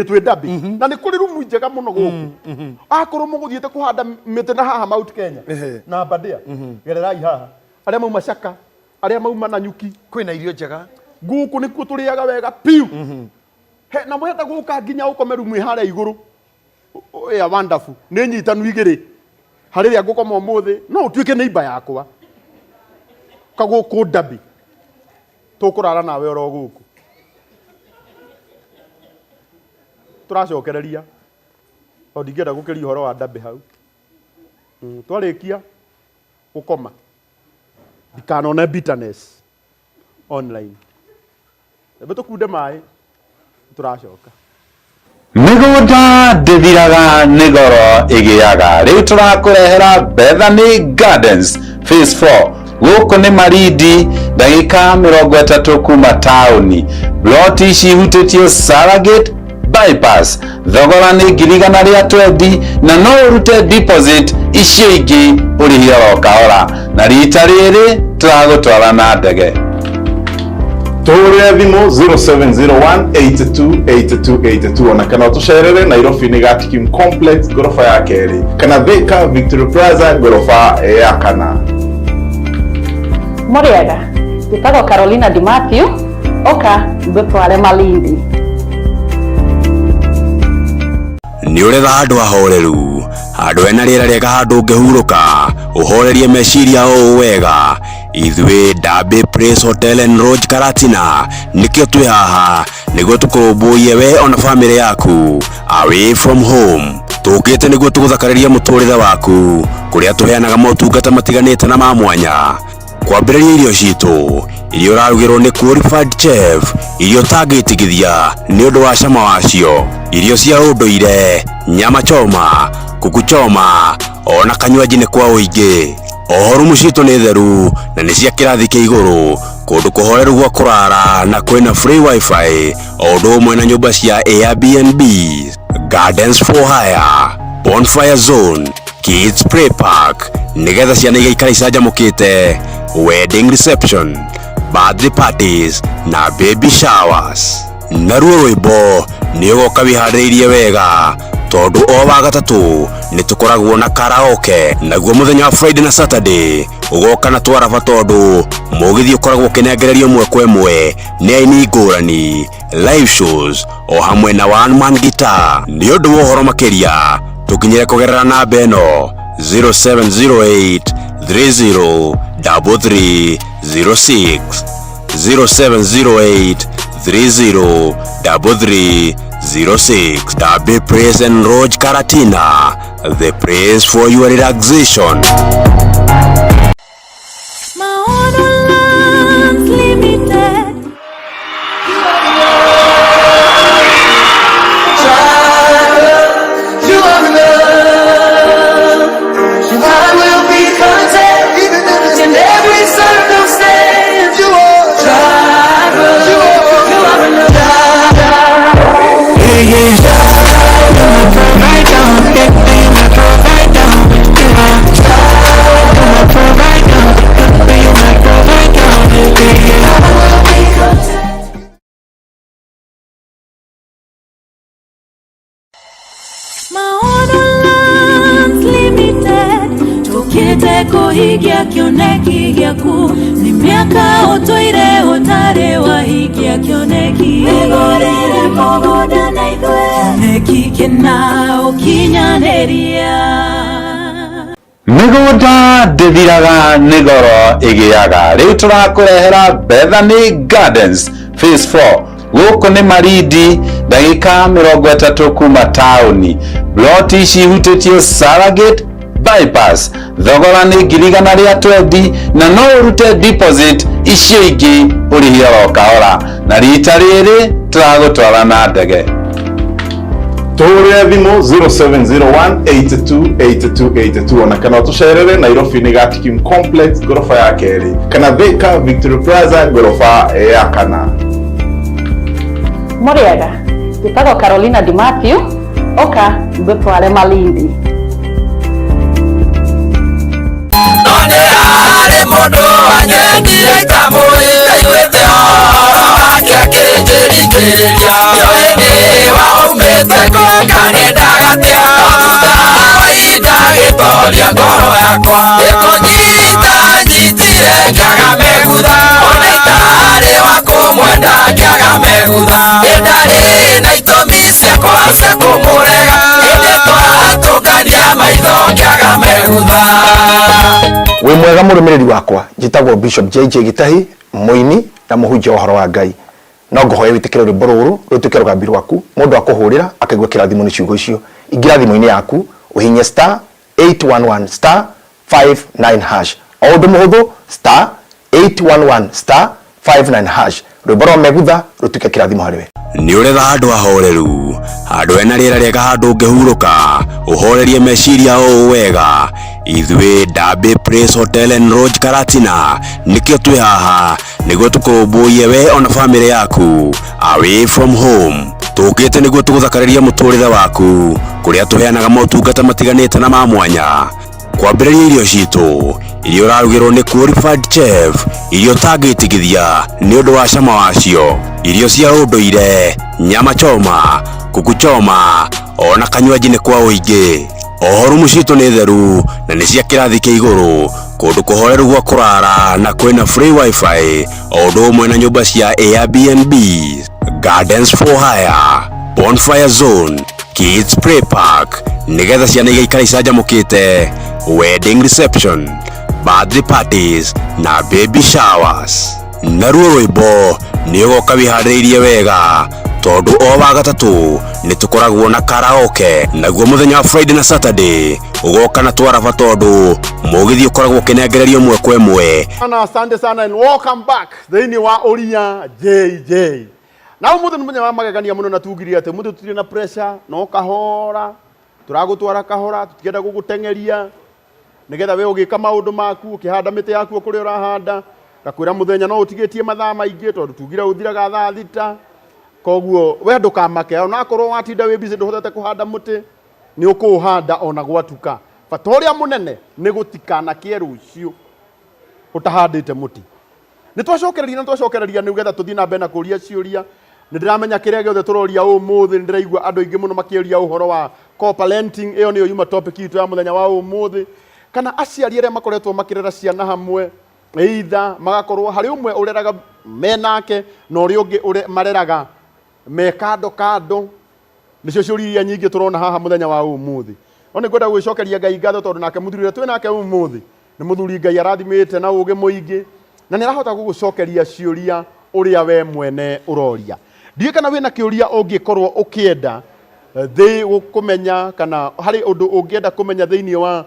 Speaker 2: twi ndabi na ni kuri rumu njega muno guku akuru muguthiete kuhanda miti na haha Mount Kenya na Badia gererai haha aria mauma Caka aria mauma Nanyuki
Speaker 3: kwina irio njega
Speaker 2: guku nikuo turiaga wega piu he na mwenda guka nginya ukomeru mwi haria iguru ya wonderful ni nyitanu igiri hariria ngukoma umuthi no utuike ni iba yakwa kaguku ndabi tukurara nawe oro guku turacokereria ondingenda gukiria horo wa ndabi hau twarikia gukoma ndikanone bitterness online ebe tukunde mai turacoka
Speaker 4: migunda ndithiraga nĩ goro ĩgĩaga rĩu tũrakurehera Bethany Gardens phase 4 gũkũ nĩ Marindi ndagĩka 30 kuma taũni ploti ici ihutĩtio Saragate bypass thogora nĩ 120 na no ũrute deposit icio ingĩ ũrĩhie oro kahora na rita rĩrĩ tũragũtwara na ndege
Speaker 5: Tũhũrĩre thimũ 0701828282 ona kana ũtũcerere Nairobi nĩ Gatikim Complex gorofa ya kerĩ kana Thika Victory Plaza gorofa ya kana.
Speaker 6: Mũrĩega, njĩtagwo Carolina Di Matthew, oka ngũtware Malindi.
Speaker 7: Nĩ ũretha handũ hahoreru, handũ hena rĩera rĩega, handũ ũngĩhurũka ũhorerie meciria o wega. Ithuĩ Ndabe Place Hotel and Lodge Karatina nikio twĩ haha nĩguo tũkũrũmbũiye we ona family yaku away from home. Tũkĩte nĩguo tũgũthakaria mũtũrĩre waku kũrĩa tũheanaga motungata matiganĩte na ma mwanya. Kwambĩrĩria irio citũ irio ũrarugĩrwo nĩ qualified chef, irio tangĩtigithia nĩ ũndũ wa cama wacio, irio cia ũndũire, nyama choma, kuku choma, ona kanywaji nĩ kwa ũingĩ. Oho rumu citũ nĩ theru na nĩ cia kĩrathi kĩa igũrũ, kũndũ kũhoreru gwa kũrara na kwĩna free wifi, o ũndũ ũmwe na nyũmba cia Airbnb, gardens for hire, bonfire zone, kids play park, nĩgetha ciana igaikara icanjamũkĩte, wedding reception, birthday parties na baby showers. Naruo rwimbo ni ugoka wiharĩirie wega tondu o wa gatatu ni tukoragwo na karaoke, naguo muthenya wa Friday na Saturday ugoka na twaraba tondu mugithi ukoragwo kinengererio mwe kwa mwe ni aini ngũrani, live shows o hamwe na one man guitar. Ni undu wa uhoro makiria tukinyire kugerera namba eno 0708 30 3306 0708 30 3306. Dabe Praise and Roach Karatina, the praise for your relaxation.
Speaker 8: Kuhigia kioneki gyaku ni miaka utoire utare wahigia kioneki egorere mogoda na ithwe neki kena ukinyaneria
Speaker 4: migunda ndithiraga nigoro igiaga. Riu turakurehera Bethany Gardens Phase 4 guku ni Maridi, ndagika 30 kuma tauni. Ploti cihutitio Saragate bypass, thogora ni ngirigana ria 20 na no urute deposit icio ingi urihia ro kahora, na rita riri turagutwara na ndege.
Speaker 5: Tuhuria thimu 0701828282 ona kana tucerere Nairobi ni GITAHI Complex gorofa ya keri, kana Thika Victory Plaza gorofa ya kana.
Speaker 6: Muriega, gitagwo Carolina Di Matthew, oka mbetware Malindi.
Speaker 1: Mundu anyendire kamuri kaigwete ohoro wake akĩnjĩringĩrĩria yoĩndĩ waumĩte ngokani ndagatia thutha wa ihinda gĩtoria ngoro yakwa gĩkũnyita nyitire ngĩaga megutha ona itarĩ wa kũmwenda ngĩaga megutha ndarĩ na itũmi ciakwa cia kũmũrega ĩndĩ twatũngania maitho ngĩaga megutha.
Speaker 9: We mwega murumiriri wakwa njitagwo Bishop JJ Gitahi, muini na muhunjia wa horo wa Ngai. No ngohoye witikire rwimbo ruru rutuke rugambi rwaku mundu akuhurira akigwe kirathimo ni ciugo icio ingirathimo-ini yaku uhinye *811 *59#. Oundu muhuthu *811 *59#. Rwimbo rwa megutha rutuke kirathimo hariwe.
Speaker 7: Ni uretha handu ahoreru, handu ena riera riega, handu ungihuruka uhorerie meciria o wega. Ithwe Dabe Praise Hotel and Lodge Karatina nikio twi haha niguo tukurumbuiye we ona family yaku away from home. Tukite niguo tuguthakariria muturire waku kuria tuheanaga motungata matiganite na ma mwanya. Kwambĩrĩria irio citu irio rarugirwo ni qualified chef, irio tangĩtigithia ni undu wa cama wacio, irio cia ũndũire, nyama choma, kuku choma, ona kanywaji ni kwa ũingĩ. Oho rumu citu ni theru na ni cia kirathi kia iguru, kundu kuhoreru gwa kurara na kwina free wifi, o ũndũ ũmwe na nyumba cia Airbnb, gardens for hire, bonfire zone, kids play park, nigetha ciana igaikara icanjamũkĩte, wedding reception, birthday parties na baby showers. Naruo rwimbo ni ugoka wiharĩirie wega tondu o wa gatatu ni tukoragwo na karaoke, naguo muthenya wa Friday na Saturday ugoka na twaraba tondu mugithi ukoragwo kinengererio mwe kwa mwe.
Speaker 2: Asante sana and welcome back thĩinĩ wa Uria JJ. Na umuthi ni muthenya wa magegania muno na tugirie ati muthi tutire na pressure no kahora turagutwara kahora tutienda gugutengeria nigetha we ugika maundu maku ukihanda miti yaku kuri urahanda gakwira muthenya no utigitie mathaa maingi tondu tugire uthiraga thaa thita. Koguo we ndukamake ona akorwo watinda wi busy nduhotete kuhanda muti ni ukuhanda ona gwatuka. Bata uria munene ni gutikana kie rucio utahandite muti Nĩ twacokereria nĩgetha tũthiĩ na mbere na kũria ciũria. Nĩ ndĩramenya kĩrĩa gĩothe tũroria ũmũthĩ, nĩ ndĩraigua andũ aingĩ mũno makĩũria ũhoro wa co-parenting. Ĩyo nĩyo yuma topic itũ ya mũthenya wa ũmũthĩ. Kana aciari arĩa makoretwo makĩrera ciana hamwe, either magakorwo harĩ ũmwe ũreraga menake na ũrĩa ũngĩ mareraga me kando. Nĩcio ciũria iria nyingĩ tũrona haha mũthenya wa ũmũthĩ. Ona ngwenda gwĩcokeria Ngai ngatho tondũ nake mũthuri ũrĩa twĩ nake ũmũthĩ nĩ mũthuri Ngai arathimĩte na ũũgĩ mũingĩ, na nĩ arahota gũgũcokeria ciũria ũrĩa we mwene ũroria. Ndiĩ kana wĩna kĩũria ũngĩkorwo ũkĩenda kũmenya, kana harĩ ũndũ ũngĩenda kũmenya thĩinĩ wa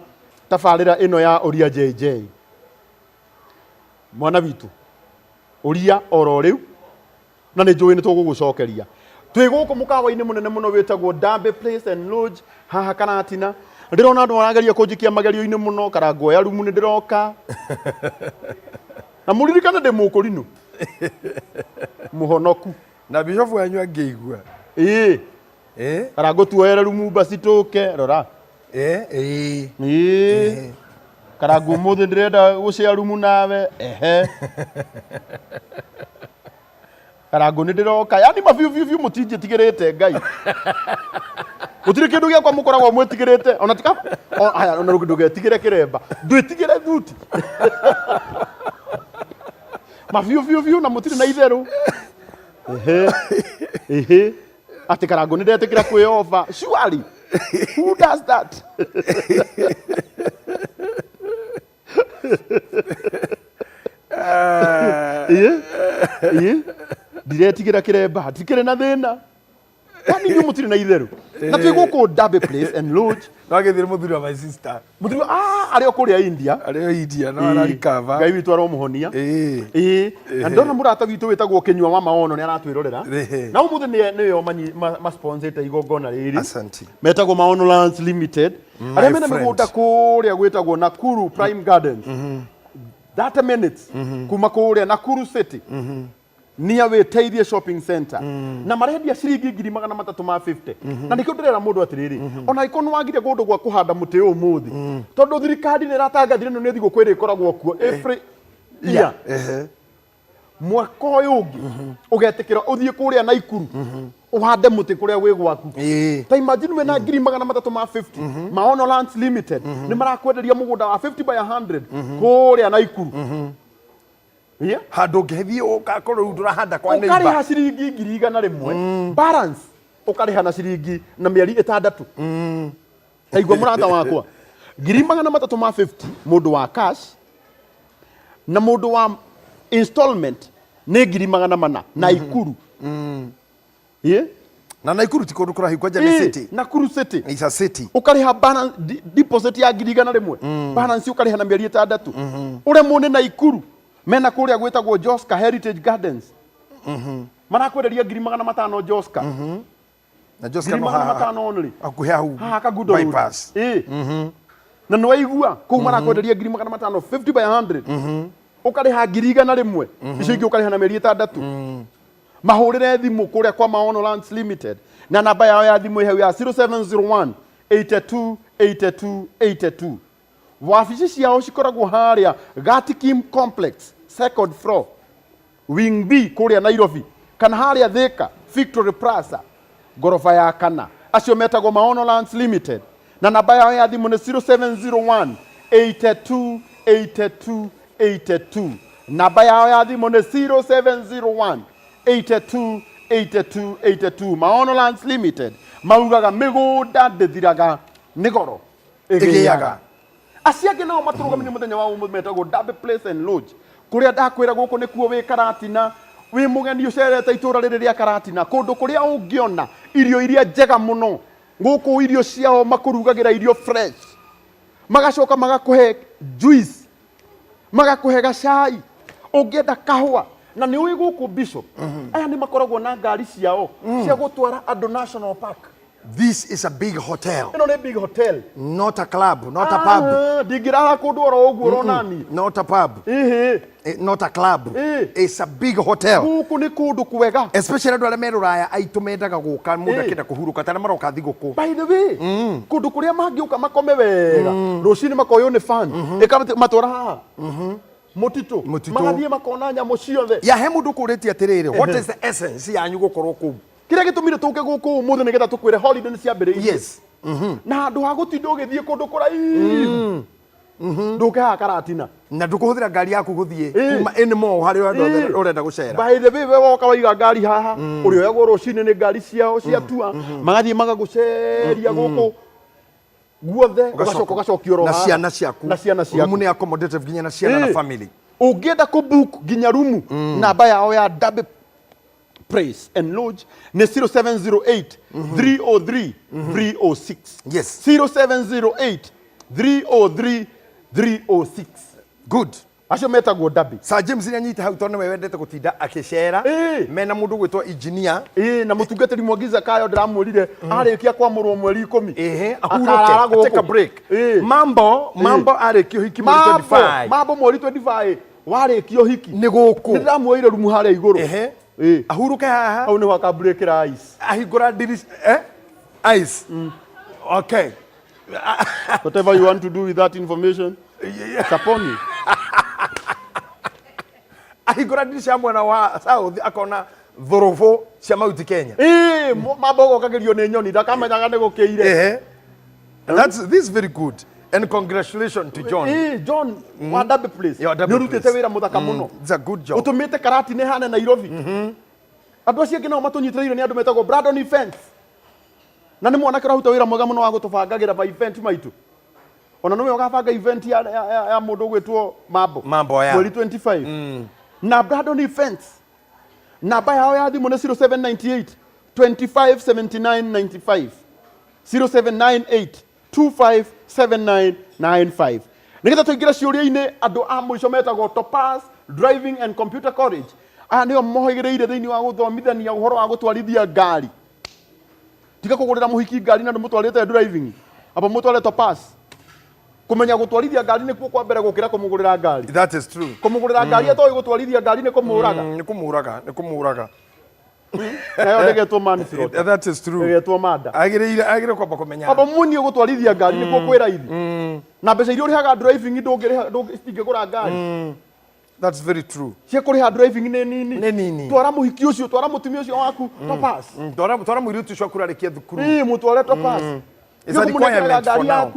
Speaker 2: tabarĩra ĩno ya Uria JJ. Mwana witũ ũria oro rĩu, na nĩ njũĩ nĩ tũgũgũcokeria. Twĩ gũkũ mũkawa-inĩ mũnene mũno wĩtagwo Derby Place and Lodge haha Karatina. Ndĩrona andũ marageria kũnjikia magerio-inĩ mũno, kana nguoya rumu nĩ ndĩroka. Na mũririkane ndĩ mũkũrinũ mũhonoku
Speaker 3: na Bishop wanyu angĩigua
Speaker 2: kana ngũtuoere rumu basi tũke rora kana ngũmũthĩ ndĩrenda gũcea rumu nawe kana ngũ nĩ ndĩroka, yani mabiũ mũtinjĩtigĩrĩte Ngai. Gũtirĩ kĩndũ gĩakwa mũkoragwo mwĩtigĩrĩte, ona tika aya ona ndũgetigĩre kĩremba, ndwĩtigĩre thuti. Mabiũ na mũtirĩ na itherũ. Ati kana ngũ nĩ ndetĩkĩra kwĩoba. Surely, who does that? Ndiretigĩra kĩremba, tikĩrĩ na thĩna. Yani nĩ mũtirĩ na itherũ. Na twĩ gũkũ Derby Place and Lodge.
Speaker 3: No agĩthire mũthuri wa my sister.
Speaker 2: Mũthuri arĩ o kũrĩa India.
Speaker 3: Arĩ o India, no ararikava.
Speaker 2: Ngai witũ aromũhonia. Na ndona mũrata witũ wĩtagwo Kĩnyua wa Maono nĩ aratwĩrorera. Na ũmũthĩ nĩyo ma-sponsete igongona rĩrĩ.
Speaker 3: Asante.
Speaker 2: Metagwo Maono Lands Limited. Arĩa mena mĩgũnda kũrĩa gwĩtagwo Nakuru Prime Gardens. 30 minutes kuma kũrĩa Nakuru City. Nia Wĩteithie Shopping Center. Na marendia ciringi 350. Na nĩkĩo ndĩrera mũndũ atĩrĩrĩ, ona iko nĩ wagire kũndũ gwa kũhanda mũtĩ ũmũthĩ. Tondũ thirikari nĩ ĩratangathire no nĩ thigũkũ ĩrĩa ĩkoragwo kuo every year. Mwaka ũyũ ũngĩ ũgetĩkĩra ũthiĩ kũrĩa Naikuru ũhande mũtĩ kũrĩa wĩ gwaku. Ta imagine wĩna 350. Maono Lands Limited nĩ marakwenderia mũgũnda wa 50 by 100 kũrĩa Naikuru.
Speaker 3: Handũ ngĩthiĩ ũgakorwo rĩu ndũrahanda kwa neighbor.
Speaker 2: Ũkarĩha ciringi 100 balance ũkarĩha na ciringi na mĩeri 6. Taigua mũrata wakwa 350 mũndũ wa cash na mũndũ wa installment nĩ 400 Naikuru.
Speaker 3: Na Naikuru ti kũndũ kũraihu kwanja nĩ city.
Speaker 2: Nakuru City.
Speaker 3: It's a city.
Speaker 2: Ũkarĩha balance deposit ya 100 balance ũkarĩha na mĩeri 6. Ũremwo nĩ Naikuru mena kũrĩa gwĩtagwo Joska Heritage Gardens. Marakwenderia 500 Joska.
Speaker 3: Na Joska no haha akuhe hau bypass.
Speaker 2: Na nĩ waigua kũu marakwenderia 500 50 by 100. Ũkarĩha 100 icio ingĩ ũkarĩha na mĩeri 6. Mahũrĩre thimũ kũrĩa kwa Maono Lands Limited na namba yao ya thimũ ĩhau ya 0701 82 82 82. Wabici ciao cikoragwo harĩa Gatikim Complex second floor Wing B kũrĩa Nairobi, kana harĩa Thika Victory Plaza gorofa ya 4. Acio metagwo Maono Lands Limited na namba yao ya thimũ nĩ 0701 82 82 82. Namba yao ya thimũ nĩ 0701 82 82 82. Maono Lands Limited maugaga mĩgũnda ndĩthiraga nĩ goro ĩgĩaga. Aciake nao matũrũgamĩrĩire mũthenya wa ũmũthĩ metagwo Derby Place and Lodge kũrĩa ndakwĩra gũkũ nĩkuo wĩ Karatina, wĩ mũgeni ũcerete itũra rĩrĩ rĩa Karatina, kũndũ kũrĩa ũngĩona irio iria njega mũno. Gũkũ irio ciao makũrugagĩra irio fresh, magacoka magakũhe juice, magakũhe gacai, ũngĩenda kahũa. Na nĩ ũĩ gũkũ Bishop aya nĩ makoragwo na ngari ciao cia gũtwara andũ National Park.
Speaker 3: This is a big hotel.
Speaker 2: Ĩno nĩ big hotel.
Speaker 3: Not a club, not a pub.
Speaker 2: Ndingĩrara kũndũ oro ũguo ũrona ni.
Speaker 3: Not a pub. Not a club. It's a big hotel.
Speaker 2: Gũkũ nĩ kũndũ kwega.
Speaker 3: Especially andũ arĩa me Rũraya aitũ mendaga gũka mũndũ akĩenda kũhurũka tana maroka thigũkũ.
Speaker 2: By the way, kũndũ kũrĩa mangĩũka makome wega. Rũcinĩ makoywo nĩ fan. Ĩkamatwara haha. mutito
Speaker 3: Mũtitũ.
Speaker 2: magathie makona nyamå ciothe
Speaker 3: ya he mundu kurĩtie atiriri what is the essence yanyu gukorwo kuu
Speaker 2: kä rä a gä tå mire tå ke gå kå må thä nä getha tå kwä re holiday nä ciambä rä
Speaker 3: yes
Speaker 2: na handå ha gå tinda å gä thiä kå ndå kå raihu ndå kä haha karatina
Speaker 3: na ndukuhuthira ngari yaku guthie kuma anymore haria urenda gucera
Speaker 2: by the way we woka waiga ngari haha å rä oyagwo rå cinä nä ngari ciao cia tua magathiä magagå ceria gå kå guothe ugacoka ugacokio
Speaker 3: na ciana ciaku
Speaker 2: na ciana ciaku
Speaker 3: rumu ni accommodative ginya na ciana na family
Speaker 2: ungienda ku book ginya rumu namba yao ya Derby Praise and Lodge ni 0708 303 306
Speaker 3: yes
Speaker 2: 0708 303 306
Speaker 3: good
Speaker 2: acio metagwo Derby
Speaker 3: Sir James ni anyita hau tondu we wendete gutinda akicera mena mundu gwitwo engineer
Speaker 2: na mutungatiri Mwagiza Kayo ndiramurire arikia kwamurwo mweri 10
Speaker 3: ahuruke take a break mambo arikio hiki mweri 25
Speaker 2: mambo mweri 25 warikio hiki
Speaker 3: ni guku
Speaker 2: ndiramuire rumu haria iguru
Speaker 3: ahuruke haha
Speaker 2: au ni waka break ra ice
Speaker 3: ahingura diris ice okay
Speaker 2: whatever you want to do with that information it's upon you
Speaker 3: ahingura dirisha mwena wa south akona thorovo cia mauti Kenya
Speaker 2: mambo gokagirio ni nyoni ndakamenyaga ni gukiire
Speaker 3: this is very good and congratulations to John
Speaker 2: John wa Derby Place ni urutite wira muthaka muno
Speaker 3: it's a good job
Speaker 2: utumite karati ne hane Nairobi andu acio nginao matunyitiriire ni andu metagwo Brandon Events na ni mwana kirahuta wira mwega muno wa gutubangagira ba event maitu ona nwe ugabanga event ya mundu gwitwo mambo ya mweri 25 na Brandon Events namba yao ya thimu ni 0798 257995 0798 257995 nigetha tuingira ciuria-ini andu a mwico metagwo Topaz Driving and Computer College aya nio mohigireire thiini wa guthomithania uhoro wa gutwarithia ngari tiga kugurira muhiki ngari na mutwarite driving aba mutware Topaz kumenya gutwarithia ngari ni kuo kwa mbere gukira kumugurira ngari
Speaker 3: that is true
Speaker 2: kumugurira ngari atoy gutwarithia ngari ni kumuraga
Speaker 3: ni kumuraga
Speaker 2: nayo ndegetwo manifiro
Speaker 3: that is true
Speaker 2: ndegetwo manda
Speaker 3: agire kwamba kumenya
Speaker 2: aba muni gutwarithia ngari ni kuo kwira ithi na mbeca iria urihaga driving ndungigura ngari
Speaker 3: that's very true
Speaker 2: cia kuriha driving ni nini twara muhiki ucio twara mutumia ucio waku Topaz
Speaker 3: twara muiritu ucio akurarikia thukuru
Speaker 2: mutware Topaz
Speaker 3: is a requirement for now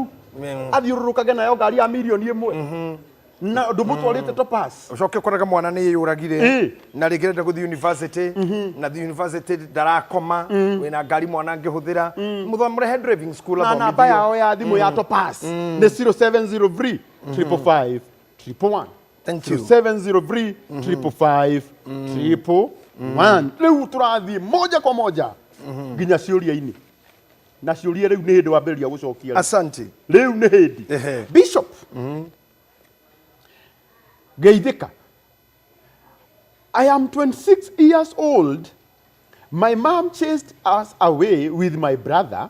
Speaker 2: athiururukage nayo ngari ya milioni 1 na ndumutwarite Topaz
Speaker 3: ucoke koraga mwana ni yuragire na rigirenda guthi university na the university darakoma wina ngari mwana ngihuthira muthomere driving school
Speaker 2: na namba yao ya thimu ya Topaz ni 0703 555 111
Speaker 3: thank you
Speaker 2: 0703 555 111 riu turathi moja kwa moja nginya ciuria-ini na ciuria riu ni hindi wambiria gucokia
Speaker 3: asante
Speaker 2: riu ni hindi Bishop Geithika I am 26 years old. My mom chased us away with my brother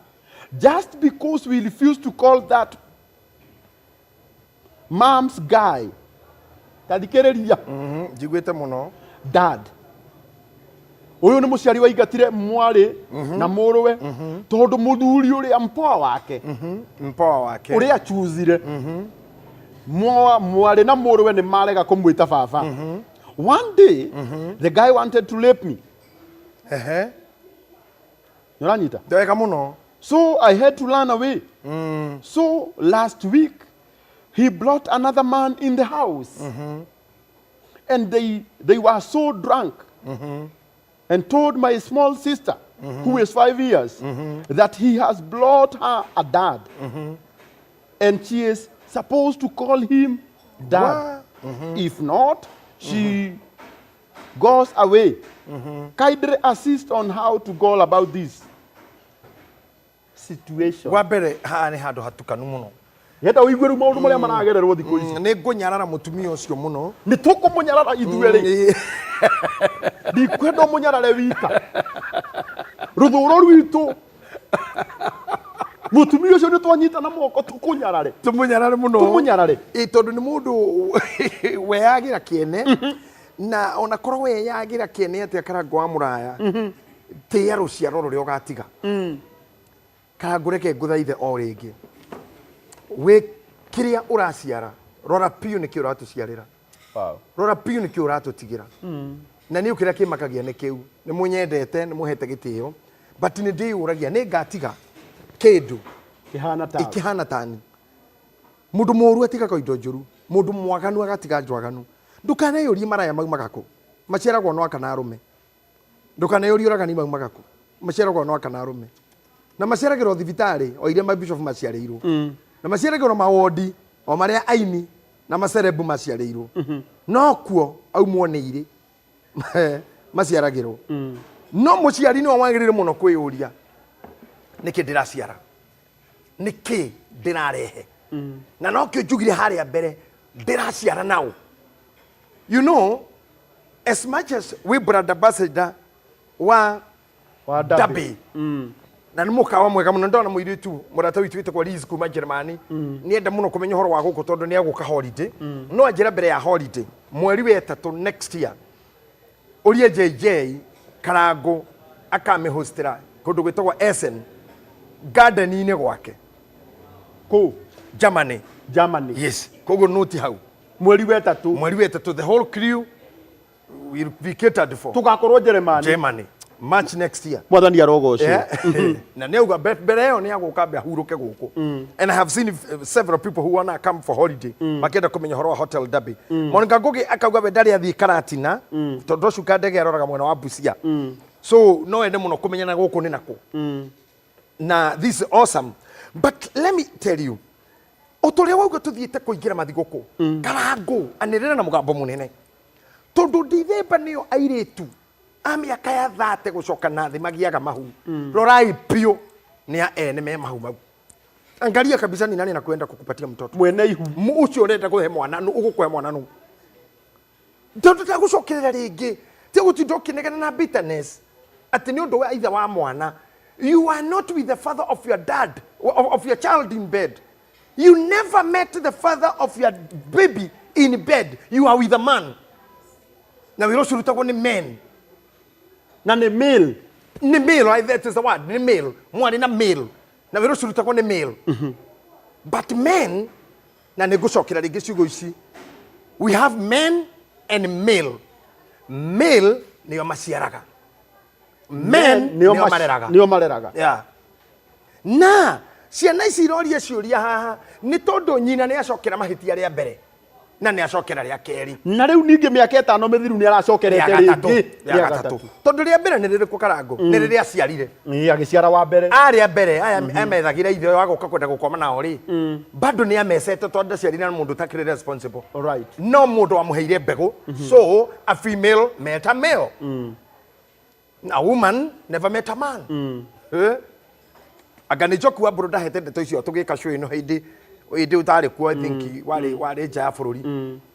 Speaker 2: just because we refused to call that mom's guy tathikiriria
Speaker 3: njiguite muno
Speaker 2: dad uyu ni muciari waigatire mwari na muruwe tondu muthuri uria mpoa wake uria chuzire mwari na muruwe ni marega kumwita baba one day the guy wanted to rape me nyoranyita
Speaker 3: ndeka muno
Speaker 2: so I had to run away so last week he brought another man in the house and they were so drunk and told my small sister who is 5 years that he has brought her a dad and she is supposed to call him dad if not she goes away kindly assist on how to go about this situation
Speaker 3: wambere ha ni handu hatukanu muno
Speaker 2: yenda uigweru maundu maria maragererwo thikũ ici
Speaker 3: ni ngunyarara mutumia ucio muno
Speaker 2: ni tukumunyarara ithueri ndikwenda munyarare wika ruthuro rwitu mutumia ucio ni twanyita na moko tukunyarare
Speaker 3: tumunyarare muno
Speaker 2: tumunyarare
Speaker 3: tondu ni mundu weyagira kiene na ona korwo weyagira kiene atia karango wa muraya tia ruciaro ruria ugatiga kangureke nguthaithe o ringi we kiria uraciara rora piu ni kio uratuciarira
Speaker 2: Wow.
Speaker 3: Rora piu nikio uratutigera na ni ukira kimakagia ni kiu ni munyendete ni muhete gitio but ni ndi uragia ni ngatiga kindu ikihana tani mundu moru atiga ko indo njuru mundu mwaganu agatiga njwaganu ndukane yuri maraya mau magako maceragwo no akana arume ndukane yuri uragani mau magako maceragwo no akana arume na maceragiro thibitari o ile mabishop maciareirwo na maceragiro mawodi o maria aini na macerebu maciareirwo no kuo aumwo ni ire maciaragirwo no muciari ni wagirire muno kwiyuria niki ndiraciara niki ndirarehe na no kio njugire haria mbere ndiraciara nao. You know, as much as we brother ambassador wa Dabi na ni mukawa mwega muno ndona muiritu murata witu witwa Liz kuma Germany ni enda muno kumenya horo wa guku tondu ni aguka holiday no ajira mbere ya holiday mweri wa 3 next year Uria Jj Karango akame hostera kundu gwitwa Essen garden ine gwake ko Germany. Yes, kogo noti hau mweri wa 3 the whole crew will be catered for
Speaker 2: tugakorwo
Speaker 3: Germany March next year.
Speaker 2: Mwathani arogocio.
Speaker 3: Na neuga bereo ni aguka be ahuruke guku. And I have seen several people who wanna come for holiday. Makenda kumenya horo hotel Dabi. Monika Ngugi akauga be ndari athi Karatina. Tondu cuka ndege aroraga mwena wa Busia. So no ende muno kumenya na guku ni nako. Na this is awesome. But let me tell you. Otoria wauga tuthiete kuingira mathiguku. Karango anirira na mugambo munene. Tondu Dithemba niyo airetu. Amiaka ya 30 gucoka na thi magiaga mahu rorai pio ni ya ene me mahu mau angalia kabisa ni nani anakwenda kukupatia mtoto
Speaker 2: mwene ihu
Speaker 3: ucio urenda kuhe mwana nu ugukwe mwana nu tondu ta gucokerera ringi ti gutindokinegana na bitterness ati ni undu wa either wa mwana you are not with the father of your dad of your child in bed. You never met the father of your baby in bed. You are with a man. Na wiro surutagwo ni men.
Speaker 2: Na ni male.
Speaker 3: Ni male, right? That is the word. Ni male. Mwari na male. Na wiro surutagwo ni male. But men, na negucokera ringi ciugo ici. We have men and male. Male niyo maciaraga. Men niyo mareraga.
Speaker 2: Niyo mareraga.
Speaker 3: Yeah. Na ciana ici iroria ciuria haha ni tondu nyina ni acokera mahitia ria mbere na ni acokera ria keri
Speaker 2: na riu ningi miaka 5 mithiru ni aracokerete ringi
Speaker 3: ria gatatu tondu ria mbere ni ririku Karango ni riria ciarire
Speaker 2: ni agiciara wa mbere
Speaker 3: aria mbere aya amethagire ithe wa guka kwenda gukoma nao ri bado ni amecete tondu ciarire na mundu takire responsible.
Speaker 2: Right.
Speaker 3: No mundu amuheire mbegu. So a female met a male. A woman never met a man. Agani joku wa broda hete ndeto icio tugika show ino hindi utari ku I think wari nja ya bururi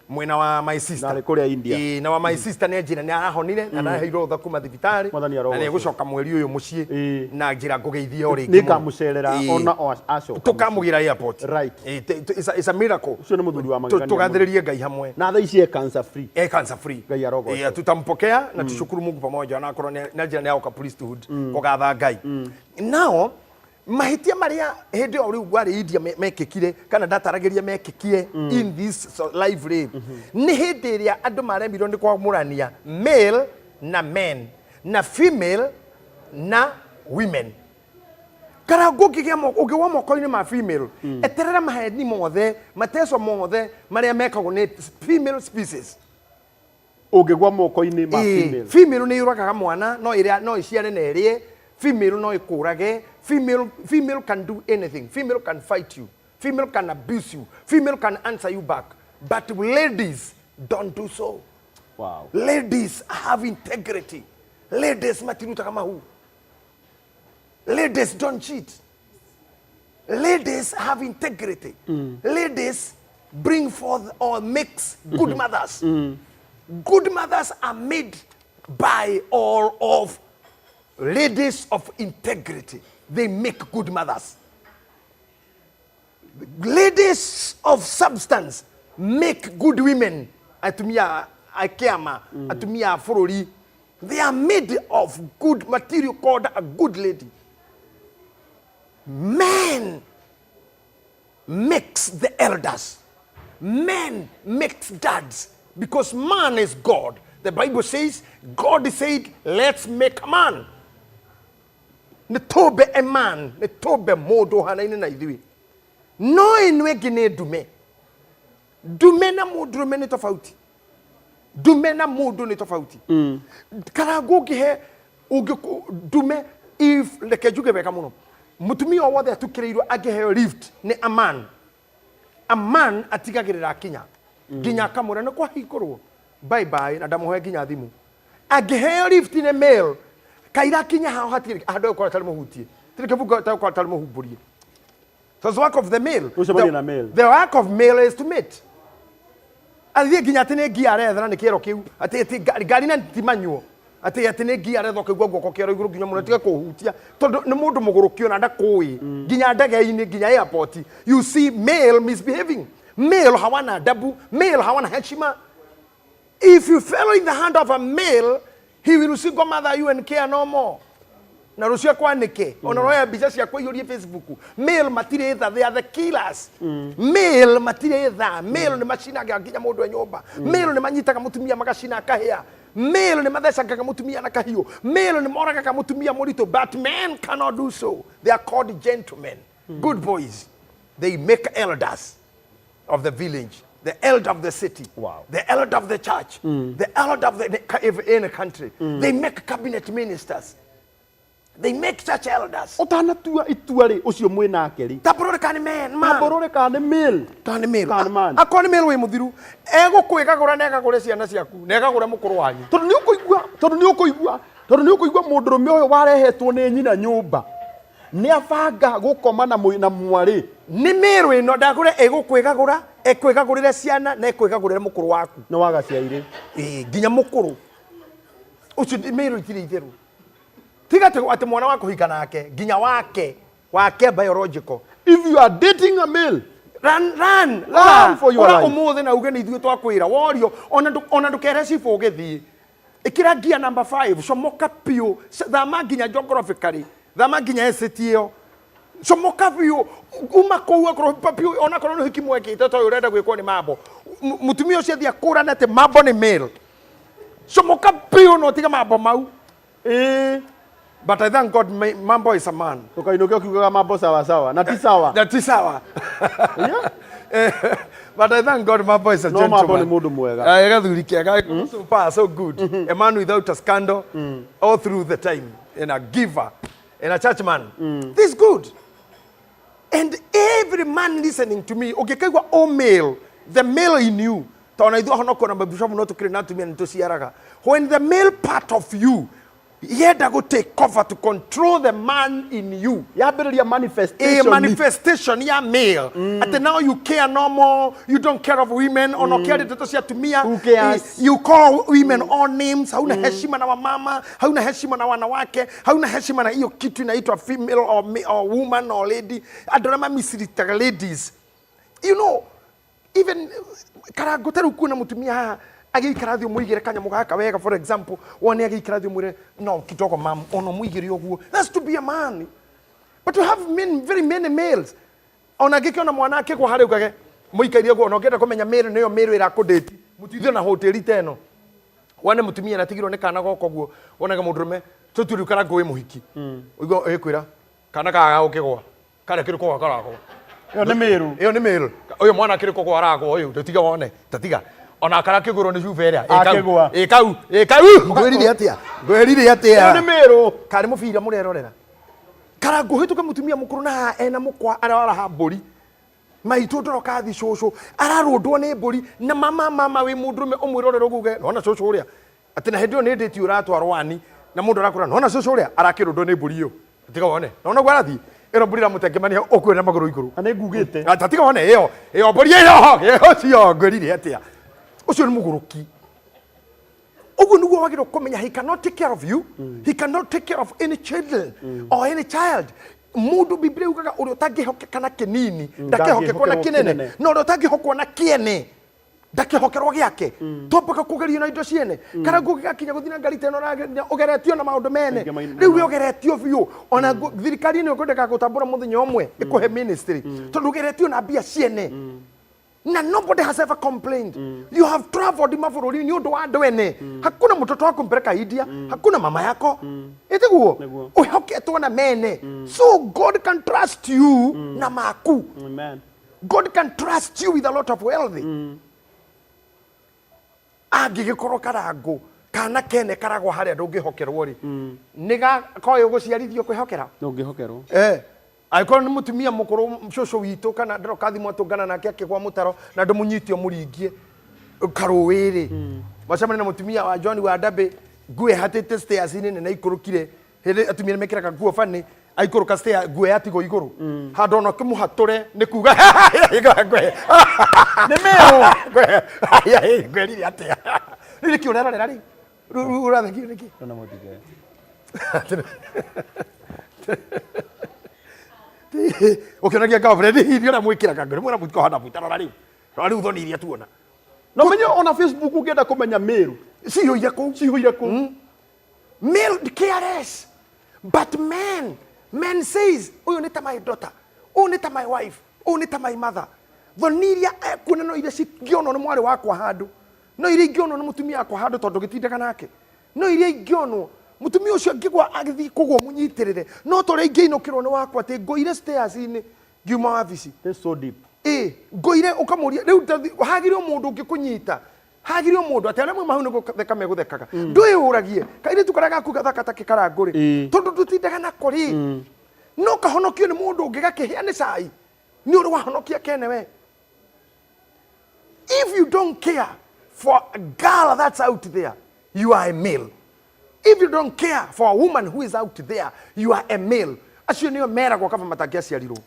Speaker 3: mwena wa my sister
Speaker 2: na kuri India
Speaker 3: na wa my sister ne njira ni arahonire na naheirwo tha kuma thibitari na ni gucoka mweri uyu mucii na njira ngugeithia ori
Speaker 2: ni kamucerera ona aco
Speaker 3: tukamugira airport.
Speaker 2: Right.
Speaker 3: It's a miracle.
Speaker 2: Ucio ni muthuri wa magegania
Speaker 3: tugathiririe Ngai hamwe
Speaker 2: na tha ici cancer free
Speaker 3: cancer free
Speaker 2: Ngai arogo
Speaker 3: tutampokea na tushukuru Mungu pamoja na akorwo na njira ni ya priesthood kugatha Ngai. Now mahitia maria hindi o riu gwari India mekikire kana dataragiria mekikie in this live raid ni hindi ria andu maremirwo ni kwamurania male na men na female na women. Karango ugiwa moko-ini ma female eterera maheni mothe mateso mothe maria mekagwo ni female species.
Speaker 2: Ugigwa moko-ini ma female
Speaker 3: female ni yuragaga mwana no iria no iciare na irie. Female no ikurage. Female can do anything. Female can fight you. Female can abuse you. Female can answer you back. But ladies don't do so.
Speaker 2: Wow.
Speaker 3: Ladies have integrity. Ladies matiruta kama hu. Ladies don't cheat. Ladies have integrity. Ladies bring forth or makes good mothers. Good mothers are made by all of ladies of integrity. They make good mothers. Ladies of substance make good women. Atumia akema, atumia furori. They are made of good material called a good lady. Men makes the elders. Men makes dads. Because man is God. The Bible says, God said, let's make a man. Ne tobe a man, ne tobe modo hanaine na idui. No inwe gine dume. Dume na modo ne tofauti. Dume na modo ne tofauti. Karago gihe dume if lekejuge beka muno. Mutumi owo de atukireiro agehe lift ne a man. A man atigagirira kinya. Ginya kamura no kwa hikoro. Bye bye na damuhe ginya thimu. Agehe lift ne male. Kaira kinya ha hatiri ado kwa talmo hutie. Tilikevuga ta kwa talmo huburi. So the work of the male. The work of male is to mate. Athie ginya tene giare thana ne kero kiu. Ati gari na timanyo. Ati atene giare thoke gwagwo ko kero iguru ginya muno tika ko hutia. Tondo ne mundu mugurukio na ndakoi. Ginya ndage ini ginya airport. You see male misbehaving. Male hawana adabu, male hawana heshima. If you fell in the hand of a male, he will see go mother you and care no more. Na rusia kwa neke. Onoroya business ya kwa yori Facebook. Male material they are the killers. Male material male ni machina ga ginya modo nyoba. Male ni manyita ka mutumia magashina kahia. Male ni madesa ka mutumia na kahio. Male ni mora ka mutumia morito, but men cannot do so. They are called gentlemen. Good boys. They make elders of the village, the elder of the city, the elder of the church, the elder of in a country. They make cabinet ministers. They make church elders.
Speaker 2: Otana tua ituare osio mwena akeri.
Speaker 3: Taborore kane man.
Speaker 2: Taborore kane male.
Speaker 3: Kane male.
Speaker 2: Kane man.
Speaker 3: Akone male we muthiru. Ego kweka gora neka gore ciana ciaku. Neka gora mukuru wanyu.
Speaker 2: Tondu ni ukuigua mundurume uyu warehetwo ni nyina nyumba. Ni abanga gukoma na mwari.
Speaker 3: Ni male no ndagure ego kweka gora, ekweka gorire ciana na ekweka gorire mukuru waku.
Speaker 2: No wagaciaire.
Speaker 3: Ginya mukuru. Ucio male itire itheru. Tiga te ati mwana wako hika nake ginya wake biological.
Speaker 2: If you are dating a male,
Speaker 3: run for your life. Omothe na uge ni ithuĩ twakwĩra worio ona ndũkere cibo ũgĩthiĩ ĩkĩra gear number 5 comoka piũ thama nginya geographically thama nginya ĩcĩtio comoka piũ uma kũu akorwo piũ ona korwo nĩ hiki mwekĩte to ũrenda gwĩkwo nĩ mambo mũtumia ũcio athiĩ akũrana atĩ mambo nĩ male comoka piũ no tiga mambo mau But I thank God mambo is a man.
Speaker 2: Tukainukia ukiuga mambo sawa sawa. Na ti sawa.
Speaker 3: Na ti sawa. But I thank God mambo is a gentleman. No mambo
Speaker 2: ni mundu mwega.
Speaker 3: Agathuri kiega so far so good. A man without a scandal all through the time. And a giver. And a church man. This is good. And every man listening to me, ukikaigwa all male, the male in you. Tona ithu honoko na bishop no to create to me and to siaraga. When the male part of you yeda go take cover to control the man in you.
Speaker 2: Ya better manifestation.
Speaker 3: A manifestation ya male. At now you care no more. You don't care of women. Or no care to me.
Speaker 2: Who cares?
Speaker 3: You call women all names. Hauna heshima na mama. Hauna heshima na wanawake. Hauna heshima na hiyo kitu inaitwa female or woman or lady. Adorama misirita ladies. You know, even karagotera ukuna mutumia agikarathio muigire kanya mugaka wega, for example one agikarathio mwire no kitoko mam ono muigire oguo. That's to be a man. But you have very many males. Ona gikiona mwana ake kwa hare ukage muikaire oguo no ngenda kumenya male niyo male ira kudate mutithio na hoteli teno wane mutumia natigirwo ne kana goko guo onaga mundurume tuturi kara ngoe muhiki ugo ekwira kana kaga ukigwa kare kiriko karako iyo ni male uyo mwana kiriko kwa rako uyo tatiga wone tatiga ona kara kiguro ni juveria ekau ngwerire atia
Speaker 2: ni mero
Speaker 3: kari mufira murerorera kara nguhituka mutumia mukuru na ena mukwa ara ha mburi maitu ndoroka thi shosho ararundwo ni mburi na mama we mundurume umwirorero guge nona shosho uria ati na hendio ni ndeti uratwarwo ani na mundu arakura nona shosho uria arakirundwo ni mburi yo tiga wone nona gwarathi ero mburi ramutengemania okwira maguru iguru
Speaker 2: ane gugite
Speaker 3: atiga wone iyo mburi iyo cio ngwerire atia ucio ni muguruki ugu nugo wagiro komenya he cannot take care of you he cannot take care of any children or any child mundu biblia ugaga uri utangihokeka na kinini ndakihokekwo na kinene no uri utangihokwo na kiene ndakihokerwo giake tombaka kugerio na indo ciene kana ngugigakinya guthina ngari teno ugeretio na maundu mene riu ugeretio biu ona thirikari ni ukundeka gutambura muthenya umwe ikuhe ministry tondu ugeretio na mbia ciene Na nobody has ever complained. You have traveled mabũrũri ni ũndũ wa andũ ene. Hakuna mtoto wako mpeleka India, hakuna mama yako. Etiguo. Uhoketwo na mene. So God can trust you na maku.
Speaker 2: Amen.
Speaker 3: God can trust you with a lot of wealth. Angĩgĩkorwo karango kana kene karagwo harĩa ndũngĩhokerwo ri. Niga koyo gũciarithio kwĩhokera.
Speaker 2: Ndũngĩhokerwo.
Speaker 3: Aikoro ni mutumia mukuru mshosho wito kana ndero kathi mwatungana nake akigwa mutaro na ndumunyitio muringie karuwiri macamani na mutumia wa John wa Dabe gue hatete stairs nene na ikurukire hele atumia mekira nguo fani aikuruka stair gue yatigo iguru hadono kimuhature ni kuga gue ni meo gue riri atia riri kiurera rari urathaki riki
Speaker 2: na mutige
Speaker 3: ukionagia girlfriend hivi ona mwikira kangere mwana mutiko hana mutaro rari rari uthoni iria tuona
Speaker 2: no menyo ona Facebook ungienda kumenya Meru
Speaker 3: siyo yako male KRS but man says uyu nita my daughter uyu nita my wife uyu nita my mother thoniria kuna no iria cingiono ni mwari wakwa handu no iria ingiono ni mutumia akwa handu tondu gitindaga nake no iria ingiono mutumia ucio ngigwa agithi kugwo munyitirire no tore ingeinukirwo ni wakwa ati ngoire stairs ini ngiuma wabici
Speaker 2: it's so deep
Speaker 3: ngoire ukamuria riu hagire mundu ngikunyita hagire mundu ati aramwe mahu niguo theka meguthekaga nduyuragie kaire tukaraga kugathaka takikaranguri tondu tutindaga na kuri no kahonokio ni mundu ngigakihia ni cai ni uri wahonokia kene we. If you don't care for a girl that's out there, you are a male. If you don't care for a woman who is out there, you are a male. Acio niyo mera kwa kava matagia ciarirwo.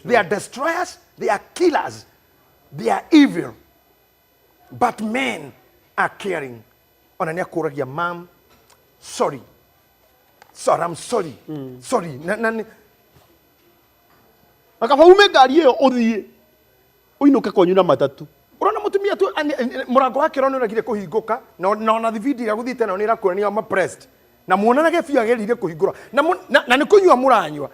Speaker 3: They are destroyers, they are killers, they are evil. But men are caring. Ona nia kuragia mom, sorry, I'm sorry. Sorry.
Speaker 2: Akafa ume ngari iyo uthie. Uinuke kwanyu na matatu.
Speaker 3: Urona mutumia tu murango wake rona uragire kuhinguka na video ya guthite na nira kuonania ma pressed na muonana ge fia gerire kuhingura na ni kunywa muranywa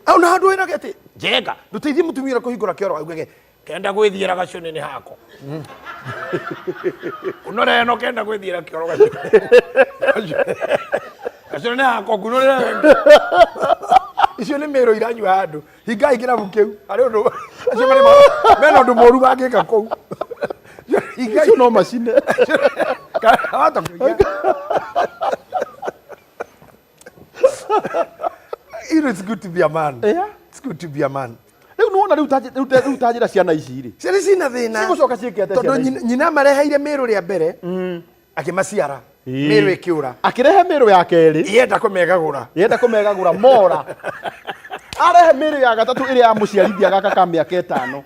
Speaker 3: au na handu ina gete jega nduteithie mutumia kuhingura kioro augege kenda gwithiira gacune ni hako unore no kenda gwithiira kioro gacune ni hako kunore icio ni mero iranywa handu hinga igira bukeu ari undu acio mari mena undu moru bagika kou
Speaker 2: icio no machine
Speaker 3: hata it's good to be a man.
Speaker 2: Yeah.
Speaker 3: It's good to be a man.
Speaker 2: Riu nuona riu tajira ciana ici ri
Speaker 3: ciana cina thina
Speaker 2: cigucoka ciikete
Speaker 3: tondu nyina mareheire miru ria mbere akimaciara miru ikiura
Speaker 2: akirehe miru ya keri
Speaker 3: yenda kumegagura
Speaker 2: mora arehe miru ya gatatu iria ya muciarithia gaka ka miaka 5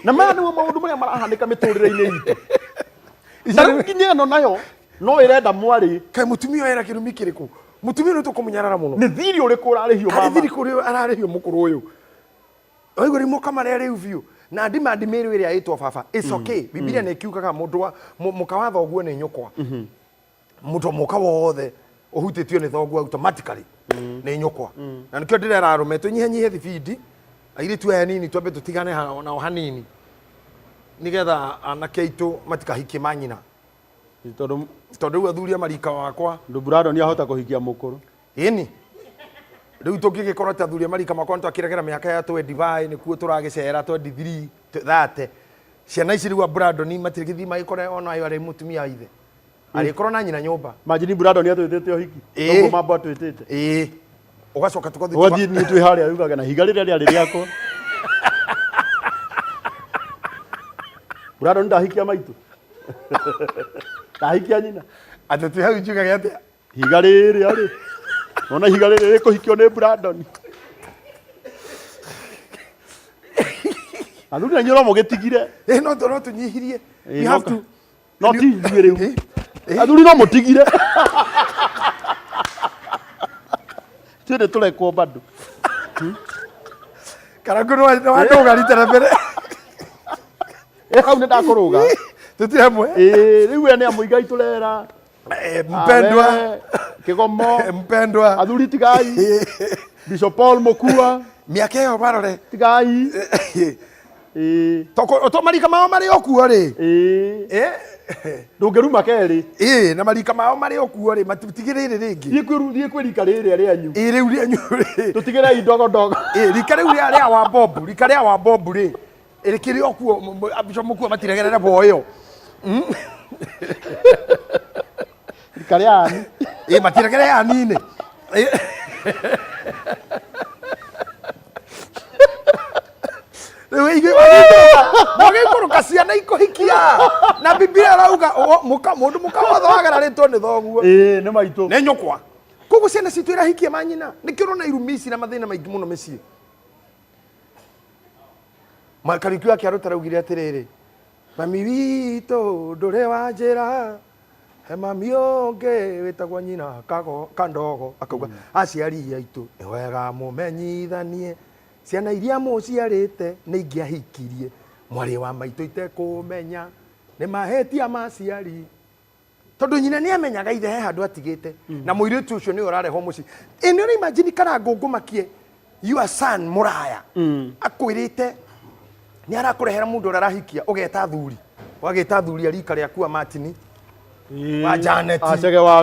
Speaker 2: na maya niwo maundu maria marahanika miturire-ini itu na kinya no nayo no irenda mwari
Speaker 3: kai mutumia era kirumi kiriku mutumia no tukumunyarara muno
Speaker 2: ni thiri uriku urarihio mama
Speaker 3: thiri kuri ararihio mukuru uyu oigo rimo kama rere view na ndima ndimiru iria aitwa baba it's okay biblia na ikiugaga mundu wa mukawa thoguo ni nyukwa mundu muka wothe uhutitio ni thoguo automatically ni nyukwa na nikio ndirera arume tunyihe thibidi aire tu aya nini twambe tutigane na hanini nigetha anake aitu matikahiki manyina tondu athuria marika wakwa
Speaker 2: nduburado ni ahota kuhikia mukuru
Speaker 3: ini riu tungigikorwo ta athuria marika makwa twakiregera miaka ya 25 ni kuo turagicera 23 30 ciana ici riu Brado ni matirigithii magikore ona ayo ari mutumia ithe arikorwo na nyina nyumba
Speaker 2: majini Brado ni atwitete ohiki ndugu mambo atwitete
Speaker 3: ugacoka tukothi
Speaker 2: wathi ni twi haria yugaga na higa riria riari riako Brado ndahikia maitu ndahikia nyina
Speaker 3: atatu hau njugaga atia
Speaker 2: higa riri ari ona higa riri rikuhikio ni Brandon athuri na nyoro mugitigire
Speaker 3: no tunyihirie you have to
Speaker 2: not riu athuri no mutigire tire turekwo bado
Speaker 3: karangu no ndoga ritera mbere
Speaker 2: hau nda kuruga
Speaker 3: tutiramwe
Speaker 2: riu ene amuigai turera
Speaker 3: mpendwa
Speaker 2: kigomo
Speaker 3: mpendwa
Speaker 2: athuri tigai Bishop Paul Mokua
Speaker 3: miaka yo barore
Speaker 2: tigai
Speaker 3: Toko to marika mao mari okuo ri.
Speaker 2: Ndungeruma keri.
Speaker 3: Na marika mao mari okuo ri matitigirire ringi.
Speaker 2: Thiĩ kwĩ rika rĩrĩa rĩanyu.
Speaker 3: Rĩu rĩanyu.
Speaker 2: Tũtigĩrei ndogo.
Speaker 3: Rika rĩu rĩa wa Bob, rika rĩa wa Bob ri. Rĩkĩrĩ okuo abico mukuo matiregerera boyo.
Speaker 2: Rika rĩa ani.
Speaker 3: Matiregerera anine. Mwagĩkũrũka ciana ikũhikia na Biblia arauga mũndũ mũkawatho wagararitwo nĩ thoguo
Speaker 2: nĩ maitũ
Speaker 3: nĩ nyũkwa koguo ciana citũ irahikia manyina nĩkĩo ũrona irumisi na mathĩna maingĩ mũno mĩciĩ Kariuki wake arutaugire atĩrĩrĩ mami witũ ndũrĩ wa njĩra he mami ũngĩ wĩtagwo nyina kandogo akauga aciari aitũ nĩ wega mũmenyithanie ciana iria mũciarĩte nĩ ingĩahikirie mwarĩ wa maitũ itekũmenya nĩ mahĩtia maciari tondũ nyina nĩ amenyaga ithe he handũ atigĩte na mũirĩtu ũcio nĩ ũrarehwo mũciĩ nĩ ũrĩ imagine kana ngũngũmakie your son mũraya akwĩrĩte nĩ arakũrehera mũndũ ũrĩa arahikia ũgeta thuri wageta thuri arika rĩaku wa Martin wa Janet
Speaker 2: acege wa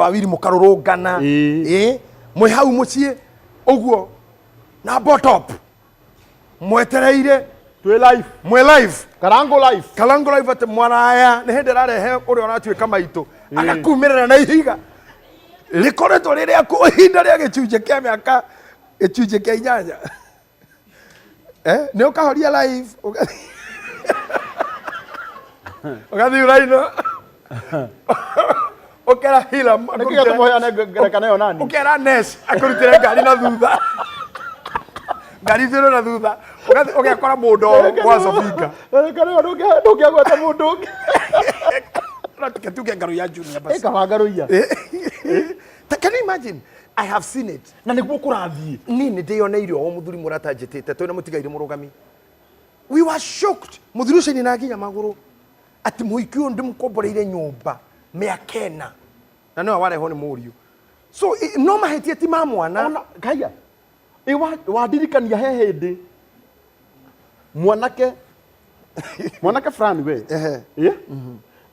Speaker 3: wiri mũkarũrũngana mwĩ hau mũciĩ ũguo na botop mwetereire
Speaker 2: twĩ live karango live
Speaker 3: ati mwaraya nĩ hĩndĩ ararehe ũrĩa ũratuĩka maitũ agakumĩrĩra na ihiga rĩkoretwo rĩrĩa ihinda rĩa gĩcunjĩ kĩa mĩaka gĩcunjĩ kĩa 8 nĩ ũkahoria live ũgathiĩ ũraino ũkera hila ũkera Nes akũrutĩre ngari na thutha ngari zero na thutha ũgekora mũndũ kwa Sofinga
Speaker 2: ndũngĩagweta mũndũ ũngĩ
Speaker 3: tuke ngaro ya junior basi
Speaker 2: ngaro ya
Speaker 3: can you imagine I have seen it
Speaker 2: na nĩguo kũrathiĩ
Speaker 3: nĩ ndĩoneirio o mũthuri mũratanjĩtĩte twĩna mũtigaire mũrũgami we were shocked mũthuri ũcio na nginya magũrũ ati mũhiki ũyũ ndĩmũkomboreire nyũmba mĩaka 4 na nĩwe warehwo nĩ mũriũ so no mahĩtia ti ma mwana
Speaker 2: kaya wadirikania he hĩndĩ mwanake fulani we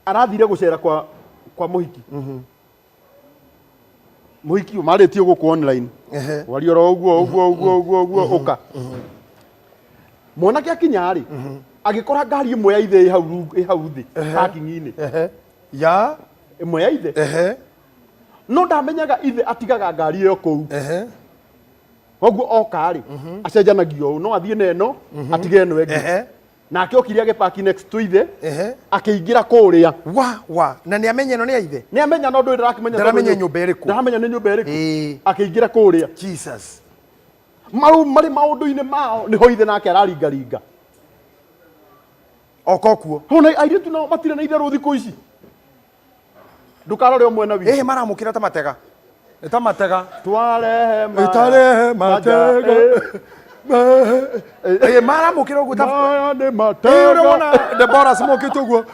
Speaker 2: arathire gũcera kwa mũhiki mũhiki marĩtio gũkũ online wariora ũguo ũka mwanake akinya rĩ agĩkora ngari ĩmwe ya ithe hau thĩ parking-inĩ
Speaker 3: ya
Speaker 2: ĩmwe ya ithe no ndamenyaga ithe atigaga ngari ĩyo kũu koguo oka rĩ acenjanagio no athiĩ neno atige eno ĩngĩ nake okire agĩpaki next to ithe akĩingĩra kũrĩa
Speaker 3: na nĩ amenya ĩno nĩ ithe
Speaker 2: nĩ amenya no ndũĩ
Speaker 3: ndaramenya nyũmba ĩrĩkũ
Speaker 2: ndaramenya nĩ nyũmba ĩrĩkũ akĩingĩra kũrĩa
Speaker 3: Jesus
Speaker 2: marĩ maũndũ-inĩ mao nĩho ithe nake araringaringa
Speaker 3: okokuo
Speaker 2: hona airĩtu nao matirĩ na itherũ thikũ ici ndũkarore ũmwe na witũ
Speaker 3: maramũkĩra ta matega eta matega
Speaker 2: twarehe
Speaker 3: matega maramũkĩra ũguo ta
Speaker 2: nĩ matega
Speaker 3: Deborah smokĩte ũguo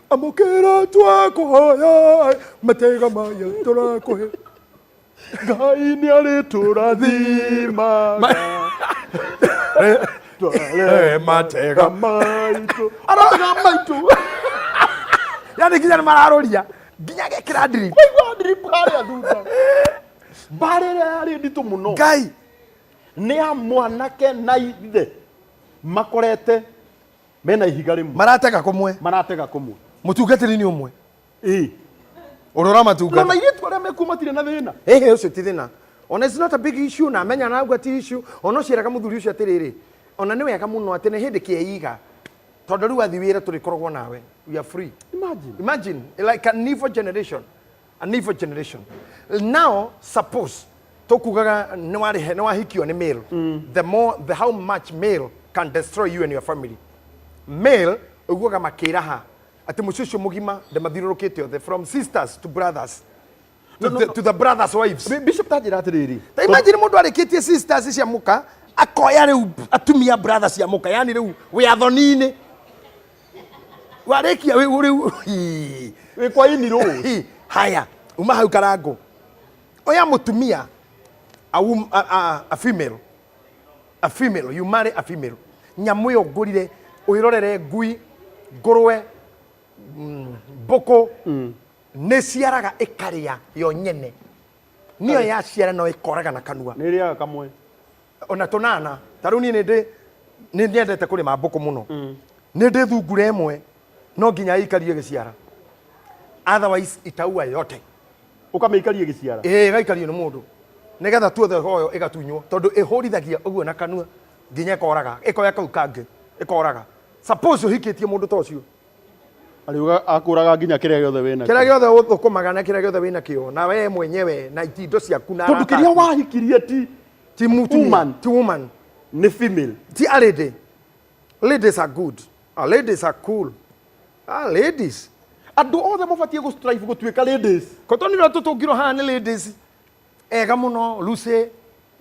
Speaker 3: amũkĩra twakũhoya matega maya tũrakũhe
Speaker 2: Ngai nĩ arĩtũrathimaga
Speaker 3: twarehe matega maitũ yani nginya nĩ mararũria nginya gekĩra drip
Speaker 2: harĩa thutha mbarĩ ĩrĩa yarĩ nditũ mũno
Speaker 3: Ngai
Speaker 2: nĩ ya mwanake na ithe makorete mena ihiga rĩmwe
Speaker 3: maratega kũmwe mũtungatĩri nĩ ũmwe ũrora matungata
Speaker 2: na irĩtu arĩa mekuma matirĩ na thĩna
Speaker 3: ũcio ti thĩna ona it's not a big issue na menya na agua ti issue ona ũciĩraga mũthuri ũcio atĩrĩrĩ ona nĩ wega mũno atĩ nĩ hĩndĩ kĩeiga tondũ rĩu athi wĩra tũrĩkoragwo nawe we are free imagine like a evil generation now suppose tokugaga nĩ wahikio nĩ male the how much male can destroy you and your family male uguaga makĩraha atĩ mũciĩ ũcio mũgima ndamathiũrũrũkĩte othe from sisters to brothers to the brothers wives
Speaker 2: bishop tajira atĩrĩrĩ
Speaker 3: imagine mũndũ arĩkĩtie sisters cia muka akoya rĩu atumia brothers cia muka yani rĩu we athoni-inĩ warĩkia rĩu
Speaker 2: wĩ kwa ini rũ
Speaker 3: haya uma hau karango oya mũtumia a female you marry a female nyamu yo ngurire uirorere ngui ngurwe mboko nä ciaraga ikaria yo nyene niyo yaciara no ikoraga na kanua
Speaker 2: nä rä aga kamwe
Speaker 3: ona tunana taru ni nä ndendete kå rä ma mbå muno nä ndä thungura ĩmwe no nginya ikarie gĩciara otherwise itaua yote
Speaker 2: ukame ikarie gĩciara
Speaker 3: gaikarie nĩ mũndũ nĩgetha tuothe hoyo ĩgatunywo tondũ ĩhũrithagia ũguo na kanua nginya ĩkoraga ĩkoya kau kangĩ ĩkoraga suppose ũhikĩtie mũndũ ta ũcio
Speaker 2: ariuga akũraga nginya kĩrĩa gĩothe wĩna
Speaker 3: kĩrĩa gĩothe ũthũkũmaga na kĩrĩa gĩothe wĩna kĩo na we mwenyewe na itindo ciaku na
Speaker 2: tondũ kĩrĩa wahikirie ti
Speaker 3: woman ti woman
Speaker 2: nĩ female
Speaker 3: ti a lady. Ladies are good. Ladies are cool. Ladies.
Speaker 2: Andũ othe mabatie gũ strive gũtuĩka ladies.
Speaker 3: Kotonira tutungiro haha nĩ ladies. Ega muno Lucy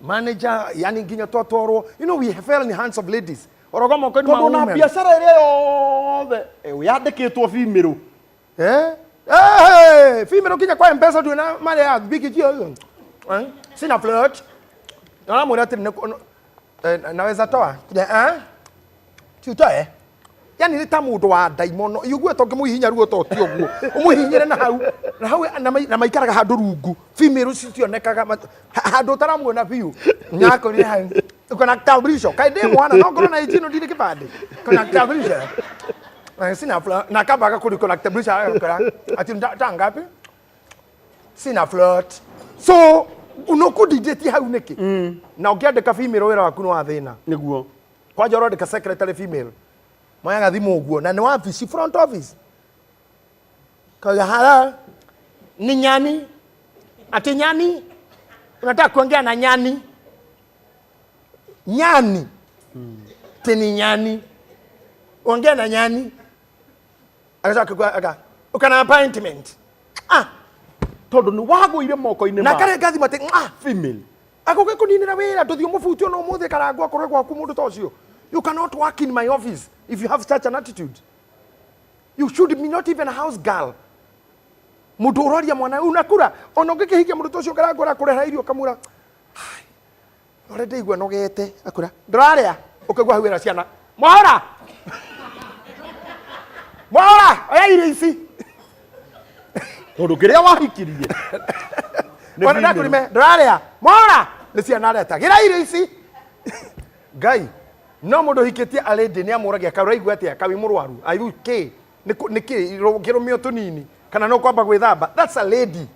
Speaker 3: manager yani nginya twatwarwo. You know we fell in the hands of ladies. Orogo moko ni
Speaker 2: women. Tondũ na biacara ĩrĩa yothe yandĩkĩtwo female.
Speaker 3: Female kinya kwa M-Pesa ndio na mali ya big deal. Sina flirt. Na mwana ati naweza toa. Tutoe. Yani ni ta mundu wa daimono yugue to ngimuhinya ruo to ti oguo umuhinyire na hau na maikaraga handu rungu female cionekaga handu taramuona biu nyako ni hau ukona tabrisho kaide mwana no ngoro na itino ndire kibande kona tabrisho sina flirt na kabaga kuri kona tabrisho akora ati tangapi sina flirt so unokudideti hau niki na ukiandika female wira waku no athina
Speaker 2: niguo
Speaker 3: kwa joro ndika secretary female Maya thimu uguo na ni office front office. Kaga hala ni nyani. Ati nyani? Unataka kuongea na nyani? Nyani. Teni nyani. Ongea na nyani. Akataka ukana appointment.
Speaker 2: Tondu ni wagũire moko-inĩ
Speaker 3: na kare gathi mate
Speaker 2: female.
Speaker 3: Akoge kuninira wira nduthi umufutio no muthe karangwa kore gwaku mundu ta ucio. You cannot work in my office if you have such an attitude. You should be not even a house girl. Mundu uroria mwana unakura ona ngikihikia mundu tocio karangora kureha irio kamura. Ore ndeigua nogete akura. Ndiraria ukagwa hawira ciana. Mwara. Mwara, oya irio ici.
Speaker 2: Tondu kiria wahikirie.
Speaker 3: Wana ndakurime ndiraria. Mwara. Ni ciana areta. Gira irio ici. Gai. No mundu hikitie a lady ni amuragia karaigua atia kawi murwaru ayu ke niki kirumio tunini kana no kwamba gwithamba. That's a lady.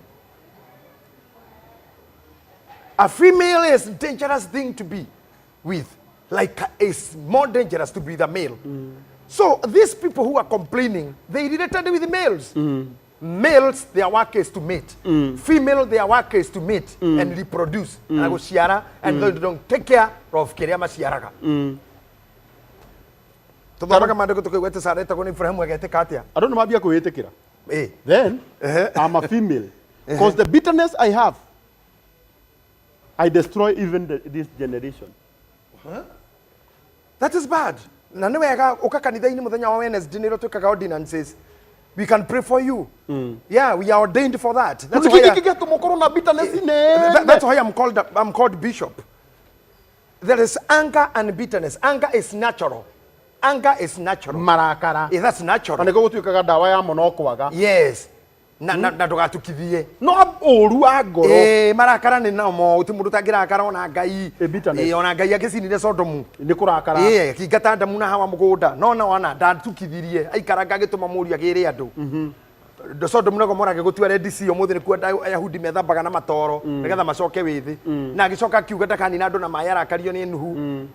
Speaker 3: A female is dangerous thing to be with, like it's more dangerous to be the male. So these people who are complaining, they related with the males. Males, their work is to mate. Female, their work is to mate and reproduce and go shiara and they don't take care of kiriama shiaraga. Tuthamaga mandiko tukigwete sareta ko ni Ibrahimu ageteka atia
Speaker 2: andu nimambia kwitikira then I'm a female because the bitterness I have I destroy even this generation.
Speaker 3: That is bad. Na ni wega ukakanitha-ini muthenya wa Wednesday ni rotukaga ordinances. We can pray for you. Yeah, we are ordained for that. That's why I'm called bishop. There is anger and bitterness. Anger is natural. Anger is natural.
Speaker 2: Marakara.
Speaker 3: Yeah, that's natural.
Speaker 2: Aniko gutuikaga dawa ya mono kwaga.
Speaker 3: Yes. Na ndugatukithie.
Speaker 2: No oru agoro.
Speaker 3: Marakara ni namo uti mundu tangirakara ona Ngai. Ona Ngai agicinire Sodomu.
Speaker 2: Ni kurakara.
Speaker 3: Kingata Adamu na Hawa mugunda. No wana ndatukithirie. Aikaraga agituma muri agire andu. Sodomu na Gomora agigutua redisi umuthi ni kuenda Ayahudi methambaga na matoro nigetha macoke withi na agicoka kiuga ndakani na andu na mayara kario ni nuhu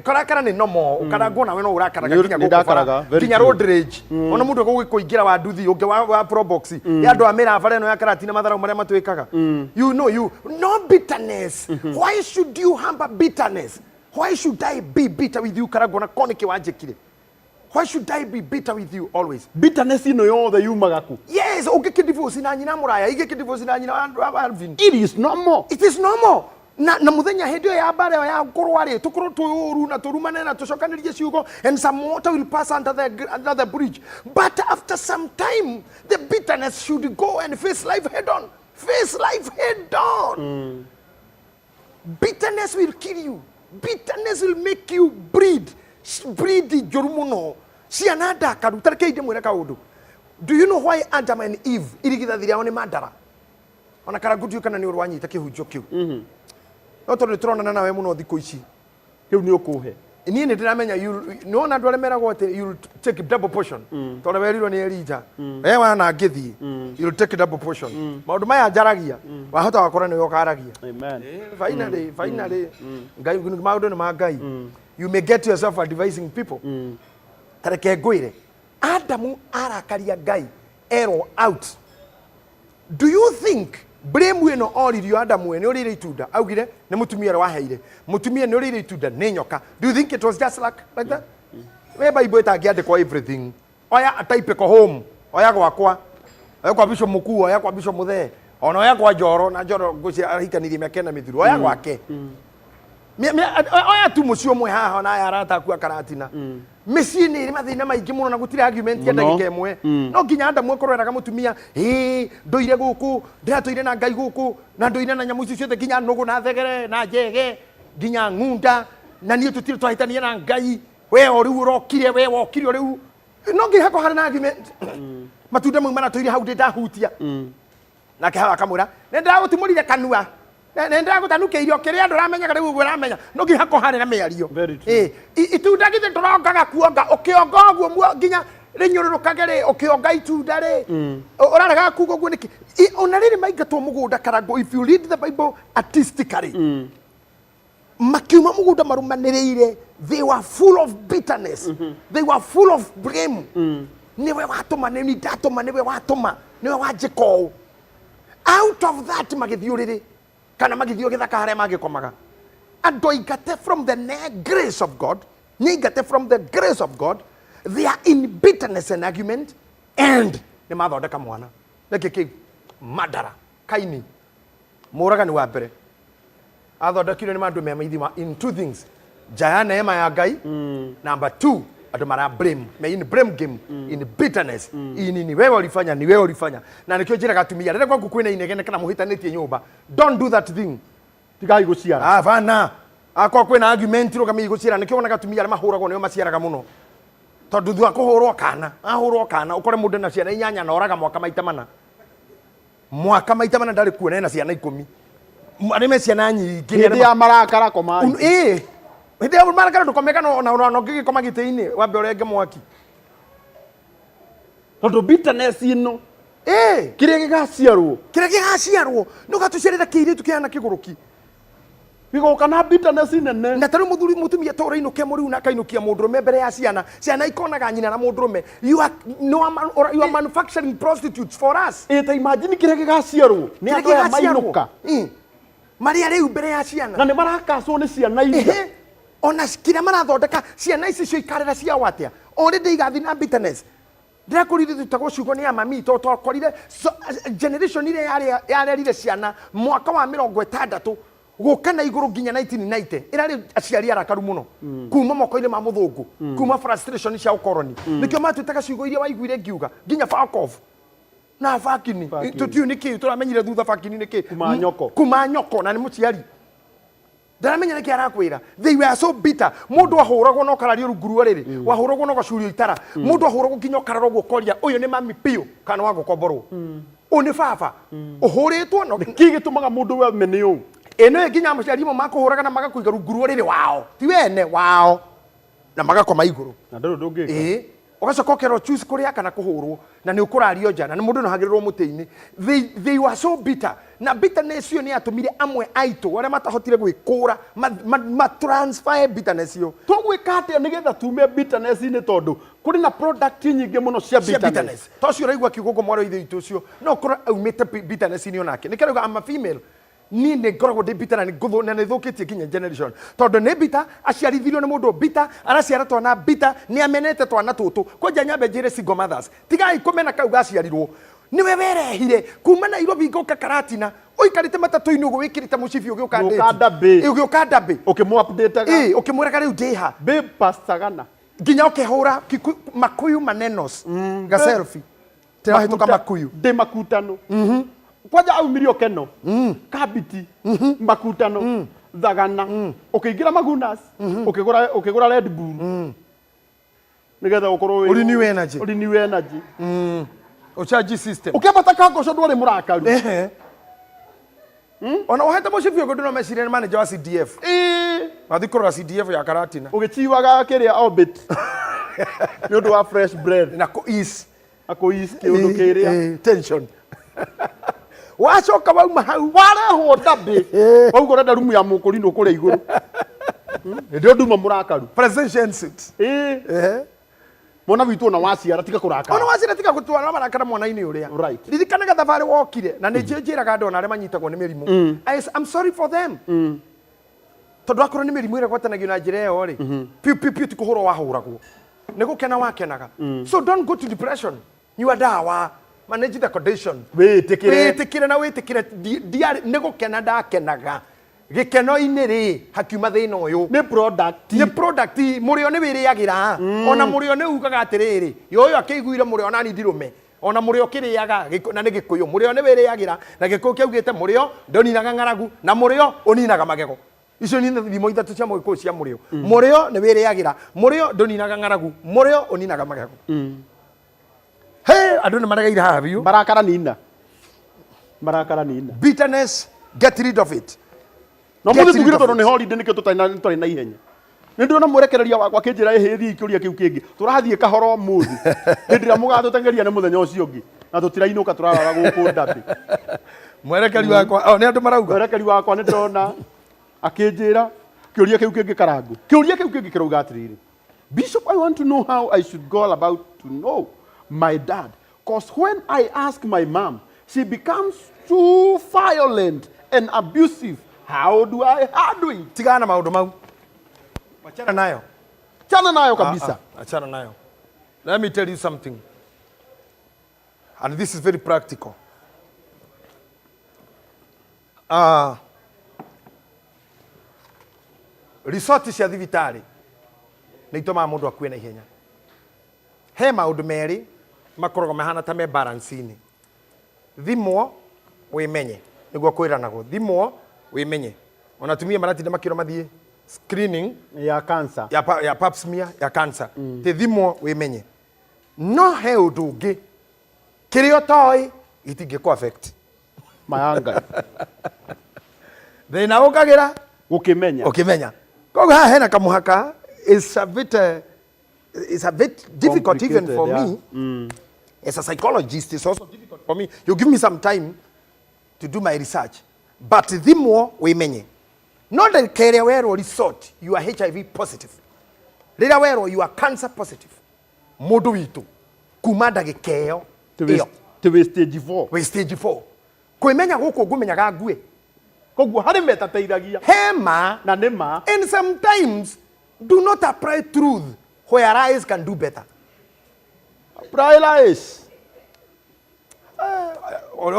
Speaker 3: karakara ni nomo ukarangwo nawe no urakaraga kinya gukora kinya road rage ona mundu gugikuingira wa nduthi unge wa probox ya andu amira bara no ya karati na mathara maria matwikaga you no bitterness. Why should you harbor bitterness? Why should I be bitter with you karangwo na konike wanjikire? Why should I be bitter with you always?
Speaker 2: Bitterness ino yothe yumaga ku.
Speaker 3: Yes, divorce na nyina muraya, divorce na nyina Alvin.
Speaker 2: It is normal.
Speaker 3: It is normal. Na muthenya hindi ya bare ya kurwari tukuru tuyuru na turumane na tushokanirie ciugo and some water will pass under the bridge. But after some time the bitterness should go and face life head on. Face life head on. Bitterness will kill you. Bitterness will make you breed breed jorumuno ciana ndakaru tareke inde mwera kaundu. Do you know why Adam and Eve irigithathire one mandara? Ona karagutu kana ni urwanyita kihunjo kiu. No tondu turona nawe muno thikũ ici.
Speaker 2: Kiu ni ukuhe.
Speaker 3: Ni ndiramenya no na ndware merago ati you take double portion. Tondu werirwo ni Elija. Wana ngithi. You take double portion. Maundu maya njaragia. Wahota wakora ni ukaragia.
Speaker 2: Amen.
Speaker 3: Finally. Ngai maundu ni magai. You may get yourself advising people. Tareke ngwire. Adamu arakaria Ngai error out. Do you think blame wino oririo Adamu ni orire itunda augire ni mutumia ra waheire mutumia ni orire itunda ni nyoka? Do you think it was just like that? We Bible itagiandikwa everything. Oya type ko home, oya gwakwa, oya kwa bishop mukuu, oya kwa bishop muthe, ona oya kwa Njoro na Njoro guci arahikanirie miaka na mithuru, oya gwake. Oya tu mucio mwe haha na ya arata ku akaratina. Meci ni mathina maingi muno na gutire argument ya ndagika imwe. No nginya Adamu akoreraga mutumia ndoire guku ndiratoire na Ngai guku na ndoire na nyamu ici ciothe nginya nugu na thegere na njege nginya ngunda na nie tutire twahitania na Ngai we riu urokire we wokire riu no nginya ko harana argument. Matunda mau maratoire hau ndahutia nake hawa akamwira nenda gutimurire kanua nenda gutanukia irio kiria nduramenya riu uramenya no nginya ko harana miario itunda githe turongaga kuonga ukionga guo nginya rinyururukage ri ukionga itunda ri uraraga kugo guo niki ona riri maingatwo mugunda karago. If you read the Bible artistically makiuma mugunda marumaniriire, they were full of bitterness. They were full of blame. Niwe watuma ni ndatuma niwe watuma niwe wajiko. Out of that magithiuriri kana magithio githaka haria magikomaga and oigate from the grace of God, nigate from the grace of God, they are in bitterness and argument and ni mathondeka mwana niki madara Kaini muraga ni wa mbere athondekire ni mandu me maithima in two things, jaya neema ya Ngai. Number 2, adu mara blame me in blame game, in bitterness ni wewe ulifanya na nikio jira gatumia rere kwa kukwina inegene kana muhitanitie nyumba. Don't do that thing. Tigai guciara bana akwa kwina argument ro kami guciara nikio ona gatumia re mahuragwo nio maciaraga muno tondu thua kuhurwo kana ahurwo kana ukore mundu na ciana 8 na oraga mwaka maita mana ndari kuona na ciana 10 arime ciana nyingi
Speaker 2: ndi ya marakara koma
Speaker 3: hindi ya marakara ndukomeka no ngigikoma gite-ini wambe urenge mwaki
Speaker 2: tondu bitterness ino kiria gigaciarwo
Speaker 3: no gatucerera kiiritu kiana kiguruki
Speaker 2: bigoka na bitterness nene
Speaker 3: na taru muthuri mutumia tora inuke muri una kainukia mundurume mbere ya ciana ikonaga nyina na mundurume. You are manufacturing prostitutes for us.
Speaker 2: Ta imagine kiria gigaciarwo ni andu ya mainuka
Speaker 3: maria riu mbere ya ciana
Speaker 2: na ni marakacwo ni ciana iria
Speaker 3: ona kiria marathondeka ciana ici cio ikarera cia watia already igathi na bitterness. Ndirakurire tutagwo ciugo ni amami to twakorire generation ile yarerire ciana mwaka wa 60 gukana iguru nginya 1990 irari aciari arakaru muno kuma moko-ini ma muthungu kuma frustration cia ukoroni nikio matutaga ciugo iria waiguire ngiuga nginya fuck off na fakini tutiu niki turamenyire thutha fakini niki kuma nyoko na ni muciari ndaramenya niki arakwira. They were so bitter. Mundu ahuragwo no karario ruguru riri wahuragwo no gacurio itara mundu ahuragwo nginya kararo gukoria uyu ni mami pio kana wa gukomborwo uni baba uhuritwo no
Speaker 2: kigitumaga mundu we menio
Speaker 3: eno nginya muciari mo makuhuraga na magakuiga ruguru riri wao ti wene wao na magakoma iguru
Speaker 2: na ndodo ndungika
Speaker 3: ugacokokero choose kuria kana kuhurwo na ni ukurario nja na mundu no hagirirwo muti-ini. They were so bitter na bitterness yo ni atumire amwe aitu wale matahotire gwikura ma transfer bitterness yo
Speaker 2: tugwika atia nigetha tume bitterness ni tondu kuri na product nyingi muno cia bitterness
Speaker 3: to cio raigwa kiugo mwaro ithe itu cio no kura aumite bitterness ni onake ni kirauga ama female ni ne ngoragwo ndi bitter na ni nguthu na ni thukitie kinya generation tondu ni bitter aciarithirio ni mundu bitter araciara twana bitter ni amenete twana tutu kwanja nyambe njire single mothers tigai kumena kau gaciarirwo niwe werehire kuma na Nairobi ngoka Karatina uikarite matatu-ini ugo wikirite mucibi ugiuka ndabe
Speaker 2: ukimwa update
Speaker 3: ukimwiraga riu ndiha
Speaker 2: be pastagana
Speaker 3: nginya ukihura makuyu manenos ga selfie tena hituka makuyu
Speaker 2: de makutano kwaja aumirio keno kabiti makutano thagana ukiingira Magunas ukigura Red Bull nigetha ukorwo
Speaker 3: renew energy o charge system
Speaker 2: ukibata kango cio ndwari murakaru
Speaker 3: ona waheta mo shifio godo no meciria manager wa CDF mathikoro CDF ya Karatina
Speaker 2: ugichiwaga kiria orbit ni undu wa fresh bread
Speaker 3: na ko is
Speaker 2: kiundu kiria
Speaker 3: tension wacoka bauma hau
Speaker 2: warehwo ndabi waugo renda rumu ya mukurino kuria iguru ndio nduma murakaru
Speaker 3: presidential suit
Speaker 2: mona witu na waciara tika kurakara
Speaker 3: ona waciara tika gutwara marakara mwana-ini uria
Speaker 2: right
Speaker 3: ririkanaga thabari wokire na njiraga andu ona aria manyitagwo ni mirimu I'm sorry for them tondu akoro ni mirimu ira gwatanagio na njira iyo ri piu tikuhurwo wahuragwo ni gukena wakenaga so don't go to depression you are dawa manage the condition witikire na witikire ni gukena ndakenaga gikeno-ini ri hakiuma thina uyu
Speaker 2: ni product
Speaker 3: murio ni wiriagira ona murio ni ugaga atiriri yoyo akiguire murio nani ndirume ona murio kiriaga na ni gikuyu murio ni wiriagira na gikuyu kiaugite murio ndoninaga ngaragu na murio uninaga magego icio ni thimo ithatu cia muiko cia murio murio ni wiriagira murio ndoninaga ngaragu murio uninaga magego hey andu ni maregeire haha biu
Speaker 2: marakara nina
Speaker 3: bitterness get rid of it
Speaker 2: no muthu tugire tondu ni holiday nikio tutari na ihenya ni ndona mwerekereria wakwa kinjira ihithi ikiuria kiu kingi turathie kahoro muthi hindira mugatutengeria ni muthenya ucio ungi na tutirainuka turarara guku ndabi
Speaker 3: mwerekeri wakwa ni andu marauga
Speaker 2: mwerekeri wakwa ni ndona akinjira kiuria kiu kingi karangu kiuria kiu kingi kirauga atiriri Bishop, I want to know how I should go about to know my dad, because when I ask my mom, she becomes too violent and abusive. How do I handle it?
Speaker 3: Tigana maundu mau. Achana nayo.
Speaker 2: Achana nayo kabisa.
Speaker 3: Achana nayo. Let me tell you something. And this is very practical. Resort cia thibitari nĩ itũmaga mũndũ akue na ihenya. He maũndũ merĩ makoragwo mahana ta me balance-inĩ. Thimwo wimenye nĩguo kwĩranagwo. Thimwo wimenye. Ona atumia maratinda makĩrwo mathiĩ screening
Speaker 2: ya cancer
Speaker 3: ya pap smear ya cancer. Te thimwo wimenye. No he ũndũ ũngĩ kĩrĩa ũtoĩ itingĩkũ affect.
Speaker 2: Mayanga.
Speaker 3: Thĩna ũkagĩra
Speaker 2: ukimenya.
Speaker 3: Koguo haha hena kamuhaka is a bit difficult even for me. As a psychologist, it's also difficult for me. You give me some time to do my research. But thimwo wimenye. Not the career where or resort you are HIV positive. Rĩrĩa where you are cancer positive. Mũndũ witũ kuma ndagĩka ĩyo
Speaker 2: to stage 4.
Speaker 3: We stage 4. Kwĩmenya gũkũ ngũmenyaga ngue.
Speaker 2: Koguo harĩ metateithagia.
Speaker 3: Hema
Speaker 2: na nĩma.
Speaker 3: And sometimes do not apply truth where lies can do better.
Speaker 2: Apply lies.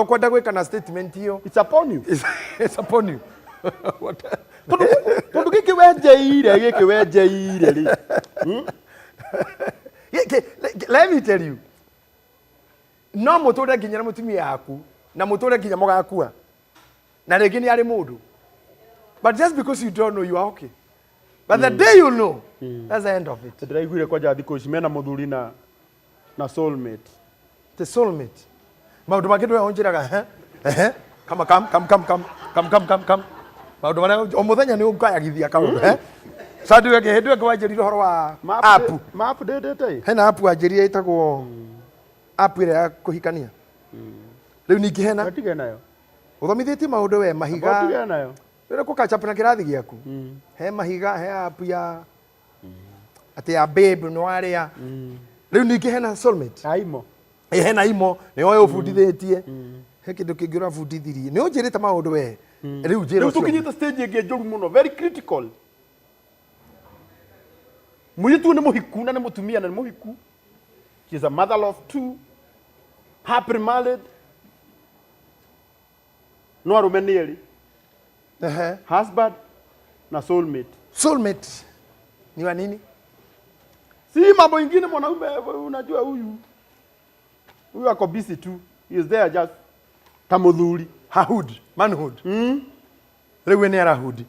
Speaker 3: Ukwenda gwĩka na statement hiyo.
Speaker 2: It's upon you.
Speaker 3: It's upon you.
Speaker 2: Tondu gĩkĩ wenjeire rĩ.
Speaker 3: Let me tell you. No mũtũre nginya na mũtumia yaku na mũtũre nginya mũgakua. Na rĩngĩ nĩ arĩ mũndũ. But just because you don't know, you are okay. But the day you know, that's the end of it.
Speaker 2: Ndĩraiguire kwanja thikũ ici mena mũthuri na soulmate.
Speaker 3: The soulmate. Maũndũ mangĩ ndwe onjiraga come. Maũndũ marĩa o mũthenya nĩ ũkayagithia kaũndũ Sadu yake hedu yake wanjĩrire ũhoro wa
Speaker 2: map ndĩndĩte.
Speaker 3: Hena app wanjĩrire ĩtagwo app ĩrĩa ya kũhikania. Rĩu ningĩ hena.
Speaker 2: Watige nayo.
Speaker 3: Uthomithĩtie maũndũ we mahiga.
Speaker 2: Watige nayo.
Speaker 3: Rĩrĩa kũkachapa na kĩrathi gĩaku. He mahiga he app ya ati ya babe no area. Rĩu ningĩ hena soulmate.
Speaker 2: Aimo.
Speaker 3: Hena imo nĩ oyo ũbundithĩtie. He kĩndũ kĩngĩ ũrabundithirie. Nĩ ũnjĩrĩte maũndũ we. Rĩu njĩra.
Speaker 2: Rĩu tũkinyĩte stage ĩngĩ njũru mũno, very critical. Mũirĩtu nĩ mũhiku na nĩ mũtumia na nĩ mũhiku. She is a mother of 2. Happily married. No arũme nĩ erĩ. Husband na soulmate.
Speaker 3: Soulmate ni wa nini?
Speaker 2: Si mambo ingine mwanaume, unajua huyu ako busy tu. He is there just ta mũthuri.
Speaker 3: Manhood. Rĩu nĩ arahudi.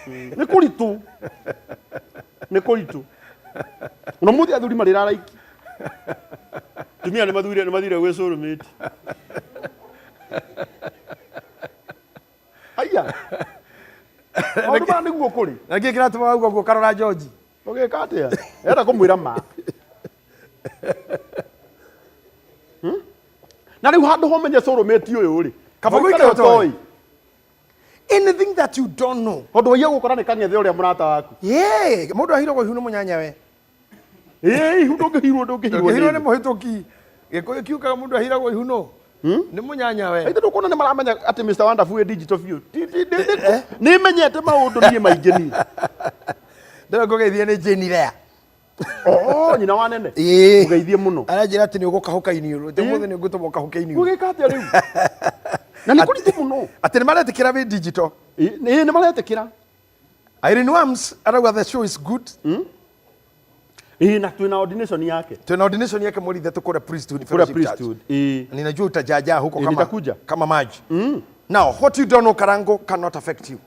Speaker 2: Nĩ kũritũ. Nĩ kũritũ. Una muthi athuri marĩra raiki. Tumia nĩ mathire gwĩ soulmate. Aya. Maũndũ ma nĩguo kũrĩ.
Speaker 3: Na kĩĩ kĩratũma ũguo karora George?
Speaker 2: Ũgĩka atĩa? Era kũmwĩra ma. Na rĩu handũ ho menye soulmate ũyũ rĩ. Kaba gũikara ũtoĩ.
Speaker 3: Anything that you don't know.
Speaker 2: Ũndũ ũyũ gũkora nĩ kang'ethe ũrĩa mũrata waku.
Speaker 3: Yeah, mũndũ ahirwo ihu nĩ mũnyanya we.
Speaker 2: Ihu ndũngĩhirwo.
Speaker 3: Ndũngĩhirwo nĩ mũhĩtũki. Gĩkũyũ kiukaga mũndũ ahiragwo ihu no. Nĩ mũnyanya we.
Speaker 2: Aitha ndũkuona nĩ maramenya atĩ Mr. Wonderful is digital view. Nĩ menyete maũndũ niĩ maingĩ ni.
Speaker 3: Ndĩra ngũgeithie nĩ Jane Rea.
Speaker 2: Nyina wa nene. Ngũgeithie mũno.
Speaker 3: Aranjĩra atĩ nĩ ũgũkahũka iniũrũ. Ũmũthĩ nĩ ũgũtũma ũkahũke iniũrũ.
Speaker 2: Ũgĩka atĩa rĩu? Na nĩ kũritũ mũno.
Speaker 3: Atĩ nĩ maretĩkĩra wĩ digital.
Speaker 2: Nĩ maretĩkĩra.
Speaker 3: Irene Wams arauga the show is good.
Speaker 2: Na twina ordination yake.
Speaker 3: Twina ordination yake mwezi ithatũ kũrĩa priesthood.
Speaker 2: Kũrĩa priesthood.
Speaker 3: Ninajua utajaja huko kama maji.
Speaker 2: Mm.
Speaker 3: Now what you don't know Karango cannot affect you.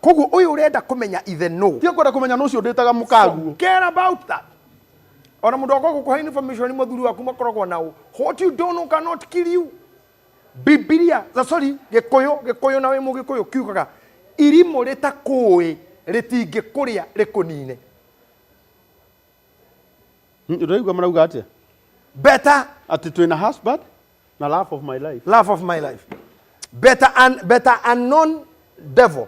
Speaker 3: Koguo ũyũ ũrenda kũmenya either no.
Speaker 2: Tiyo kwenda kũmenya no ũcio ndĩtaga mũkaguo.
Speaker 3: Forget about that. Ona mũndũ agũkũhe information mũthuri waku makoragwo nao. What you don't know cannot kill you. Biblia, Gĩkũyũ na wĩ Mũgĩkũyũ kiugaga irimũ rĩtakũĩ rĩtingĩkũrĩa rĩkũnine.
Speaker 2: Ũraigua marauga atĩa?
Speaker 3: Better
Speaker 2: atĩ twĩna husband na love of my life.
Speaker 3: Love of my life. Better unknown devil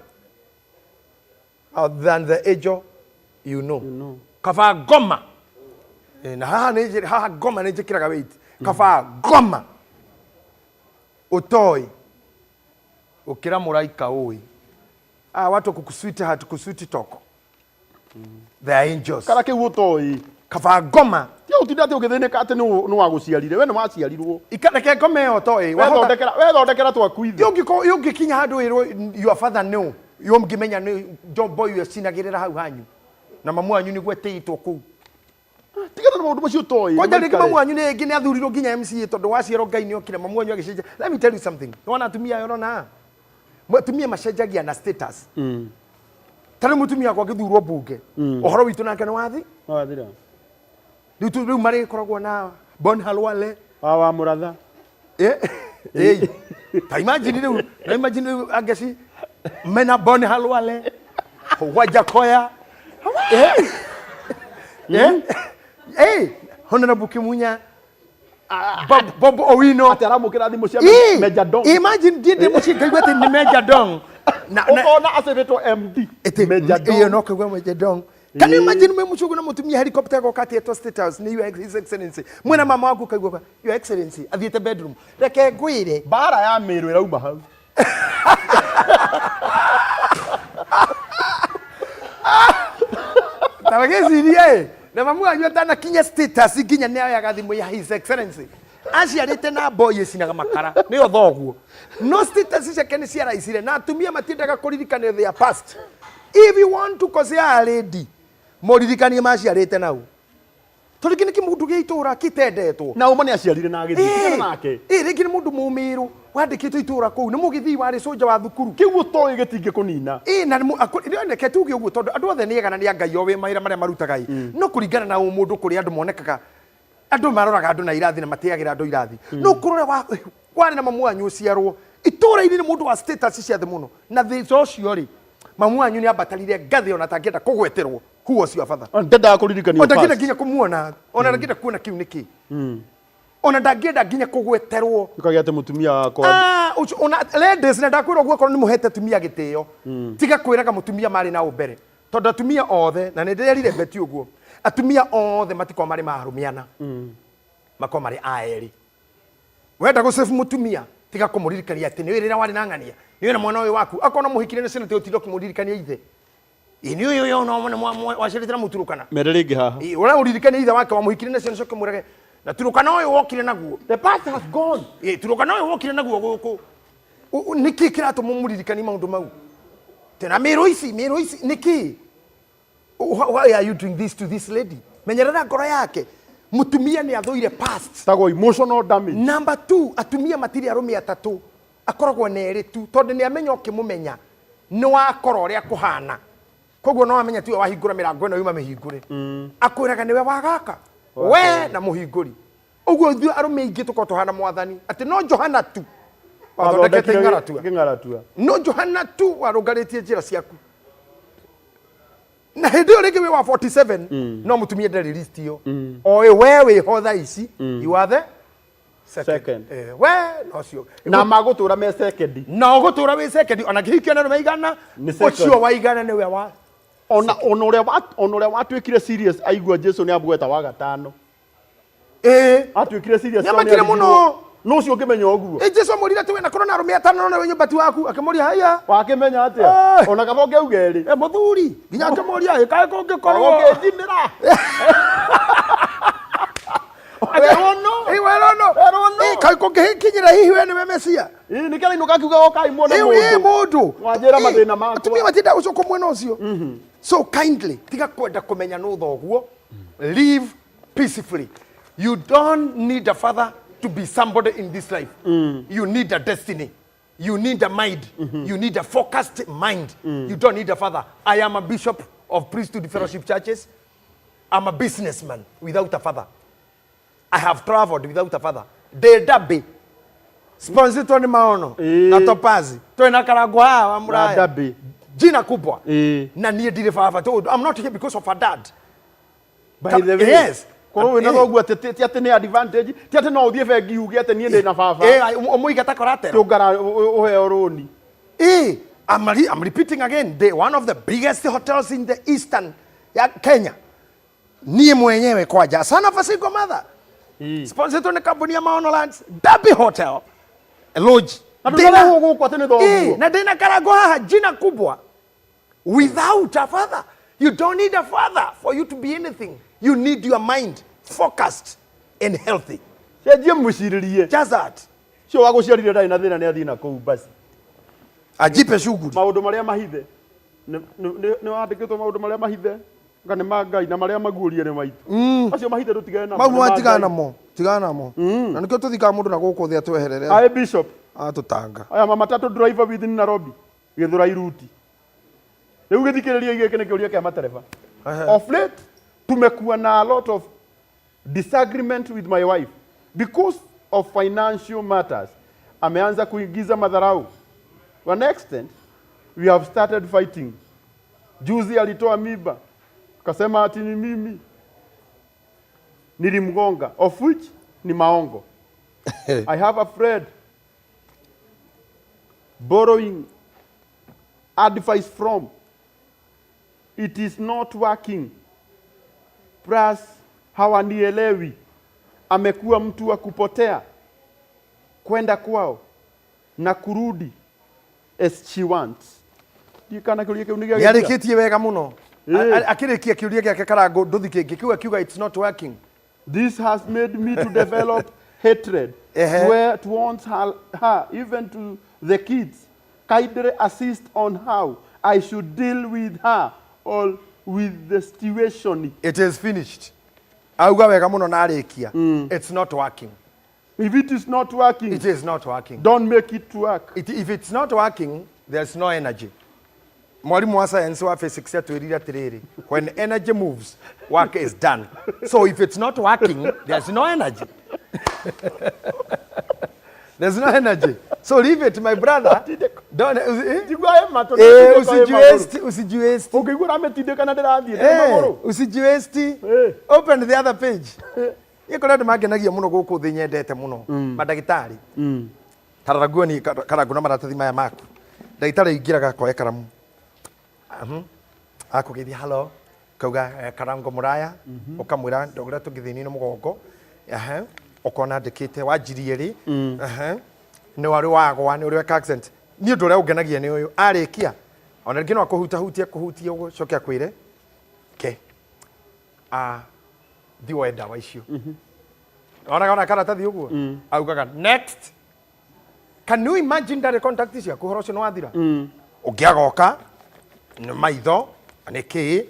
Speaker 3: than the angel you know. Kaba goma. Na haha goma nĩ njĩkĩraga wait. Kaba goma. Utoi ukira muraika oi watu kukusweetheart kusweet talk the angels
Speaker 2: kara kiu utoi
Speaker 3: kaba ngoma
Speaker 2: ti utinda ati ugithĩnĩka ati nĩ waguciarire we nĩ waciarirwo
Speaker 3: ikareke ngoma ĩyo toi
Speaker 2: wethondekera twaku ithe
Speaker 3: yũngĩkinya handũ wĩrwo your father no yũngĩmenya nĩ John boy ũcinagĩrĩra hau hanyu na mamu wanyu nĩguo ĩtĩitwo kũu
Speaker 2: tigana na maũndũ macio ũtoĩ
Speaker 3: kwa ndarĩki mamu wanyu nĩ nginya athurirwo nginya MC tondũ waciarwo Ngai nĩ okire mamu wanyu agĩcenjia. Let me tell you something. Nĩwona atumia yorona atumia macenjagia na status. Tare mutumia kwa gĩthurwo bunge ũhoro witũ nake nĩ wathi
Speaker 2: wathira
Speaker 3: rĩu marĩ koragwo na Bon Halwale
Speaker 2: wa Mũratha
Speaker 3: ta imagine rĩu angeci mena Bon Halwale Wajakoya Honorable Kimunya Bob Owino
Speaker 2: ati aramukira thimu cia Major Dong.
Speaker 3: Imagine ndinde mucinga igwete ni Major Dong
Speaker 2: na acetwo MD
Speaker 3: Major Dong iyo no kugwa Major Dong. Can you imagine me mucugu na mutumia helicopter go kati eto State House ni His Excellency mwena mama waku kaigwa Your Excellency athiete bedroom reke ngwire
Speaker 2: bara ya miru irauma hau
Speaker 3: tawagecirie na mamu wanyu atana kinya status nginya nĩ ayaga thimũ ya His Excellency aciarĩte na boy ĩcinaga makara nĩyo thoguo no status ciake nĩ ciaraicire na atumia matindaga kũririkana their past. If you want to kosea a lady mũririkanie maciarĩte nau tondũ kĩnĩ kĩmũndũ gĩa itũra kĩtendetwo
Speaker 2: na ũma nĩ aciarire na agĩthiĩ nake
Speaker 3: rĩngĩ nĩ mũndũ mũmĩrũ wandĩkĩtwo itũra kũu nĩ mũgĩthii warĩ soja wa thukuru
Speaker 2: kĩu ũtoĩ gĩtingĩkũnina
Speaker 3: na nĩoneke tuge ũguo tondũ andũ othe nĩ egana nĩ Ngai o wĩ mawĩra marĩa marutaga no kũringana na mũndũ kũrĩa andũ monekaga andũ maroraga andũ na irathi na matĩagĩra andũ irathi no kũrora warĩ na mamu wanyu ũciarwo itũra-inĩ nĩ mũndũ wa status cia thĩ mũno na thĩ ũcio rĩ mamu wanyu nĩ ambatarire ngathĩ ona tangĩenda kũgweterwo who was your father
Speaker 2: ndendaga kũririkanio
Speaker 3: ndangĩenda nginya kũmuona ona ndangĩenda kuona kiu nĩkĩ ona ndangĩenda nginya kũgweterwo
Speaker 2: ũkagĩa atĩ mũtumia wakwa
Speaker 3: ona ladies na ndakwĩra ũguo korwo nĩ mũhete atumia gĩtĩo tiga kwĩraga mũtumia marĩ na ũmbere tondũ atumia othe na nĩ ndĩrerire beti ũguo atumia othe matiko marĩ marumiana mako marĩ aeri wenda gũsave mũtumia tiga kũmũririkania atĩ nĩ wĩrĩra warĩ na ng'ania nĩ wĩna mwana ũyũ waku akona mũhikire nĩ senate ũtinde ũkĩmũririkania ithe ini ũyũ no waciarĩte na mũturũkana
Speaker 2: mere rĩngĩ haha
Speaker 3: ũrĩa ũririkania ithe wake wa mũhikire nĩ senate ũkĩmũrege na turũkana ũyũ wokire naguo
Speaker 2: the past has gone
Speaker 3: turũkana ũyũ wokire naguo gũkũ nĩkĩ kĩratũma mũririkanie maũndũ mau tena mĩrũ ici nĩkĩ why are you doing this to this lady menyerera ngoro yake mutumia nĩ athũire past
Speaker 2: tago emotional damage.
Speaker 3: Number 2 atumia matirĩ arũme atatũ akoragwo na erĩ tu tondũ nĩ amenya ũkĩmũmenya ni wakora uria kuhana koguo no amenya tiwe wahingura mirango ino yuma mihingure akwiraga niwe wagaka we na muhinguri uguo ithuĩ arũme aingĩ tũkorwo tũhana mwathani atĩ no Johana tu wathondekete ing'aratua no Johana tu warũngarĩtie njĩra ciaku na hĩndĩ ĩyo rĩngĩ wĩ wa 47 no mũtumia ndarĩ list ĩyo oĩ we wĩho thaa ici you are the second we nocio
Speaker 2: na magũtũra me second
Speaker 3: na ũgũtũra wĩ second ona kĩhikio na maigana ũcio waigana nĩwe wa
Speaker 2: ona ũrĩa watuĩkire serious aigua Jesu nĩ ambũgeta wa gatano atuĩkire serious
Speaker 3: nĩamakire mũno
Speaker 2: no ũcio ũngĩmenya ũguo
Speaker 3: Jesu amũrire atĩ wĩna korona arũme atano na wenye bati waku akĩmũria haya
Speaker 2: wakĩmenya atĩa ona kaba ũngĩugeri
Speaker 3: mũthuri nginya akĩmũria kaĩ kũngĩkorwo
Speaker 2: ũngĩthimĩra
Speaker 3: kaĩ kũngĩkinyĩra hihi we nĩwe Mesia
Speaker 2: nĩ kĩrĩa inũka kiuga okai muone
Speaker 3: mũndũ
Speaker 2: wanjĩra mathĩna makwa
Speaker 3: atumia matinda gũcũkwo mwena ũcio so kindly tiga kwenda kũmenya nũ thoguo live peacefully. You don't need a father to be somebody in this life. You need a destiny. You need a mind. You need a focused mind. You don't need a father. I am a bishop of priesthood fellowship churches. I'm a businessman without a father. I have traveled without a father. De dabe. Sponsor Tony Maono. Na Topazi. Tony Karagwa wa Muraya.
Speaker 2: Dabe.
Speaker 3: Jina kubwa. Na niye dire father. I'm not here because of a dad.
Speaker 2: By the way.
Speaker 3: Yes.
Speaker 2: Kwa hiyo na gwa ti ati ni advantage ti ati no uthie bengi uge ati nie ndi na baba
Speaker 3: omuiga takoratera
Speaker 2: tungara uheo roni
Speaker 3: I'm repeating again, one of the biggest hotels in the eastern Kenya nie mwenyewe kwaja son of a single mother sponsored on the company ya Maono Lands Derby Hotel a lodge na dena Karagwa jina kubwa without a father. You don't need a father for you to be anything. You need your mind focused and healthy.
Speaker 2: Just
Speaker 3: that.
Speaker 2: Sio wako ciarire ndai na thina ni athina kuu basi.
Speaker 3: Ajipe shughuli.
Speaker 2: Maundu maria mahithe. Ni wandikitwo maundu maria mahithe. Ngane magai na maria maguurie ni maitu. Acio mahithe rutigane na.
Speaker 3: Mau matigana mo. Tigana mo. Na nikio tuthika mundu na guku thia tweherere.
Speaker 2: Ai bishop.
Speaker 3: Atutanga.
Speaker 2: Aya mama tatu driver within Nairobi. Githura iruti. Riu githikiriria igeke ni kiuria kia matereba. Of late tumekuwa na a lot of disagreement with my wife because of financial matters. Ameanza kuingiza madharau. To an extent, we have started fighting. Juzi alitoa mimba. Kasema ati ni mimi. Nilimgonga. Of which ni maongo. I have a friend borrowing advice from. It is not working. Plus hawanielewi. Amekuwa mtu wa kupotea kwenda kwao na kurudi as she wants. Dikana kiuria kiu nigia
Speaker 3: yarikitie wega muno akirikia kiuria giake Karango nduthi kingi kiuga it's not working.
Speaker 2: This has made me to develop hatred towards her even to the kids. Kindly assist on how I should deal with her or with the situation.
Speaker 3: It is finished. Auga wega muno na arikia. It's not working.
Speaker 2: If it is not working,
Speaker 3: it is not working.
Speaker 2: Don't make it work.
Speaker 3: If it's not working, there's no energy. Mwalimu wa science wa physics atuirira tiriri. When energy moves, work is done. So if it's not working, there's no energy. There's no energy. So leave it, my brother. Don't usijiwesti.
Speaker 2: Ukigura ametindika na ndirathie.
Speaker 3: Usijiwesti. Open the other page. Yekora ndemagenagia muno guku thi nyendete muno. Madagitari. Tararaguo ni Karango na maratathi maya maku. Ndagitari ingiraga koe karamu. Akugithia hello. Kauga Karango Muraya. Ukamwira ndogora tugithini no mugongo. Ukona ndikite wanjirie ri. Ni wari wagwa ni uri accent. Ni undu uria ungenagia ni uyu arikia. Ona ngino akuhutia uguo coke akwire. Ke. Diwe dawa icio. Ona karatathi uguo. Augaga next. Can you imagine that contact cia kuhorocio no wathira? Ungiagoka ni maitho aniki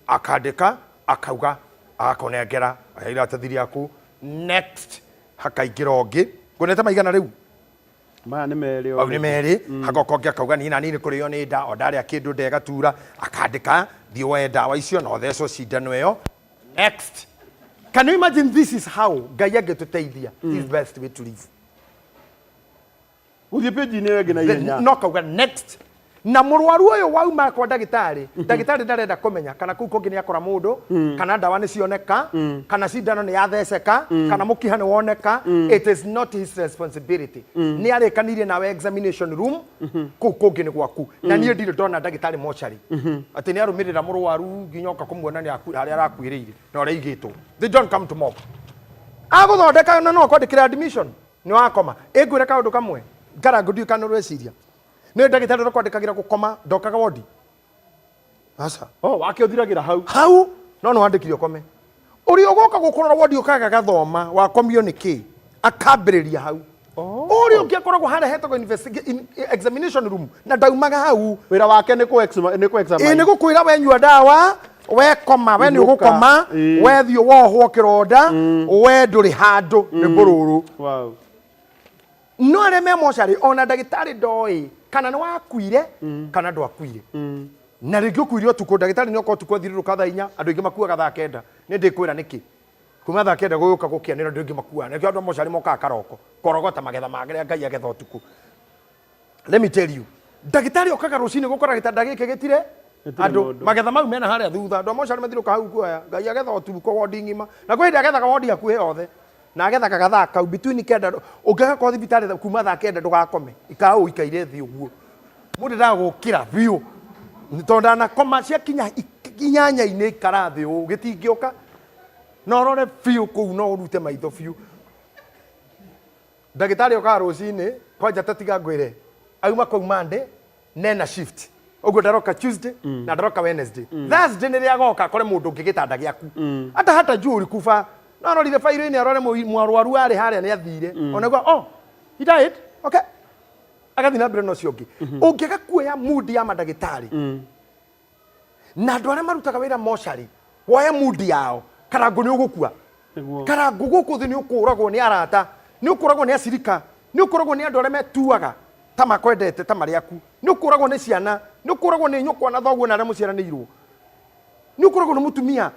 Speaker 3: akandika akauga akonengera iratathi riaku next hakaingira ungi ngonete maigana riu
Speaker 2: Ma nĩ merĩ
Speaker 3: o nĩ merĩ hagokongia kauga ni na nini kũrĩo nĩ nda o ndarĩa kĩndũ ndega tura akandĩka thiĩ woe ndawa icio na ũthecwo cindano ĩyo. Next, can you imagine this is how Ngai angĩtũteithia? This is best way to live.
Speaker 2: Gũthiĩ page-inĩ ĩngĩ na ihenya.
Speaker 3: No kauga next. Na mũrwaru ũyũ wauma kwa ndagĩtarĩ, ndagĩtarĩ ndarenda kũmenya kana kũu kũngĩ nĩ akora mũndũ, kana ndawa nĩ cioneka, kana cindano nĩ yatheceka, kana mũkiha nĩ woneka. It is not his responsibility. Nĩ arĩkanirie nawe examination room, kũu kũngĩ nĩ gwaku. Na niĩ ndirĩ ndona ndagĩtarĩ mochari atĩ nĩ arũmĩrĩra mũrwaru nginya oka kũmuona nĩ harĩa arakuĩrĩire na ũrĩa igĩtwo. They don't come to mob. Agũthondeka na no kwandĩkĩra admission nĩ wakoma. Ĩngwĩre kaũndũ kamwe ngarango ndiũ kana rweciria. Nĩ ndagĩtarĩ ro kwandĩkagĩra gũkoma ndokaga wodi. Asa.
Speaker 2: Wake ũthiragira hau.
Speaker 3: Hau no wandĩkire ũkome. Ũrĩa ũgoka gũkũrora wodi ũkaga gathoma wakomio nĩkĩ? Akambĩrĩria hau. Ũrĩa ũngĩakoragwo harĩa hetagwo examination room na ndaumaga hau.
Speaker 2: Wĩra wake nĩ ku examine.
Speaker 3: Nĩ gũkwĩra we nyua ndawa, we koma, we nĩ ũgũkoma, we thiĩ wohwo kĩronda, we ndũrĩ handũ nĩ mbũrũrũ.
Speaker 2: Wow.
Speaker 3: No arĩa me mocarĩ ona ndagĩtarĩ ndoĩ kana nĩ wakuire kana ndwakuire. Na rĩngĩ ũkuire ũtukũ ndagĩtarĩ nĩ oka ũtukũ thirirũka thaa 4 andũ aingĩ makuaga thaa 9. Nĩ ndĩkwĩra nĩkĩ? Kuma thaa 9 gũgĩũka gũkĩanĩra andũ aingĩ makuaga. Nĩkĩo andũ mocarĩ mokaga karoko korogota magetha magĩrĩa Ngai agetha ũtukũ. Let me tell you, ndagĩtarĩ okaga rũcinĩ gũkora gĩtanda gĩkĩ gĩtire andũ magetha mau mena harĩa thutha. Andũ mocarĩ mathirũka hau kuoya Ngai agetha ũtukũ wodi ng'ima. Na kwĩ hĩndĩ agethaga wodi hakuhĩ yothe. Na agethaga gathaa kau between kenda ũngĩaga kwa thibitarĩ kuma thaa 9 ndũgakome ikaũ ikaire thĩ ũguo mũndũ ndagũkĩra biũ tondũ ndanakoma ciakinya 8 ikara thĩ ũũ gĩtingĩũka no rore biũ kũu no ũrute maitho biũ. Ndagĩtarĩ okaga rũcinĩ kwanja tatiga ngwĩre auma kũu Monday nena shift ũguo ndaroka Tuesday na ndaroka Wednesday. Thursday nĩ rĩa agoka kore mũndũ ũngĩ gĩtanda gĩaku hata njuri kuba. No rorire fairo-inĩ arore mũrwaru arĩ harĩa nĩ athire. Onaguo he died. Okay. Agathi na mbere no cio ũngĩ. Ũngĩaga kuoya mood ya mandagĩtarĩ. Na andũ arĩa marutaga wĩra mocarĩ woye mood yao karango nĩ ũgũkua. Karango gũkũ thĩ nĩ ũkũragwo nĩ arata, nĩ ũkũragwo nĩ acirika, nĩ ũkũragwo nĩ andũ arĩa metuaga ta makwendete ta marĩ aku, nĩ ũkũragwo nĩ ciana, nĩ ũkũragwo nĩ nyũkwa na thoguo na arĩa mũciaranĩirwo, nĩ ũkũragwo nĩ mũtumia.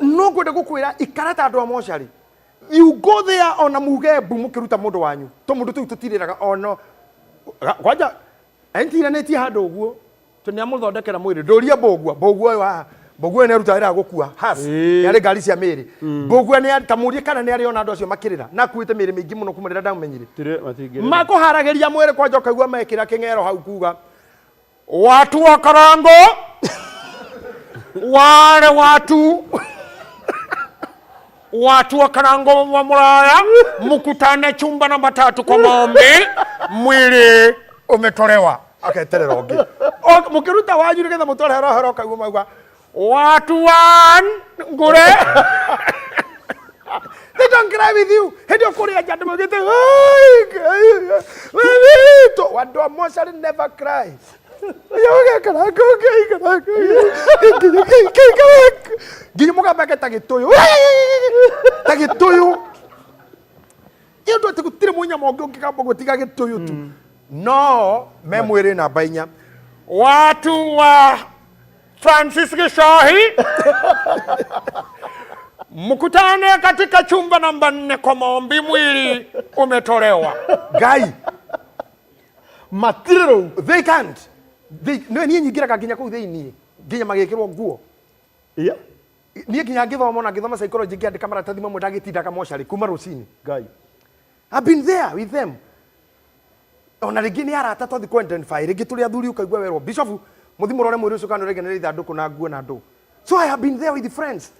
Speaker 3: No ngwenda gũkwĩra ikara ta andũ a mocarĩ. You go there ona muge mbu mũkĩruta mũndũ wanyu to mũndũ tũu tũtirĩraga ono kwanja entiranĩtie handũ ũguo tondũ nĩ amũthondekera mwĩrĩ ndũria mbũgua ũyũ haha mbũgua nĩ aruta wĩra gũkua yarĩ ngari cia mĩrĩ. Mbũgua nĩ tamũrie kana nĩ arĩona andũ acio makĩrĩra na akuĩte mĩrĩ mĩingĩ mũno kuma rĩrĩa ndamũmenyire makũharagĩria mwĩrĩ kwanja ũkaigua mekĩra kĩng'ero hau kuga watu wa Karango wale watu wa Karango wa Muraya mkutane chumba namba 3 kwa maombi mwili umetolewa. Akaeterera ongi mukiruta wanyu nigetha mutore hero kaigua mauga watu wa ngure. They don't cry with you. Head of Korea jadu magete watu wa mocarĩ never cry. Gini muka bake tagitoyo iyo ndo tegutire munya monge ukikamba gutiga gitoyo tu. No me mwĩrĩ namba 4 watu wa Francis Gishahi mkutane katika chumba namba 4 kwa maombi mwili umetolewa. Guy material they can't. No niĩ nyingĩraga nginya kũu thĩinĩ nginya magĩkĩrwo nguo. Niĩ nginya ngĩthoma na ngĩthoma psychology ngĩandĩka maratathi mamwe ndagĩtindaga mocarĩ kuma rũcinĩ. Ngai I've been there with them. Ona rĩngĩ nĩ arata twathi ku identify rĩngĩ tũrĩ athuri ũkaigua werwo bishop mũthi mũrore mwĩrĩ ũcio kana rĩngĩ nĩ ithandũkũ na nguo na ndũ. So I have been there with the friends.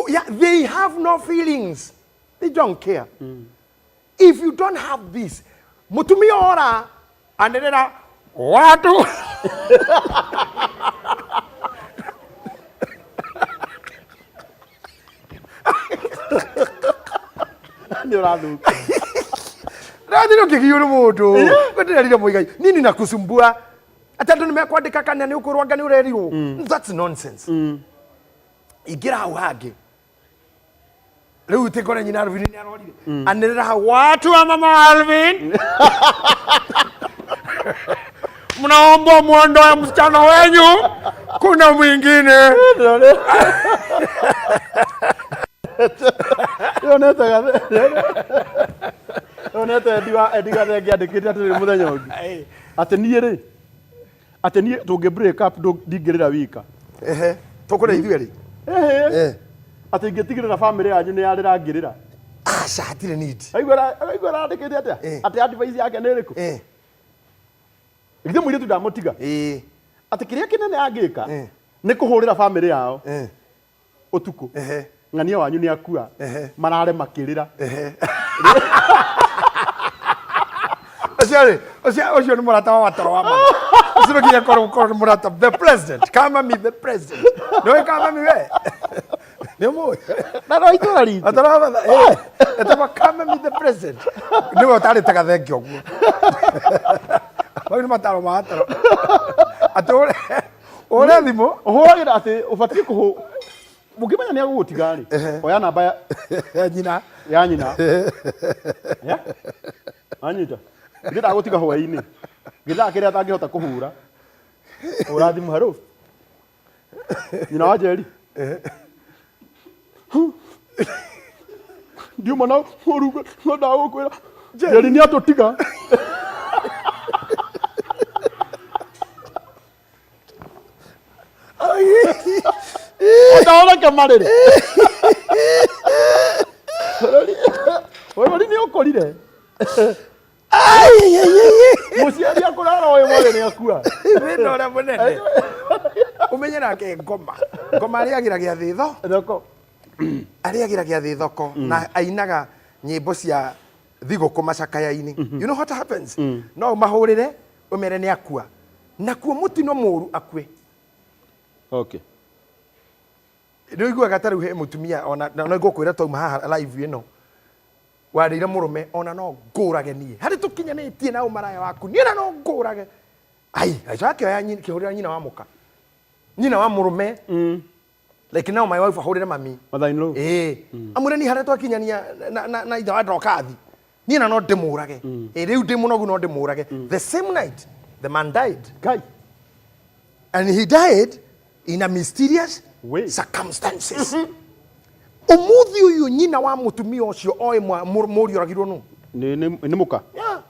Speaker 3: Yeah, they have no feelings. They don't care. If you don't have this mutumia ora anenera watu
Speaker 2: nĩ ũrathuka
Speaker 3: radino kĩgiũrũ mũndũ kwenderera mũigai nini na kusumbua atandũ nĩ mekwandĩka kana nĩ ũkũrwanga nĩ ũrerirwo. That's nonsense. Ingĩra hau hangĩ Leo utekora nyina Alvin ni arorire. Anirira watu wa mama Alvin. Mnaomba muondoe msichana wenyu. Kuna mwingine.
Speaker 2: Onete ediga rengia ndikite ati muthenya ungi. Ati nie ri. Ati nie tunge break up ndingirira wika.
Speaker 3: Tokore ithuĩ ri.
Speaker 2: Ati ngitigirira family yanyu ni yarira ngirira.
Speaker 3: Aca hatire need.
Speaker 2: Aigua ndikite atia? Ati advice yake ni iriku? Githe muiritu ndamutiga. Ati kiria kinene angika ni kuhurira family yao. Utuku. Ng'ania wanyu ni akua. Marare makirira.
Speaker 3: Ocio ni murata wa watoro wa mama. Ucio nginya korwo murata the president. Kama me the president. No kama me we. Nemo.
Speaker 2: Na no itura ri.
Speaker 3: Atara etaba kama me the president. Nimo tari taka thengio guo. Wani mataro mataro. Atore. Ora thimo.
Speaker 2: Uhuragira ati ubatie kuhu. Mugimenya ni agutiga ri. Oya namba
Speaker 3: ya nyina.
Speaker 2: Ya nyina. Ya. Anyita. Ngida gutiga hwaini. Ngida kiria atangihota kuhura. Ura thimu haro. Nyina wa Jeri. Ndio mana horuga no dawo kwira. Jeri ni atutiga. Otaona kamarere. Wewe ni ukorire. Musiari akurara oyo mole ni akua.
Speaker 3: Wino ora munene. Umenye nake ngoma. Ngoma ari agiragia thitho.
Speaker 2: Thoko.
Speaker 3: Ari agiragia thithoko na ainaga nyimbo cia thigũkũ macakayaini. You know what happens? No mahurire umere ni akua. Nakuo mutino mũru akue.
Speaker 2: Okay.
Speaker 3: Ndio iguaga ta riu he mutumia ona no ngũkwĩra tauma haha live ĩno. Warĩire mũrũme ona no ngũrage nie. Harĩ tũkinyanĩtie na ũmaraya waku. Niĩ na no ngũrage. Ai, acoke ya nyina kĩhũrĩra nyina wa mũka. Nyina wa mũrũme. Like now my wife ahurire mami.
Speaker 2: Mother-in-law.
Speaker 3: Amure ni harĩ twakinyania na ithe wa ndokathi. Niĩ na no ndĩmũrage. Rĩu ndĩmũnogu no ndĩmũrage. The same night the man died.
Speaker 2: Guy.
Speaker 3: And he died in a mysterious circumstances. Umuthi uyu nyina wa mutumia ucio oe muri oragirwo no.
Speaker 2: Ni muka.
Speaker 3: Yeah.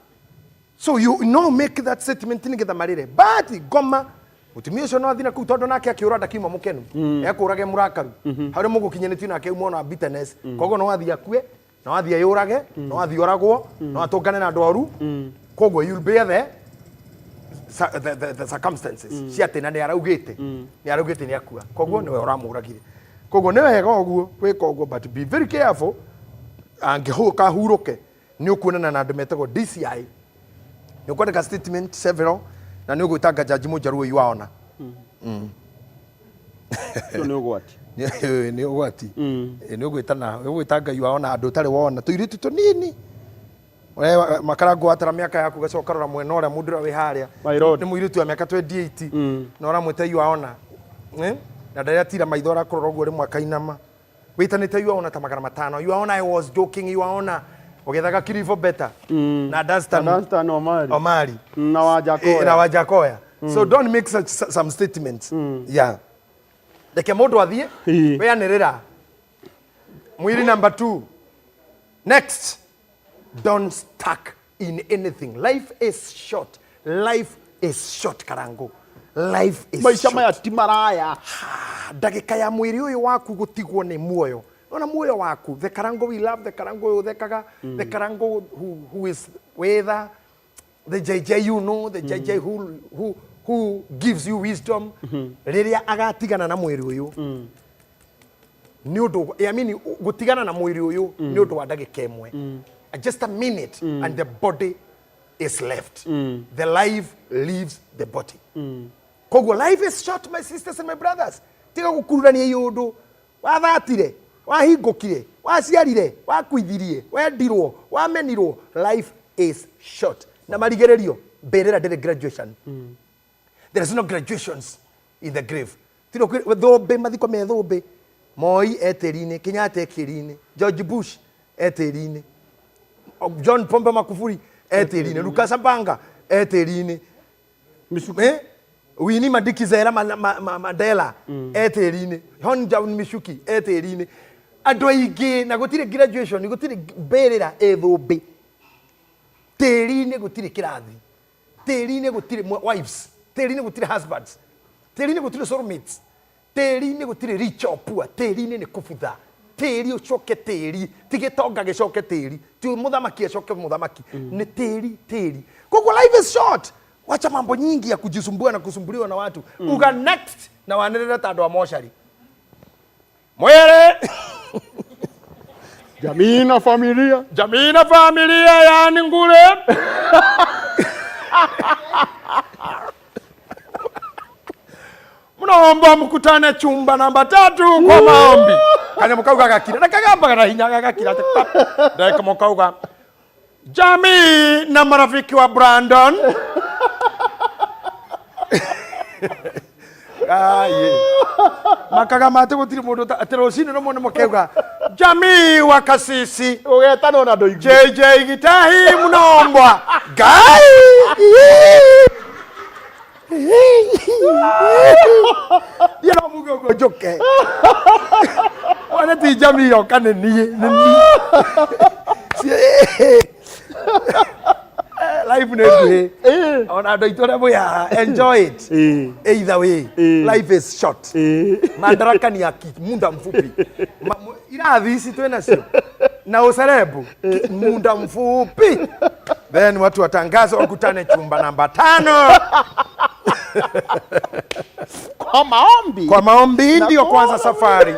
Speaker 3: So you no make that statement ni getha marire. But goma mutumia ucio no athina ku tondu nake akiura ndakiuma mukenu. Ekurage murakaru. Haure mugukinyanitio nake umona bitterness. Kogo no athia kue, no athia yurage, no athia oragwo, no atungane na ndoru. Kogo you'll bear the circumstances. Ciatena ni araugite. Ni araugite ni akua. Kogo no oramuragire. Kogo ne wega oguo gwika oguo, but be very careful. Angihuka huruke ni ukuonana na andu metagwo DCI. Ni ukwandika statement several na ni ugwitanga jaji mujaru uyu waona.
Speaker 2: Ni ugwati.
Speaker 3: Ni ugwati. Ni ugwitanga yu waona andu tari wona tuiritu tunini. Wewe makarango atara miaka yaku gacoka rora mwena ora mundu wi haria. Ni muiritu wa miaka 28 na ora mwete yu waona. Na ndaria tira maithora kurora guo rimwe akainama witanite yu ona ta 500 yu ona I was joking yu ona ugethaga kilivo better na Dunstan Omari
Speaker 2: na
Speaker 3: Wajakoya so don't make such some statements yeah deke mundu athie we anirira mwiri number 2 next don't stuck in anything. Life is short. Life is short karango. Life is
Speaker 2: maisha maya ti maraya.
Speaker 3: Ndagika ya mwiri uyu waku gutigwo ni muoyo. Ona muoyo waku, the karango we love, the karango uthekaga, the karango who is with the JJ you know, the JJ who gives you wisdom. Riria agatigana na mwiri uyu. Ni undu, I mean gutigana na mwiri uyu ni undu wa ndagika imwe. Just a minute and the body is left. The life leaves the body. Kogo life is short, my sisters and my brothers. Tiga gukururania yundu wathatire wahingukire waciarire wakuithirie wendirwo wamenirwo. Life is short. Na marigererio berera ndere graduation. There is no graduations in the grave. Tiro thombe mathiko me thombe Moi eteri-inĩ, Kenyatta ekĩri-inĩ, George Bush eteri-inĩ, John Pombe Magufuli eteri-inĩ, Lucas Abanga eteri-inĩ, Winnie Madikizela Mandela eteri-inĩ, Hon Jaun Mishuki eteri-inĩ. Andũ aingĩ na gũtirĩ graduation, gũtirĩ mbĩrĩra ĩthũmbĩ. Tĩri-inĩ gũtirĩ kĩrathi. Tĩri-inĩ gũtirĩ wives. Tĩri-inĩ gũtirĩ husbands. Tĩri-inĩ gũtirĩ soulmates. Tĩri-inĩ gũtirĩ rich or poor. Tĩri-inĩ nĩ kũbutha. Tĩri ũcoke tĩri. Tigĩtonga gĩcoke tĩri. Ti mũthamaki acoke mũthamaki. Nĩ tĩri. Koguo life is short. Wacha mambo nyingi ya kujisumbua na kusumbuliwa na watu. Uga next na waneleta tando wa moshari. Mwere.
Speaker 2: Jamii na familia.
Speaker 3: Jamii na familia yani ngure. Mnaomba mkutane chumba namba 3 kwa maombi. Kanya mukauga gakira. Na kagamba kana hinya gakira. Ndeka mukauga. Jamii na marafiki wa Brandon. Makaga mate gutiri mundu aterocini no mone mukeuga jamii wa kasisi
Speaker 2: ugetano na ndoigu
Speaker 3: JJ Gitahi munombwa gai yero mugo joke wana ti jamii yo kaneni life never on ado itore boya enjoy it either way life is short madaraka ni yaki muda mfupi irathi hizi twena sio na userebu muda mfupi then watu watangaza wakutane chumba namba 5 kwa maombi ndio kwanza safari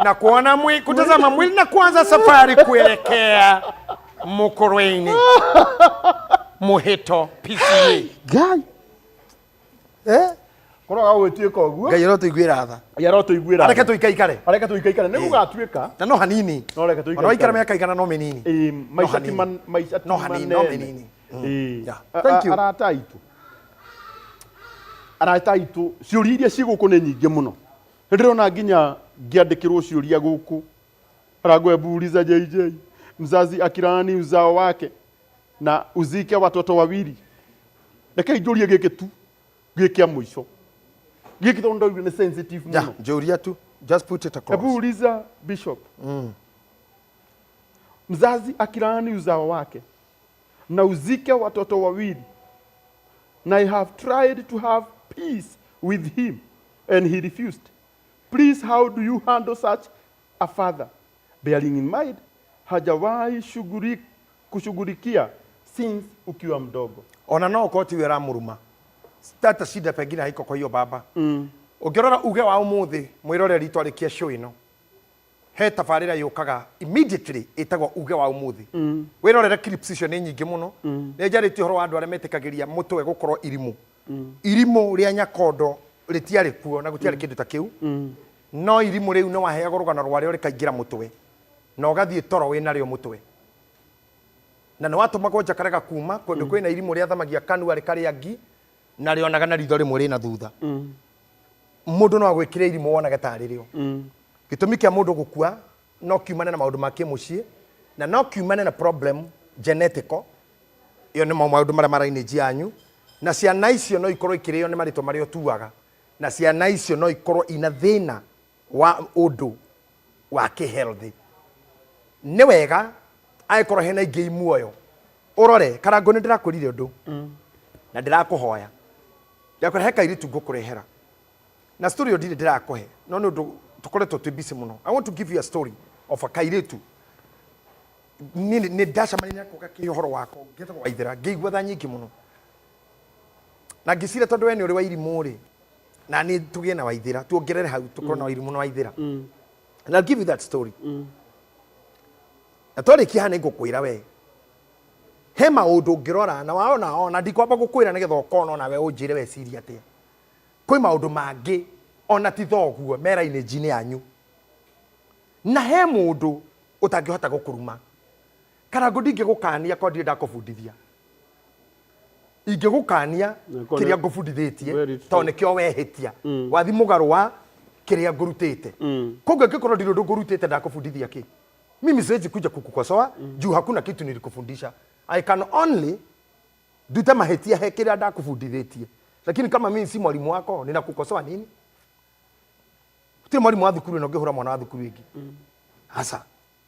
Speaker 3: na kuona kutazama mwili na kuanza safari kuelekea Mukorweni Muhito PCA
Speaker 2: gai koroga gwĩtuĩka ũguo
Speaker 3: ngai roto igwĩra tha
Speaker 2: roto igwĩra
Speaker 3: areke tuikaikare
Speaker 2: nĩ gũgatuĩka
Speaker 3: na no hanini
Speaker 2: no reke tuikaikare
Speaker 3: no ikara mĩaka igana no mĩnini
Speaker 2: maica
Speaker 3: no hanini no mĩnini
Speaker 2: thank you arata itu ciũria iria cigũkũ nĩ nyingĩ mũno ndĩrona nginya ngĩandĩkĩrwo ciũria gũkũ Ragwe Uria JJ mzazi akirani uzao wake na uzike watoto wawili. Reke njurie gĩkĩ tu gĩkĩa mũico. Gĩkĩ tondo ni sensitive muno.
Speaker 3: Njuria tu, just put it across.
Speaker 2: Hebu uliza Bishop. Mzazi akirani uzao wake na uzike watoto wawili. And I have tried to have peace with him and he refused. Please, how do you handle such a father? Bearing in mind hajawahi kushughulikia since ukiwa mdogo.
Speaker 3: Ona no koti wera muruma. Tata shida pengine haiko kwa hiyo baba. Ungirora uge wa umuthi mwiroreri twarikia show ino. He tabarira yukaga immediately itagwo uge wa umuthi. Wirorere clips icio ni nyingi muno. Ni njarĩtie horo wa andu aria metikagiria mutwe gukorwo irimu. Irimu ria nyakondo ritiari kuo na gutiari kindu ta kiu. No irimu riu no waheagwo rugano rwario rikaingira mutwe. Na ugathie toro wina rio mutwe na no watumagwo njakarega kuma kundu kwina irimu ria thamagia kanua rikari angi na rionaga na ritho rimwe rina thutha mundu no agwikire irimu wona gataririo gitumi kia mundu gukua no kiumane na maundu make mucie na no kiumane na problem genetical iyo ni maundu maria marainiji yanyu na ciana icio no ikorwo ikirio ni marito mario tuaga na ciana icio no ikorwo ina thina wa undu wa kihealthy ni wega aikorwo hena ingĩ muoyo urore Karango ni ndirakurire undu na ndirakuhoya yakora heka iritu ngukurehera na story yo ndirakuhe no ni undu tukoretwo twi busy muno. I want to give you a story of a kairitu ni dasha mani nako kakihoro wako getagwo Waithera ngĩigua tha nyingi muno na ngĩcira tondu we ni uri wa irimu ri na ni tugie na Waithera tuongerere hau tukorwo na irimu na Waithera and I'll give you that story. Na twarĩkia hana ngũkwĩra we he maũndũ ngĩrora na waona ona ndikwamba gũkwĩra nĩgetha ũkona nawe ũnjĩre weciria atĩa kwĩ maũndũ mangĩ ona ti thoguo mera-inĩ njini yanyu na he mũndũ ũtangĩhota gũkũruma Karango ndingĩgũkania ko ndirĩ ndakũbundithia ingĩgũkania kĩrĩa ngũbundithĩtie tondũ nĩkĩo wehĩtia wathi mũgarũ wa kiria ngurutite koguo ngikoro ndiro ngurutite ndakufundithia ki mimi siwezi kuja kukukosoa juu hakuna kitu nilikufundisha. I can only duta mahetia he kiria ndakufundithĩtie, lakini kama mimi si mwalimu wako ninakukosoa nini? Ti mwalimu wa thukuru na ngihura mwana wa thukuru ingi hasa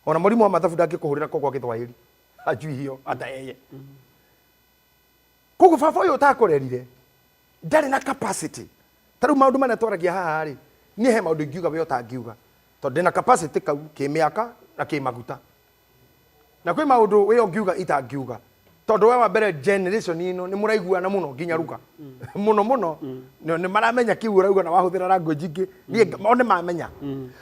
Speaker 3: ona mwalimu wa mathabu ndangikuhurira kwa Githwaĩri ajui hiyo hata yeye koguo baba uyu utakurerire ndari na capacity. Taru maundu mana twaragia haha ri ni he maundu ingiuga we utangiuga tondu ndina capacity kau kimiaka na kimaguta, na kwi maundu we ungiuga itangiuga tondu we wa mbere generation ino ni muraiguana muno nginya ruga muno ni maramenya kiu urauga na wahuthira language ingi ni one mamenya.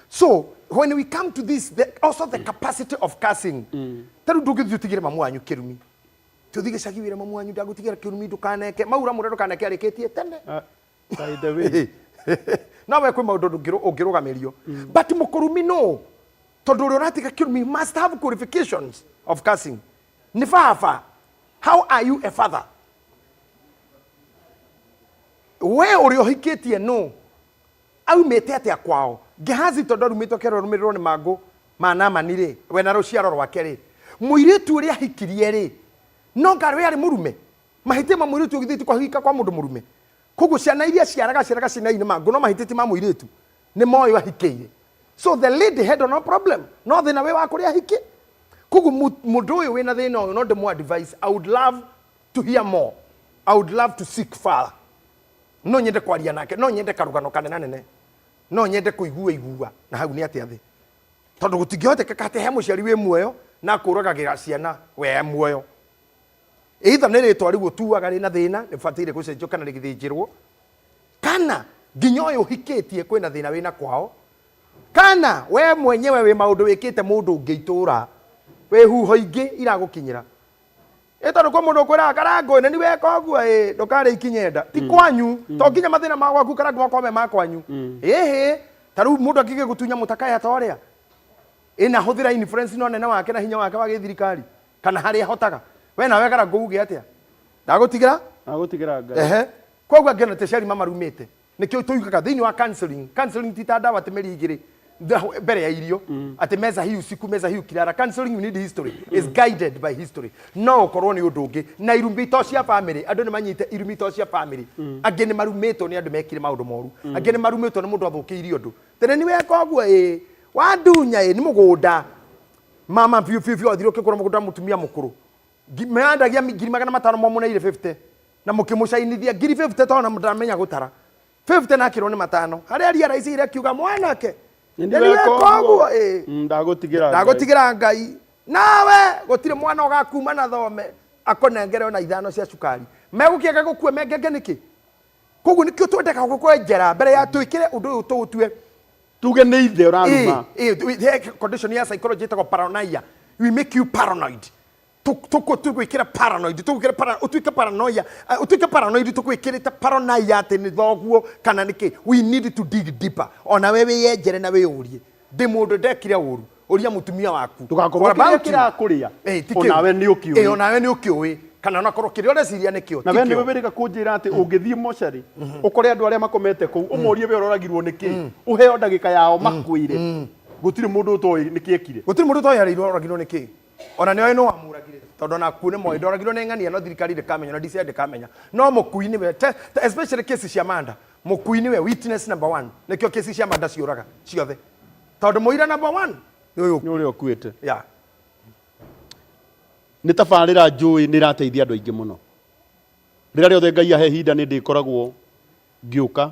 Speaker 3: So when we come to this also the capacity of cursing taru ndungithiutigire mamu wanyu kirumi tuthige cagiwire mamu wanyu ndagutigira kirumi ndukaneke maura mure ndukaneke arikitie tene
Speaker 2: by the way
Speaker 3: na we kwi maundu ungirugamirio but mukurumi no tondu uri uratiga kirumi must have qualifications of cursing ni fafa. How are you a father? We uri ohikitie no au mete atia kwao Gehazi tondu rumito kero rumiriro ni mago mana manire we na ruciaro rwake ri muiritu uri ahikirie ri no ngarwe ari murume mahite ma muiritu githiti kwa hika kwa mundu murume koguo ciana iria ciaraga cina-ini mago no mahititi ma muiritu ni moyo ahikiire. So the lady had no problem no thina we wa kuri ahiki koguo mundu uyu wina thina uyu no ndimo advice. I would love to hear more. I would love to seek further. No nyende kwaria nake no nyende karugano kanene nene no nyende kuigua na hau ni atia thi tondu gutingihoteka kate he muciari we muoyo na kuragagira ciana we muoyo either ni ritwa riu tuaga rina thina ni fatire gucenjio kana rigithinjirwo kana nginya uyu hikitie kwina thina wina kwao kana we mwenyewe we maundu wikite mundu ungiitura we huho ingi iragukinyira tondu kwa mundu kwira karango ni we koguo ndukare ikinyenda ti kwanyu to nginya mathina ma gwaku karango makome ma kwanyu taru mundu akige gutunya mutakaya toria ina huthira influence no nene wake na hinya wake wa githirikari kana hari hotaga we na we karango uge atia ndagutigira ngai koguo ngena te ceri mama rumite nikio tuigaga thini wa counseling titada watemeri igiri mbere ya irio ati meza hii usiku meza hii ukirara. Counseling you need history is guided by history no korwo ni undu ungi na irumito cia family andu ni manyite irumito cia family angi ni marumeto ni andu mekire maundu moru angi ni marumeto ni mundu athukiirio ndu tene ni weka oguo wandunya ni mugunda mama fiu athiro kikora mugunda mutumia mukuru meandagia 500 mwamuneire 50 na mukimucainithia 50 tona mudamenya gutara 50 na kiro ni 5 haria ria raisi ire kiuga mwanake ndagutigira ngai nawe gutire mwana ugakuma na thome akonengere na 5 cia cukari megukiaga gukue mengenge niki koguo nikio twendeka gukwenjera mbere ya twikire undu uyu tutue
Speaker 2: tuge ni ithe uraruma
Speaker 3: condition ya psychology itako paranoia. We make you paranoid tukwikira paranoid utuike paranoia utuike paranoid tukwikirite paranoia ati ni thoguo kana niki. We need to dig deeper ona wewe yenjere na we urie ndi mundu ndekire uru uria mutumia waku
Speaker 2: tugakorwo kira kuria onawe ni ukiui
Speaker 3: onawe ni ukiui kana nakorwo kiria ureciria nikio
Speaker 2: na we ni webirika kunjira ati ungithie mochari ukore andu aria makomete ku umorie we uroragirwo niki uheo ndagika yao makuire gutire mundu utoi nikiekire
Speaker 3: gutire mundu utoi ari uroragirwo niki ona ni no amuragire tondu na kune mo ndoragirwo ni ng'ania no thirikari ndikamenya no DCI ndikamenya no mukuini we especially cases cia manda mukuini we witness number 1 nikio cases cia manda ciuraga ciothe tondu muira number 1
Speaker 2: ni uri okuite
Speaker 3: ni
Speaker 2: tabarira njui ni rateithia andu aingi muno rira riothe ngai ahe hinda ni ndikoragwo ngiuka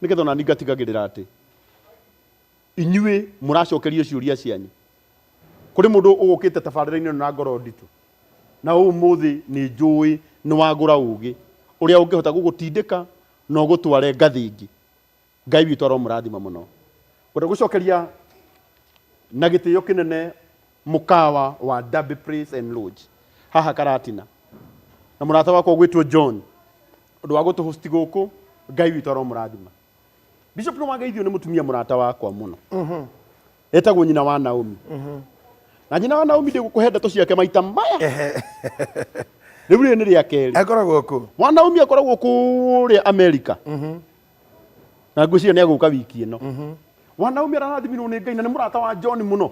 Speaker 2: nigetha na ningatigagirira ati inyue muracokerio ciuria cianyu kuri mundu ugukite tabarira-ini na ngoro nditu na umuthi ni njui ni wagura ugi uria ungihota gugutindika no gutware ngathi ingi ngai witu aromurathima muno ngwenda gucokeria na gitio kinene mukawa wa Derby Praise and Lodge haha Karatina na murata wako gwitwo John undu wa gutuhosti guku ngai witu aromurathima. Bishop no magaithio ni mutumia murata wakwa muno etagwo nyina wa Naomi na nyina wa Naomi ndi gukuhe ndeto ciake maita maya riu ni ria keri
Speaker 3: akoragwo ku
Speaker 2: wa Naomi akoragwo kuria America na ngwĩciria nĩ egũka wiki ĩno wanaume arathimirwo nĩ Ngai na nĩ mũrata wa John mũno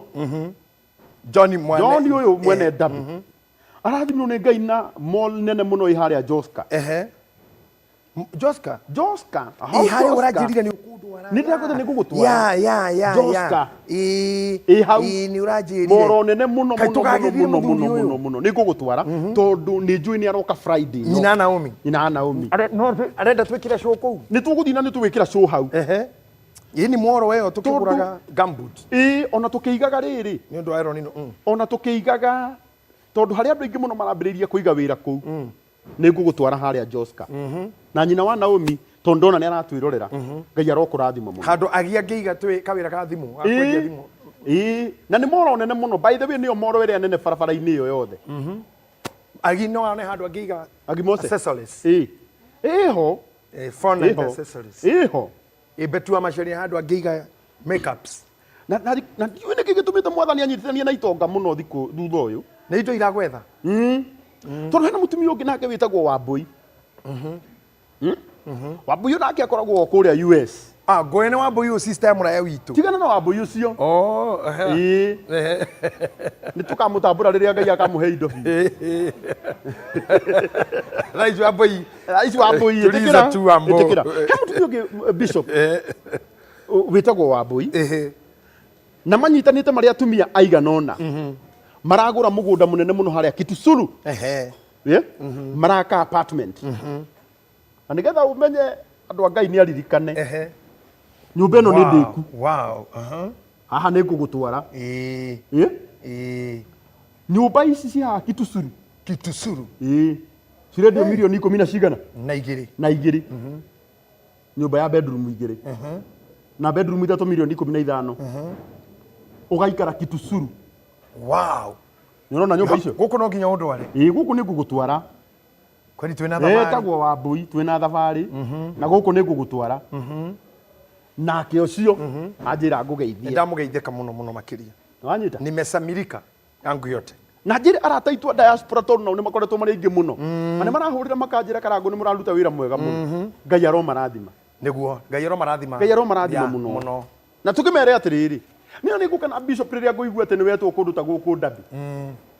Speaker 3: John
Speaker 2: ũyũ mwene ndabu arathimirwo nĩ Ngai na mall nene mũno ĩ harĩa Joska
Speaker 3: Joska
Speaker 2: harĩa
Speaker 3: ũranjĩrire nĩ ũkũndwara
Speaker 2: nĩ ndĩrakwenda nĩ ngũgũtwara
Speaker 3: ya
Speaker 2: Joska
Speaker 3: hau nĩ ũranjĩrire
Speaker 2: moro nene mũno mũno nĩ ngũgũtwara tondũ nĩ njũĩ nĩ aroka Friday
Speaker 3: nyina Naomi arenda twĩkĩre show kũu
Speaker 2: nĩ tũgũthiĩ na nĩ tũgwĩkĩra show hau
Speaker 3: ĩĩ nĩ moro ĩyo tũkĩgũraga gumboot
Speaker 2: ona tũkĩigaga rĩrĩ
Speaker 3: nĩ ũndũ wa Iron ĩno
Speaker 2: ona tũkĩigaga tondũ harĩa andũ aingĩ mũno marambĩrĩirie kũiga wĩra kũu nĩ ngũgũtwara harĩa Joska na nyina wa Naomi tondũ ndona nĩ aratwĩrorera Ngai arokũrathima mũno
Speaker 3: handũ agia ngĩiga twĩ kawĩra ka thimũ akwendia thimũ
Speaker 2: na nĩ moro nene mũno by the way nĩyo moro ĩrĩa nene barabara-inĩ ĩyo yothe
Speaker 3: agi no ane handũ angĩiga accessories
Speaker 2: ĩho
Speaker 3: phone and accessories
Speaker 2: ĩho
Speaker 3: betua macaria handũ angĩiga makeups
Speaker 2: na ndiũĩ nĩkĩ gĩtũmĩte mwathani anyitithanie na itonga mũno thikũ thutha ũyũ
Speaker 3: nĩ indo iragwetha
Speaker 2: tondũ hena mũtumia ũngĩ nake wĩtagwo Wambui Wambui nake akoragwo kũrĩa US
Speaker 3: ngũĩ nĩ Wambui ũyũ system ya witũ
Speaker 2: tigana na Wambui ũcio nĩ tũkamũtambũra rĩrĩa Ngai akamũhe indo
Speaker 3: Rais Wambui
Speaker 2: ĩtĩkĩra he mũtumia ũngĩ bishop wĩtagwo Wambui na manyitanĩte marĩ atumia aigana ũna maragũra mũgũnda mũnene mũno harĩa Kitusuru maraka apartment na nĩgetha ũmenye andũ a Ngai nĩ aririkane nyũmba ĩno nĩ ndĩku haha nĩ ngũgũtwara nyũmba ici ci haha Kitusuru cirendio mirioni 10 na cigana na igĩrĩ nyũmba ya bedroom 2 na bedroom 3 mirioni 15 ũgaikara Kitusuru nĩũrona nyũmba icio
Speaker 3: gũkũ no nginya ũndware
Speaker 2: gũkũ nĩ ngũgũtwara
Speaker 3: kwani twĩna thabarĩ
Speaker 2: etagwo Wambui twĩna thabarĩ na gũkũ nĩ ngũgũtwara nake ũcio anjĩra ngũgeithie
Speaker 3: ndamũgeithĩka mũno makĩria
Speaker 2: wanyita
Speaker 3: nimesamirika yangu yote
Speaker 2: na njĩra arata aitũ a diaspora tondũ nao nĩ makoretwo marĩ aingĩ mũno na nĩ marahũrĩra makanjĩra Karangũ nĩ mũraruta wĩra mwega mũno Ngai aromarathima
Speaker 3: nĩguo Ngai
Speaker 2: aromarathima mũno na tũkĩmere atĩrĩrĩ nĩ ngũkana bishop rĩrĩa ngũigua atĩ nĩ wetwo kũndũ ta gũkũ Ndabi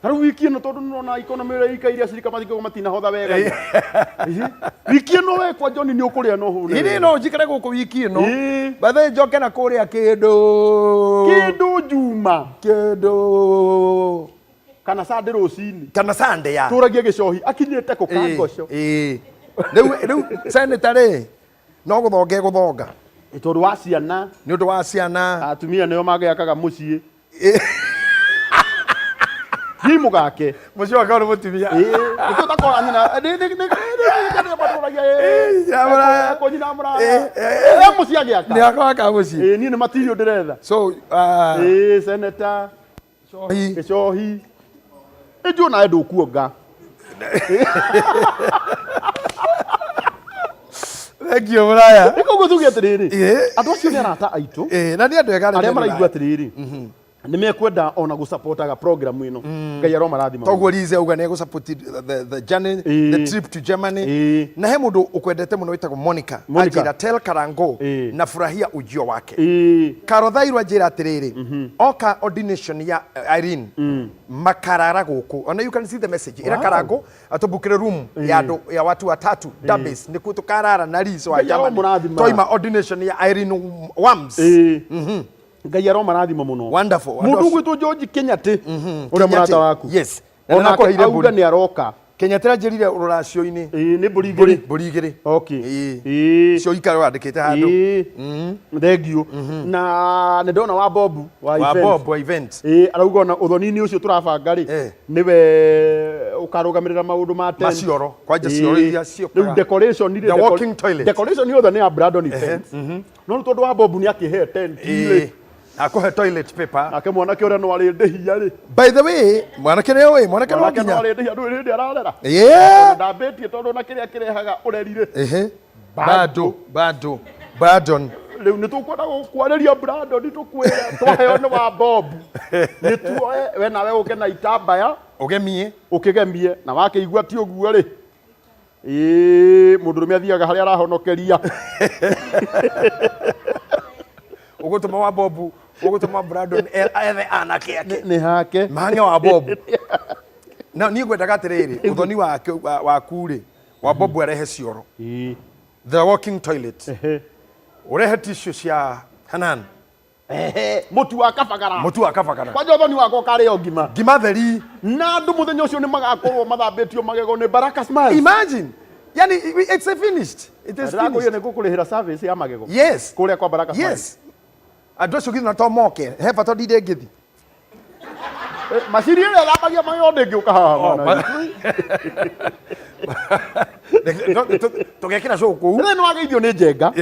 Speaker 2: harũ wiki ĩno tondũ nĩona economy ĩrĩa ĩikaire acirika mathingĩko matinahotha wega wiki ĩno wekwa John nĩ ũkũrĩa no hũre
Speaker 3: hĩndĩ ĩno njikare gũkũ wiki ĩno bathe njoke na kũrĩa kĩndũ Juma kana Sunday rũcinĩ kana Sunday ya tũragie gĩcohi akinyĩte kũ Kangoco rĩu senator no gũthonga
Speaker 2: tondũ wa ciana
Speaker 3: nĩ ũndũ wa ciana
Speaker 2: atumia nĩo magĩakaga mũciĩ thimu gake
Speaker 3: mũciĩ wake nĩ mũtumia
Speaker 2: nĩkĩo takora nyina mũciĩ agĩaka
Speaker 3: nĩ akawaka mũciĩ
Speaker 2: niĩ nĩ matirio ndĩretha
Speaker 3: so
Speaker 2: senator gĩcohi ĩnjũ nawe ndũkuonga
Speaker 3: thank you Muraya
Speaker 2: nĩkũguo tuge atĩrĩrĩ andũ acio nĩ arata aitũ
Speaker 3: na nĩ andũ ega
Speaker 2: arĩa maraigua atĩrĩrĩ nĩ mekwenda ona gũsupportaga program ĩno Ngai aromarathima
Speaker 3: toguo Lize uga nĩ gũsupport the journey the trip to Germany na he mũndũ ũkwendete mũno wĩtagwo Monica ajira tell Karango na furahia ujio wake Karothairwo ajira atĩrĩrĩ oka ordination ya Irene makarara gũkũ ona you can see the message ira Karango atubukire room ya andũ ya watu watatu Dabis nĩkuo tukarara na Lize wa Germany toima ordination ya Irene Wams Ngai aromarathima mũno wonderful
Speaker 2: mũndũ gwĩtwo George Kenyati ũrĩa mũrata waku
Speaker 3: yes
Speaker 2: ona auga nĩ aroka
Speaker 3: Kenyati anjĩrire rũracio-inĩ
Speaker 2: nĩ mbũri igĩrĩ
Speaker 3: okay cio ikare wandĩkĩte handũ
Speaker 2: thengiũ na nĩ ndona wa Bob wa event arauga ona ũthoni-inĩ ũcio tũrabanga rĩ nĩwe ũkarũgamĩrĩra maũndũ ma tent
Speaker 3: macioro kwanja cioro iria ciokaga
Speaker 2: rĩu decoration
Speaker 3: the walking toilet
Speaker 2: decoration yothe nĩ ya Brandon events no tondũ wa Bob nĩ akĩhe tent
Speaker 3: akũhe toilet paper
Speaker 2: ake mwanake ũrĩa no arĩ ndĩhia rĩ
Speaker 3: by the way mwanake nĩ ũĩ mwanake no nginya
Speaker 2: arĩ ndĩhia ndũĩ hĩndĩ ararera ndambĩtie tondũ na kĩrĩa kĩrehaga ũrerire
Speaker 3: Brandon
Speaker 2: rĩu nĩ tũkwenda gũkwarĩria Brandon tũkwĩra twaheo nĩ wa Bob nĩ tuoe we nawe ũke na itambaya ũkĩgemie na wakĩigua ti ũguo rĩ mũndũrũme athiaga harĩa arahonokeria
Speaker 3: Ugutuma wa Bobu, ugutuma Brandon ethe anake yake.
Speaker 2: Ni hake.
Speaker 3: Mange wa Bobu. Na ni ngwenda gatiriri, uthoni wake wa kure. Wa Bobu arehe cioro. The walking toilet. Urehe tissue cia Hanan.
Speaker 2: Mutu wa kabagara.
Speaker 3: Mutu wa kabagara.
Speaker 2: Kwa jothoni wako kare ogima.
Speaker 3: Gima theri.
Speaker 2: Na andu muthenya ucio ni magakorwo mathambetio magego ni Baraka Smiles.
Speaker 3: Imagine. Yani it's finished. It is
Speaker 2: finished.
Speaker 3: finished.
Speaker 2: Ni gukurihira service ya magego.
Speaker 3: Yes.
Speaker 2: Kuria kwa Baraka Smiles.
Speaker 3: Yes. Andu acio githina to moke. He bata ndinde ngithi.
Speaker 2: Maciri ile thambagia magego ndingiuka haha mwana.
Speaker 3: Tugekira show kuu.
Speaker 2: Nĩ wageithio nĩ Jenga.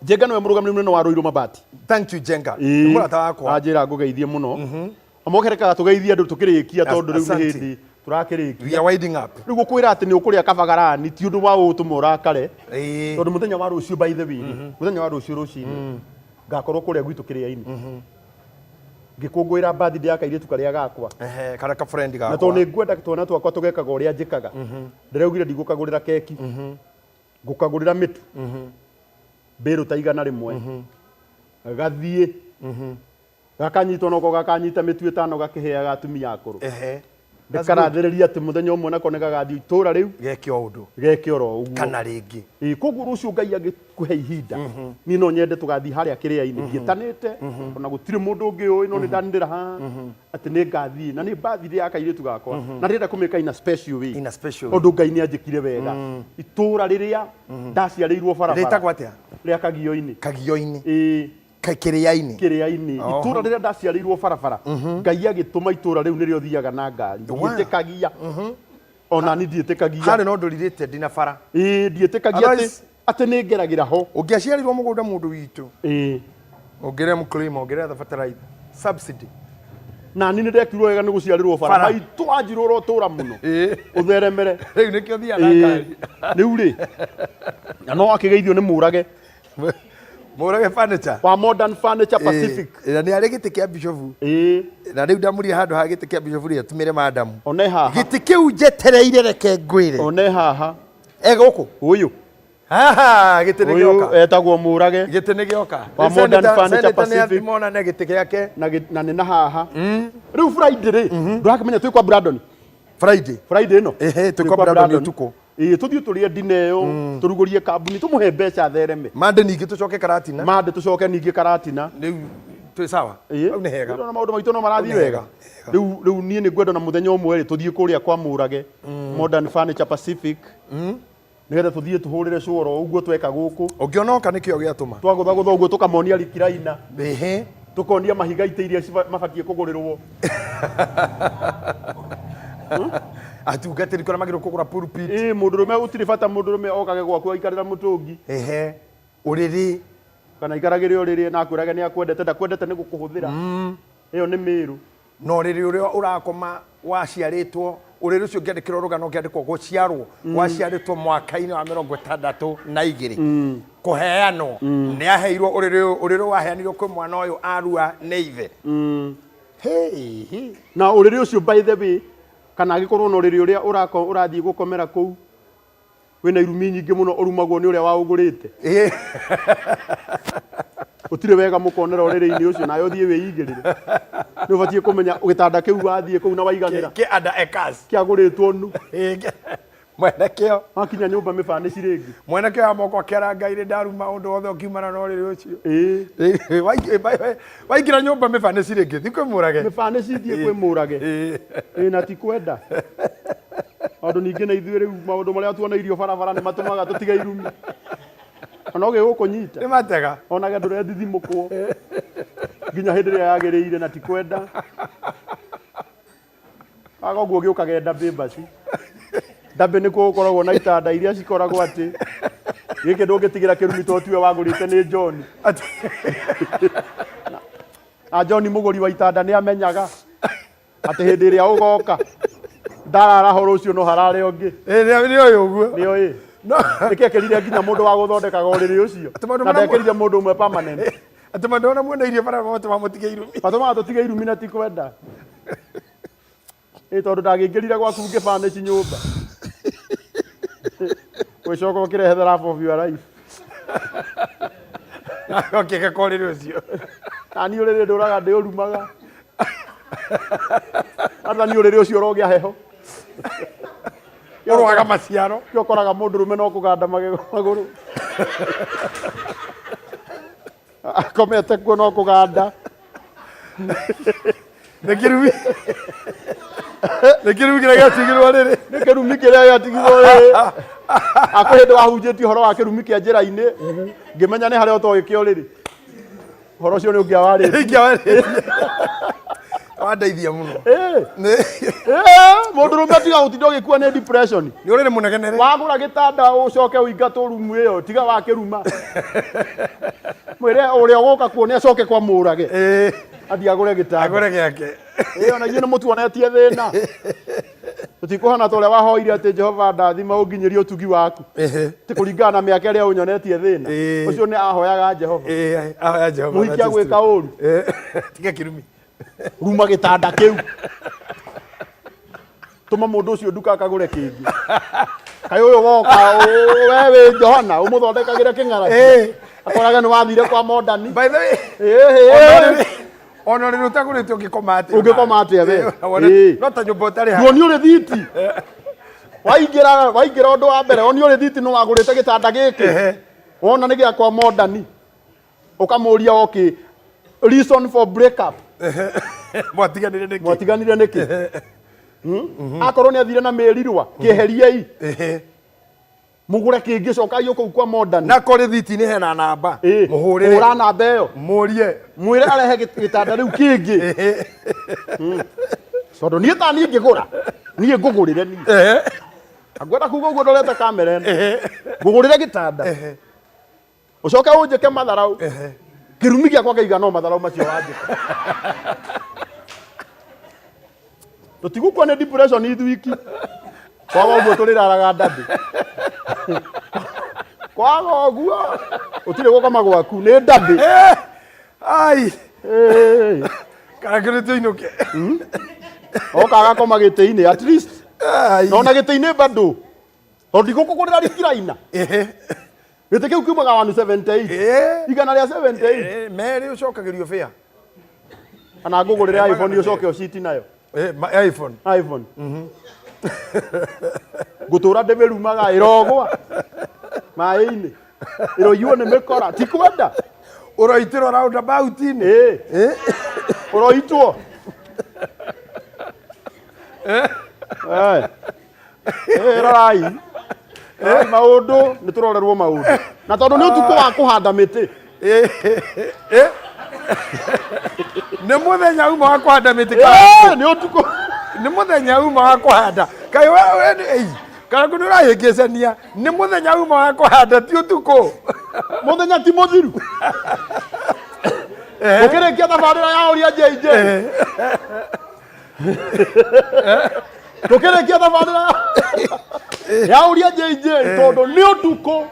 Speaker 2: Jenga nĩwe mũrũgamĩrĩri mũnene wa Rũirũ Mabati.
Speaker 3: Thank you Jenga. Mũrata wakwa.
Speaker 2: Anjĩra ngũgeithie mũno. Amokerekaga tũgeithie andũ tũkĩrĩkia tondũ rĩu nĩ hĩndĩ tũrakĩrĩkia.
Speaker 3: We are winding up.
Speaker 2: Rĩu gũkwĩra atĩ nĩ ũkũrĩa kabagarani ti ũndũ wa ũtũma ũrakare. Tondũ mũthenya wa rũciũ by the way, mũthenya wa rũciũ rũcinĩ ngakorwo kũrĩa gwitũ kĩrĩa-inĩ. Ngĩkũngũĩra birthday ya kairĩtu karĩa gakwa.
Speaker 3: Kana ka friend gakwa.
Speaker 2: Na tondũ nĩ ngwenda twana twakwa tũgekaga ũrĩa njĩkaga. Ndĩraugire ndigũkagũrĩra keki. Ngũkagũrĩra mĩtu. Mbĩrũ ta igana rĩmwe. Gathiĩ. Gakanyitwo noko gakanyita mĩtu ĩtano gakĩheaga atumia akũrũ. Ndĩkarathĩrĩria atĩ mũthenya ũmwe nako nĩgagathiĩ itũũra rĩu.
Speaker 3: Geke ũndũ.
Speaker 2: Geke oro ũguo.
Speaker 3: Kana rĩngĩ.
Speaker 2: Koguo rũciũ Ngai agĩkũhe ihinda. Niĩ no nyende tũgathiĩ harĩa kĩrĩa-inĩ ndiĩtanĩte. Ona gũtirĩ mũndũ ũngĩ ũĩ no nĩ ndanĩndĩra haha. Atĩ nĩ ngathiĩ na nĩ birthday ya kairĩtu gakwa. Na ndĩrenda kũmĩka in a special way.
Speaker 3: In a special way.
Speaker 2: Ũndũ Ngai nĩ anjĩkire wega. Itũũra rĩrĩa ndaciarĩirwo barabara.
Speaker 3: Rĩtagwo atĩa?
Speaker 2: Rĩa Kagio-inĩ.
Speaker 3: Kagio-inĩ. Kĩrĩa-inĩ.
Speaker 2: Kĩrĩa-inĩ. Itũũra rĩrĩa ndaciarĩirwo barabara. Ngai agĩtũma itũũra rĩu nĩrĩo thiaga na ngari. Ndiĩtĩkagia. Ona ni ndiĩtĩkagia.
Speaker 3: Harĩ no ndũrirĩte ndina bara.
Speaker 2: Ndiĩtĩkagia atĩ nĩ ngeragĩra ho.
Speaker 3: Ũngĩaciarirwo mũgũnda mũndũ witũ. Ũngĩrĩa mũkũrĩma, ũngĩrĩa bataraitha. Subsidy.
Speaker 2: Na ni nĩ ndekirwo wega nĩ gũciarĩrwo bara. Maitũ anjirwo ũrotũũra mũno. Ũtheremere.
Speaker 3: Rĩu nĩkĩo thiaga na ngari.
Speaker 2: Rĩu rĩ. Na no akĩgeithio nĩ Mũrage.
Speaker 3: Mũrage furniture.
Speaker 2: Wa Modern Furniture Pacific.
Speaker 3: Na nĩ arĩ gĩtĩ kĩa Bishop. Na rĩu ndamũria handũ ha gĩtĩ kĩa Bishop rĩ atũmĩre madam.
Speaker 2: One haha.
Speaker 3: Gĩtĩ kĩu njetereire reke ngwĩre.
Speaker 2: One haha.
Speaker 3: Gũkũ.
Speaker 2: Ũyũ.
Speaker 3: Haha gĩtĩ nĩ gĩoka.
Speaker 2: Ũyũ etagwo Mũrage.
Speaker 3: Gĩtĩ nĩ gĩoka.
Speaker 2: Wa Modern Furniture Pacific.
Speaker 3: Mona na gĩtĩ gĩake.
Speaker 2: Na nĩ na haha. Rĩu Friday rĩ. Ndũrakĩmenya twĩ kwa Brandon. Friday ĩno.
Speaker 3: Twĩ kwa Brandon ũtukũ.
Speaker 2: Tuthiĩ tũrĩe ndina ĩyo tũrugũrie kambuni tũmũhe mbeca thereme.
Speaker 3: Mande ningĩ tũcoke Karatina.
Speaker 2: Mande tũcoke ningĩ Karatina.
Speaker 3: Rĩu twĩ sawa. Rĩu nĩ hega.
Speaker 2: Rĩu maũndũ maitũ no marathiĩ wega. Rĩu niĩ nĩ ngwenda na mũthenya ũmwe rĩ tũthiĩ kũrĩa kwa Mũrage. Modern Furniture Pacific. Nĩgetha tũthiĩ tũhũrĩre cũro ũguo tweka gũkũ.
Speaker 3: Ũngĩonoka nĩkĩo gĩatũma.
Speaker 2: Twagũthagũtha ũguo tũkamonia likiraina. Tũkonia mahiga itĩ iria mabatiĩ kũgũrĩrwo.
Speaker 3: Atungatĩri kũrĩa magĩrĩirwo kũgũra pulpit.
Speaker 2: Mũndũrũme gũtirĩ bata mũndũrũme okage gwaku aikarĩra mũtũngi.
Speaker 3: Ũrĩrĩ.
Speaker 2: Kana aikaragĩre ũrĩrĩ na akwĩrage nĩ akwendete ndakwendete nĩ gũkũhũthĩra. Ĩyo nĩ mĩĩrũ.
Speaker 3: No ũrĩrĩ ũrĩa ũrakoma waciarĩtwo ũrĩrĩ ũcio ũngĩandĩkĩrwo rũgano ũngĩandĩkwo gũciarwo waciarĩtwo mwaka-inĩ wa 62 kũheanwo nĩ aheirwo ũrĩrĩ waheanirwo kwĩ mwana ũyũ arua nĩ ithe.
Speaker 2: Na ũrĩrĩ ũcio by the way kana agĩkorwo na ũrĩrĩ ũrĩa ũrathiĩ gũkomera kũu wĩna irumi nyingĩ mũno ũrumagwo nĩ ũrĩa waũgũrĩte. Ũtirĩ wega mũkonera ũrĩrĩ-inĩ ũcio nayo ũthiĩ wĩigĩrĩre. Nĩ ũbatiĩ kũmenya gĩtanda kĩu wathiĩ kũu na waiganĩra.
Speaker 3: Kĩ under acres.
Speaker 2: Kĩagũrĩtwo nu.
Speaker 3: Mwene kĩo.
Speaker 2: Akinya nyũmba mĩbane cirĩngĩ.
Speaker 3: Mwene kĩo ya moko akĩarangaire ndaruma ũndũ wothe ũkiumana na ũrĩrĩ ũcio. Waingĩra nyũmba mĩbane cirĩngĩ ti kwĩ Mũrage.
Speaker 2: Mĩbane cithiĩ kwĩ Mũrage. Na ti kwenda. Andũ ningĩ na ithuĩ rĩu maũndũ marĩa tuonairio barabara nĩ matũmaga tũtige irumi. Ona ũgĩ gũkũnyita.
Speaker 3: Nĩ matega.
Speaker 2: Onaga ndũrethithimũkwo. Nginya hĩndĩ ĩrĩa yagĩrĩire na ti kwenda. Aga ũguo ũgĩũkaga ndambĩ mbaci. Ndambĩ nĩ gũkoragwo na itanda iria cikoragwo atĩ gĩkĩ ndũngĩtigĩra kĩrumi to tiwe wagũrĩte nĩ John. Na John mũgũri wa itanda nĩ amenyaga atĩ hĩndĩ ĩrĩa ũgoka ndarara ho rũciũ no harare ũngĩ.
Speaker 3: Nĩ ũyũ ũguo.
Speaker 2: Nĩ ũyũ. Nĩkĩ ekĩrire nginya mũndũ wa gũthondekaga ũrĩrĩ ũcio. Na ndekĩrire mũndũ ũmwe permanent.
Speaker 3: Atĩ mũndũ ona muoneirie bara matũma mũtige irumi.
Speaker 2: Matũma tũtige irumi na ti kwenda. Tondũ ndagĩingĩrire gwaku ngĩbane ci nyũmba. Gwĩcoka ũkĩrehe the love of your life.
Speaker 3: Okay, gakorire ucio.
Speaker 2: Ani urire nduraga ndi urumaga. Ata ni urire ucio rogia heho.
Speaker 3: Urwaga maciaro.
Speaker 2: Yokoraga mundu rume no kuganda maguru. Akomete kuo no kuganda.
Speaker 3: Nekirumi kira gatigirwo riri.
Speaker 2: Nekirumi kira gatigirwo riri. Akwende wahunjĩtie horo wa kĩrumi kĩa njĩra-inĩ ngĩmenya nĩ harĩa ũtoĩkĩo rĩrĩ horo ũcio nĩ ũngĩawarĩtie
Speaker 3: wandeithia mũno
Speaker 2: mũndũ rũme tiga gũtinda ũgĩkua nĩ depression
Speaker 3: nĩ ũrĩ mũnegenere
Speaker 2: wagũra gĩtanda ũcoke ũingatwo rumu ĩyo tiga wakĩruma mwĩre ũrĩa ũgũka kuo nĩ acoke kwa mũrage athiĩ agũre gĩtanda
Speaker 3: agũre gĩake
Speaker 2: ona inyuĩ nĩ mũtuonetie thĩna tutikuhana ta ũrĩa wahoire atĩ Jehova ndathima ũnginyĩrie ũtugi waku ti kũringana na mĩaka ĩrĩa ũnyonetie thĩna ũcio nĩ ahoyaga Jehova
Speaker 3: ahoya Jehova
Speaker 2: mũhikia gwĩka ũru
Speaker 3: tiga kĩrumi
Speaker 2: ruma gĩtanda kĩu tũma mũndũ ũcio nduka akagũre kĩngĩ kaĩ ũyũ woka we wĩ Johana ũmũthondekagĩre kĩng'ara akoraga nĩ wathire kwa modani
Speaker 3: by the way ona rĩrĩ ũtagũrĩte ũngĩkoma
Speaker 2: atĩa we
Speaker 3: no ta nyũmba ũtarĩ
Speaker 2: haha nĩ ũrĩ thiti waingĩra ũndũ wa mbere nĩ ũrĩ thiti nĩ wagũrĩte gĩtanda gĩkĩ wona nĩ gĩa kwa modani ũkamũria okay reason for break up mwatiganire nĩkĩ akorwo nĩ athire na mĩrirwa kĩeheriei mugure kĩngĩ cokai ũkũ kwa modern
Speaker 3: na kore thiti-inĩ hena namba
Speaker 2: mũhũrĩre hũra namba ĩyo
Speaker 3: mũrie
Speaker 2: mwĩre arehe gĩtanda rĩu kĩngĩ tondũ niĩ ta niĩ ngĩgũra niĩ ngũgũrĩre niĩ angwenda kuga ũguo ndorete kamera ĩno ngũgũrĩre gĩtanda ũcoke ũnjĩke matharau kĩrumi gĩakwa kĩiga no matharau macio wanjĩka tũtigũkua nĩ depression ithuiki kwaga ũguo tũrĩraraga ndathĩ kwaga ũguo ũtirĩ gũkoma gwaku nĩ ndathĩ
Speaker 3: ai karagĩrĩtwo inũke
Speaker 2: okaga koma gĩtĩ-inĩ at least nona gĩtĩ-inĩ bado tondũ ndigũkũgũrĩra rikiraina gĩtĩ kĩu kiumaga 178 igana rĩa 78
Speaker 3: merĩ ũcokagĩrio fare
Speaker 2: kana ngũgũrĩre iPhone ũcoke ũciti nayo iPhone ngũtũra ndĩmĩrumaga ĩrogwa maĩ-inĩ ĩroiywo nĩ mĩkora ti kwenda
Speaker 3: ũroitĩrwo roundabout-inĩ
Speaker 2: ũroitwo rorai maũndũ nĩ tũrorerwo maũndũ na tondũ nĩ ũtukũ wa kũhanda mĩtĩ
Speaker 3: nĩ mũthenya uma wa kũhanda mĩtĩ
Speaker 2: nĩ ũtukũ
Speaker 3: nĩ mũthenya uma wa kũhanda kaĩ we Karagu nĩ ũrahĩngĩcania nĩ mũthenya uma wa kũhanda ti ũtukũ
Speaker 2: mũthenya ti mũthiru ũkĩrĩkia thabarĩra ya Uria Jj tũkĩrĩkia thabarĩra ya Uria Jj tondũ nĩ ũtukũ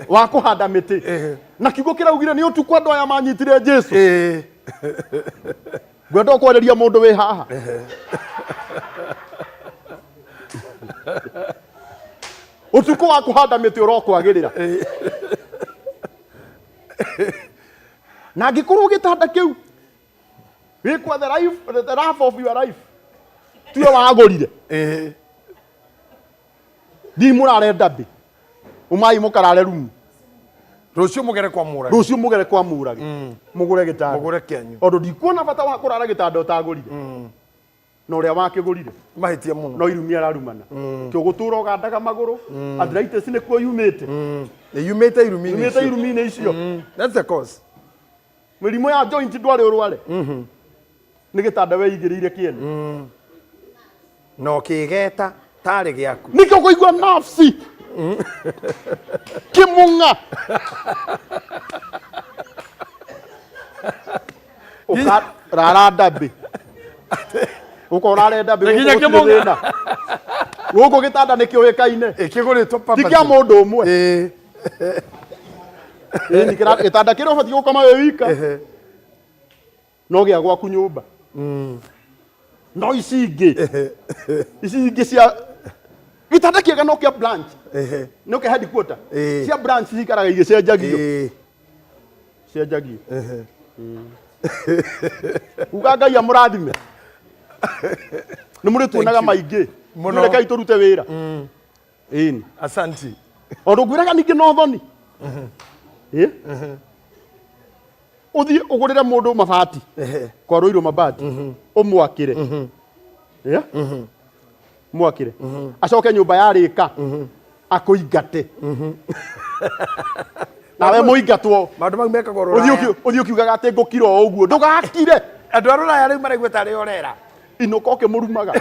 Speaker 2: wa kũhanda mĩtĩ na kiugo kĩraugire nĩ ũtukũ andũ aya manyitire Jesu ngwenda kwarĩria mũndũ wĩ haha ũtukũ wa kũhanda mĩtĩ ũrokwagĩrĩra na angĩkorwo gĩtanda kĩu wĩkwa the life of your life tiyo wagũrire thiĩ mũrarenda mbĩ umai mũkarare rumu
Speaker 3: rũciũ mũgere kwa mũrage
Speaker 2: mũgũre gĩtanda
Speaker 3: mũgũre kĩanyu
Speaker 2: tondũ ndikuona bata wa kũrara gĩtanda ũtagũrire na ũrĩa wakĩgũrire
Speaker 3: mahĩtia mũno
Speaker 2: no irumi ararumana kĩo gũtũra ũgandaga magũrũ arthritis nĩ kuo yumĩte
Speaker 3: yumĩte
Speaker 2: irumi-inĩ icio
Speaker 3: that's the cause
Speaker 2: mĩrimũ ya joint ndwarĩ ũrware nĩ gĩtanda weigĩrĩire kĩene
Speaker 3: no kĩgeta tarĩ gĩaku
Speaker 2: nĩkĩo kũigua nafsi kĩmũng'a ũkarara ndambĩ ũkorare ndambĩ thĩna gũkũ gĩtanda nĩ kĩũĩkaine
Speaker 3: kĩgũrĩtwo
Speaker 2: ti kĩa mũndũ ũmwe gĩtanda kĩrĩa ũbatiĩ gũkoma wĩ wika no gĩa gwaku nyũmba no ici ingĩ cia gĩtanda kĩega no kĩa branch no kĩa headquarter cia branch cikaraga igĩcenjagio cianjagie uga Ngai amũrathime nĩ mũrĩ tuonaga maingĩ mũno Ngai tũrute wĩra ĩni
Speaker 3: Asanti.
Speaker 2: Ondo gwiraga ningĩ no thoni uthie ugurire mundu mabati kwa ruiro mabati umwakire mwakire acoke nyumba yarika akuingate nawe muingatwo
Speaker 3: maundu mau mekagwo ruraya
Speaker 2: uthie ukiugaga ati ngukira o uguo ndugakire
Speaker 3: andu a ruraya riu maraigua tari orera
Speaker 2: inuka oke murumaga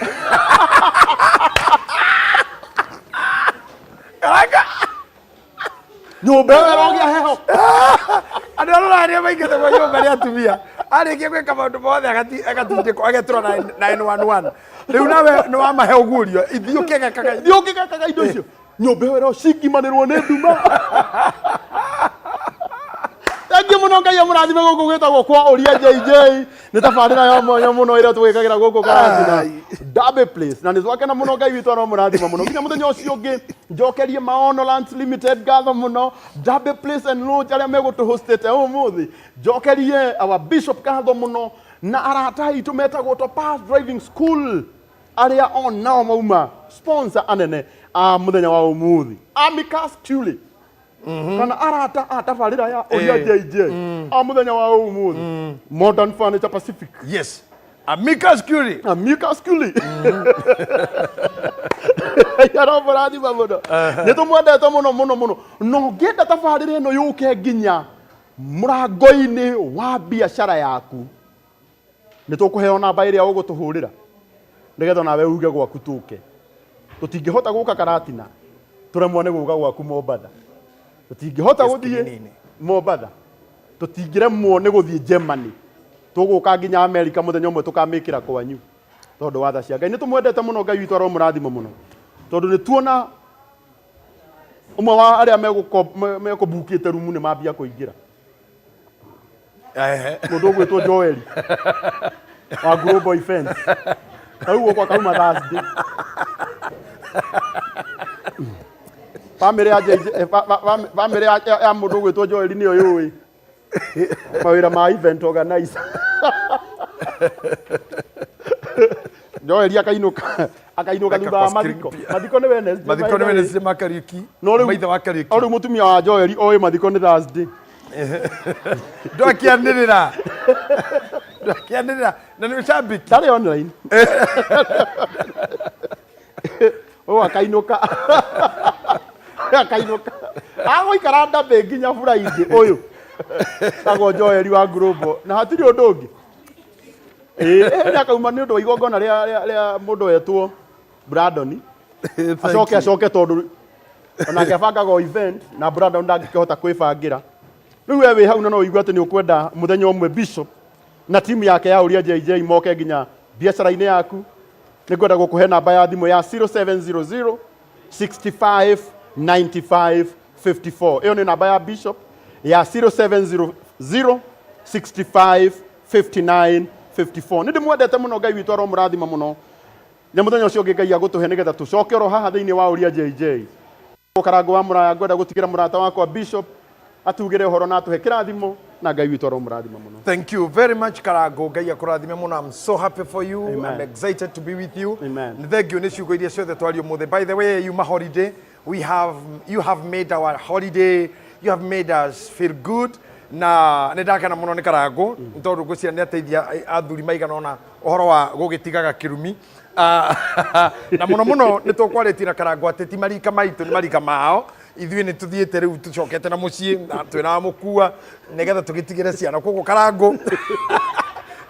Speaker 2: nyumba yarogia heho
Speaker 3: andu a ruraya ria maingate kwa nyumba ria atumia arikia gwika maundu mothe agatindiko agetrwo 911 riu nawe ni wamahe ugurio ithiukigekaga
Speaker 2: indo icio nyumba ĩyo cingimanĩrwo nĩ nduma thangi mũno Ngai amũrathime gũkũ gwĩtagwo kwa Uria JJ nĩ tabarĩra ya mwanya mũno ĩrĩa tũgĩkagĩra gũkũ Karatina Derby Place na nĩ twakena mũno Ngai witũ aramũrathima mũno nginya mũthenya ũcio ũngĩ njokerie Maono Lands Limited gatho mũno Derby Place and Lodge arĩa megũtũhostete ũmũthĩ njokerie our bishop gatho mũno na arata aitũ metagwo Topaz Driving School arĩa on nao mauma sponsor anene a muthenya wa umuthi Amicus Tully kana arata atabarira ya Uria JJ a muthenya wa umuthi Modern Furniture Pacific
Speaker 3: yes Amicus Tully
Speaker 2: yarabarathi mamuno nitumwendete muno no ngenda tabarira ino yuke nginya murango-ini wa biashara yaku nitukuheo namba iria ugutuhurira nigetha nawe uge gwaku tuke tutingihota guka Karatina turemwo ni guga gwaku Mombatha tutingihota guthie Mombatha tutingiremwo ni guthie Germany tuguka nginya America muthenya umwe tukamikira kwanyu tondu watha cia Ngai nitumwendete muno Ngai witu aromurathima muno tondu ni tuona umwe wa aria megukubukite rumu ni mambia kuingira mundu gwitwo Joel wa Global Events Kau kwa kauma Thursday. Family ya mundu gwitwo Joel ni oyui. Mawira ma event organizer. Joel akainuka thutha mathiko. Mathiko ni Wednesday.
Speaker 3: Mathiko ni Wednesday makariuki. Maitha wa kariuki.
Speaker 2: Oru mutumia wa Joel oyi mathiko ni Thursday.
Speaker 3: Ndokianirira na ni shabiki
Speaker 2: tari online akainuka ago ikaranda benginya Friday uyu tago Joel wa Global na hatiri undu ungi akauma ni undu wa igongona ria mundu wetwo Brandon acoke tondu onake abangaga event na Brandon ndangikihota kwibangira riu we wi hau no igua ati ni ukwenda muthenya umwe bishop na timu yake ya Uria JJ moke nginya biashara-ini yaku ni kwenda gukuhe namba ya thimu ya 0700 65 95 54 iyo ni namba ya bishop ya 0700 65 59 54 ndi mwendete muno Ngai witu aromurathima muno na muthenya ucio ngi Ngai agutuhe nigetha tucoke ro haha thiini wa Uria JJ ukarango wa muraya ngwenda gutigira murata wakwa bishop atugire horo na tuhe kirathimo na Ngai witu aromurathima muno.
Speaker 3: Thank you very much Karago Ngai akurathime muno. I'm so happy for you.
Speaker 2: Amen.
Speaker 3: I'm excited to be with you.
Speaker 2: Amen.
Speaker 3: Thank you nishugo iria ciothe twari umuthe. By the way, you holiday, you have made our holiday, you have made us feel good. Na ndakana muno ni Karago ntondu gucia ni ateithia athuri maigana ona uhoro wa gugitigaga kirumi na muno ni tukwareti na Karago ateti marika maitu ni marika mao ithuĩ nĩ tuthiĩte rĩu tucokete na mũciĩ na twĩna mũkua nĩgetha tũgĩtigĩre ciana koguo Karago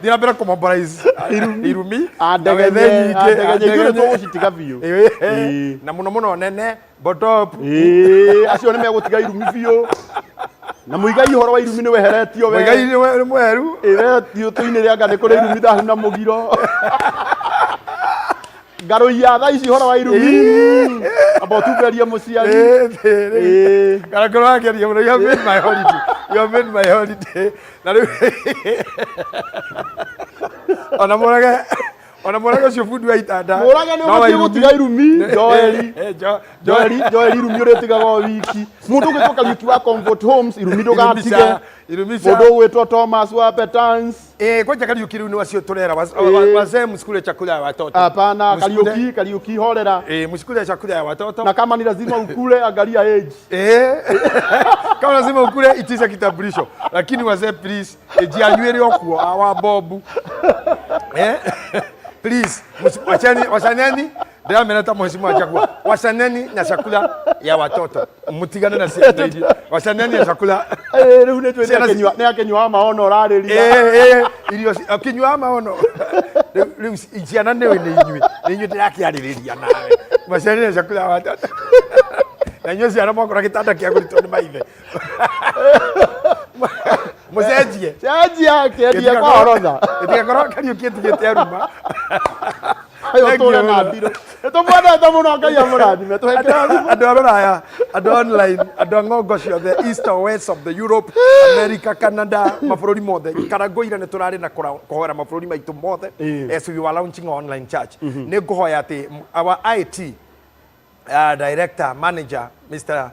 Speaker 3: thiĩ na mbere kũmobilize irumi na wethe nyingĩ
Speaker 2: tũgũcitiga biũ
Speaker 3: na mũno nene botop
Speaker 2: acio nĩ megũtiga irumi biũ na mũigai ũhoro wa irumi nĩ weheretio we
Speaker 3: mũigai nĩ mweru
Speaker 2: ĩretio tũinĩ rĩa nga nĩ kũrĩ irumi thahu na mũgiro ngaro ya tha ici horo wa irumi abo tuberia muciari
Speaker 3: Karago wageria muno you have made my holiday na riu ona ona moraga cio fundi wa itanda
Speaker 2: moraga no mati gutiga irumi Joeli irumi uretigaga wiki mundu gwitwa Kariuki wa Comfort Homes irumi ndugatige mundu gwitwa Thomas wa Petans
Speaker 3: koja Kariuki riu ni wacio turera wazee msikule chakula ya watoto
Speaker 2: hapana Kariuki horera
Speaker 3: msikule chakula ya watoto
Speaker 2: na kama ni lazima ukule angalia age
Speaker 3: kama lazima ukule itisha kitambulisho lakini wazee please jianywele okuo awa bobu please wasaneni ndio mmeleta mheshimiwa wa chakula wasaneni na chakula ya watoto mtigane na siasa wasaneni na chakula
Speaker 2: leo ne akenywa maono rariria
Speaker 3: irio akinywa maono leo ijiana ndio ni inywe yake aririria nawe wasaneni na chakula ya watoto na nyozi anamwako kitanda kia kulitoni maithe Musenjie
Speaker 2: yake ndia kwa orodha
Speaker 3: ndia korwa Kariuki tigete ruma
Speaker 2: ayo tore na biro to mwana to muno ngai amurathime to hekera
Speaker 3: andu araya andu online andu ngongo cio the east or west of the Europe America Canada mabũrũri mothe karangoira ne turari na kuhora mabũrũri maitu mothe as we were launching online church ne nguhoya ati our IT director manager Mr.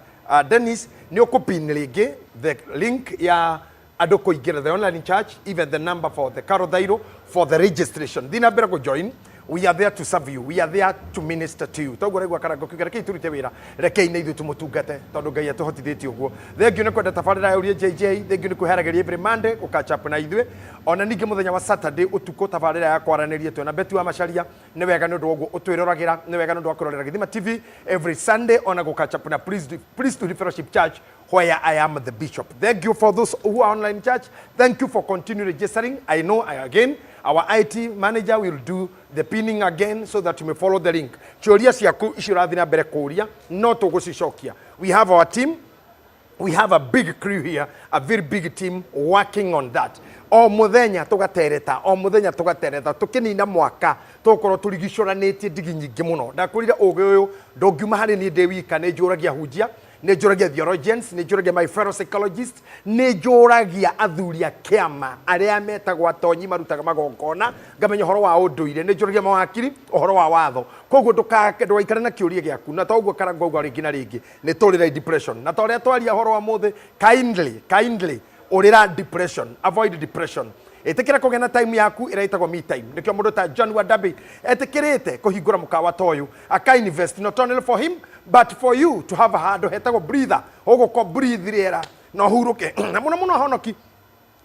Speaker 3: Dennis ni okupin rigi the link ya ado kuingira the online church even the number for the Karodhairo for the registration dina bera go join we are there to serve you we are there to minister to you togo regwa karango kigera kiturite wira rekeine ithu tumutungate tondu ngai atuhotithiti uguo thengiu ni kwenda tabarira ya Uria JJ thengiu ni kuherageria every Monday ukachapa na ithuĩ ona ningi muthenya wa Saturday utuko tabarira ya kwaraniria twena Betu wa Macharia ni wega ni ndu uguo utwirораgira ni wega ni ndu akurorera Githima TV every Sunday ona gukachapa na please to Fellowship Church where I am the bishop. Thank you for those who are online church. Thank you for continuing registering. I know again our IT manager will do the pinning again so that you may follow the link. Choria ciaku icirathi na mbere kuria no tugucicokia. We have our team. We have a big crew here, a very big team working on that. O muthenya tugatereta tukinina mwaka tukorwo turigicuranitie ndigi nyingi muno ndakurira ugi uyu ndongiuma hari ni ndi wika ni njuragia hunjia ni njuragia theologians ni njuragia my fellow psychologists ni njuragia athuria kiama aria metagwo atonyi marutaga magongona ngamenya horo wa unduire ni njuragia mawakiri uhoro wa watho koguo ndugaikare na kiuria giaku na toguo karango uga ringi na ringi ni turira depression na toria twaria horo wa muthe kindly urira depression avoid depression etekira kugena time yaku iraitagwo me time nikyo mundu ta John Wadabi etekirite kuhingura mukawa toyu aka invest not only for him but for you to have a hard hetagwo breather uguko breathe riera no huruke na muno honoki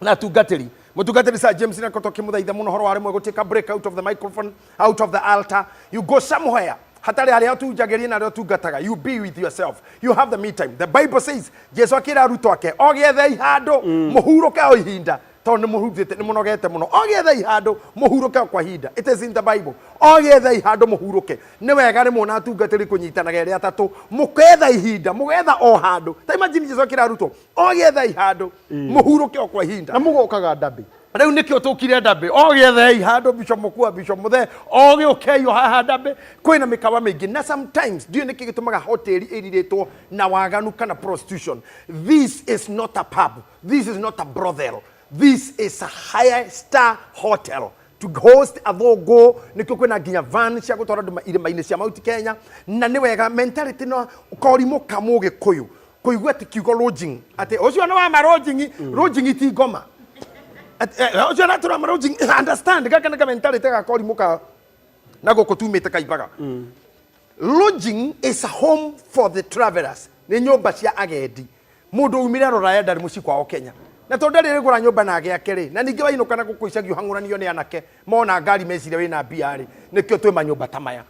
Speaker 3: na tungatiri mutungatiri sa James na kotoki muthaitha muno horo wari mwe gutika break out of the microphone out of the altar you go somewhere hatari hari atunjageria na tungataga you be with yourself you have the me time the Bible says Jesu akira aruto ake ogethe ihando muhuruke o ihinda tondu muhurutite ni munogete muno ogethe ihando muhuruke kwa ihinda it is in the Bible ogethe ihando muhuruke ni wega ri mona atungatiri kunyitanaga ri atatu muketha ihinda mugetha o hando ta imagine Jesu akira aruto ogethe ihando muhuruke kwa ihinda
Speaker 2: na mugokaga ndabi
Speaker 3: riu nikio tukire ndabe ogethe ihando bishop mukua bishop muthe ogiukeyo haha ndabe kwina mikawa mingi na sometimes ndio niki gitumaga hoteli iriritwo na waganu kana prostitution this is not a pub this is not a brothel this is a higher star hotel to host a thogo nikio kwina ginya van cia gutwara ndu irima-ini cia Mount Kenya na ni wega mentality no korimo kamuge kuyu kuigwa tikiugo lodging ate ucio no wa marojing lodging ti ngoma ojo na tura marojing understand kaka na mentality ka kori muka na go kutumite kaibaga lodging is a home for the travelers ni nyumba cia agendi mundu umire roraya ndari muci kwao Kenya na tondu ndari gura nyumba na age akere na ningi wainuka na gukuicagio hanguranio ni anake mona ngari mecire wina biari nikio twe manyumba tamaya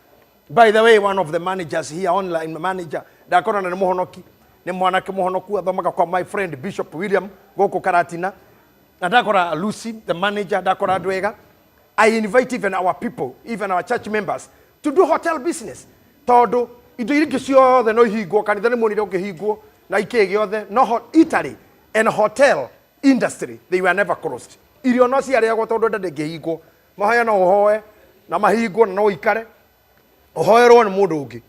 Speaker 3: by the way one of the managers here online manager ndakona na muhonoki ni mwanake muhonoku athomaga kwa my friend Bishop William goko Karatina Adakora Lucy, the manager, Adakora Dwega. I invite even our people, even our church members, to do hotel business. Todo, ido irikisio the no higo, kanidani money oke higo, na ikege the no Italy and hotel industry, they were never closed. Irionosi area go todo de gehigo, mahaya na ohoe, na mahigo na no ikare, ohoe ro na mudu ugi.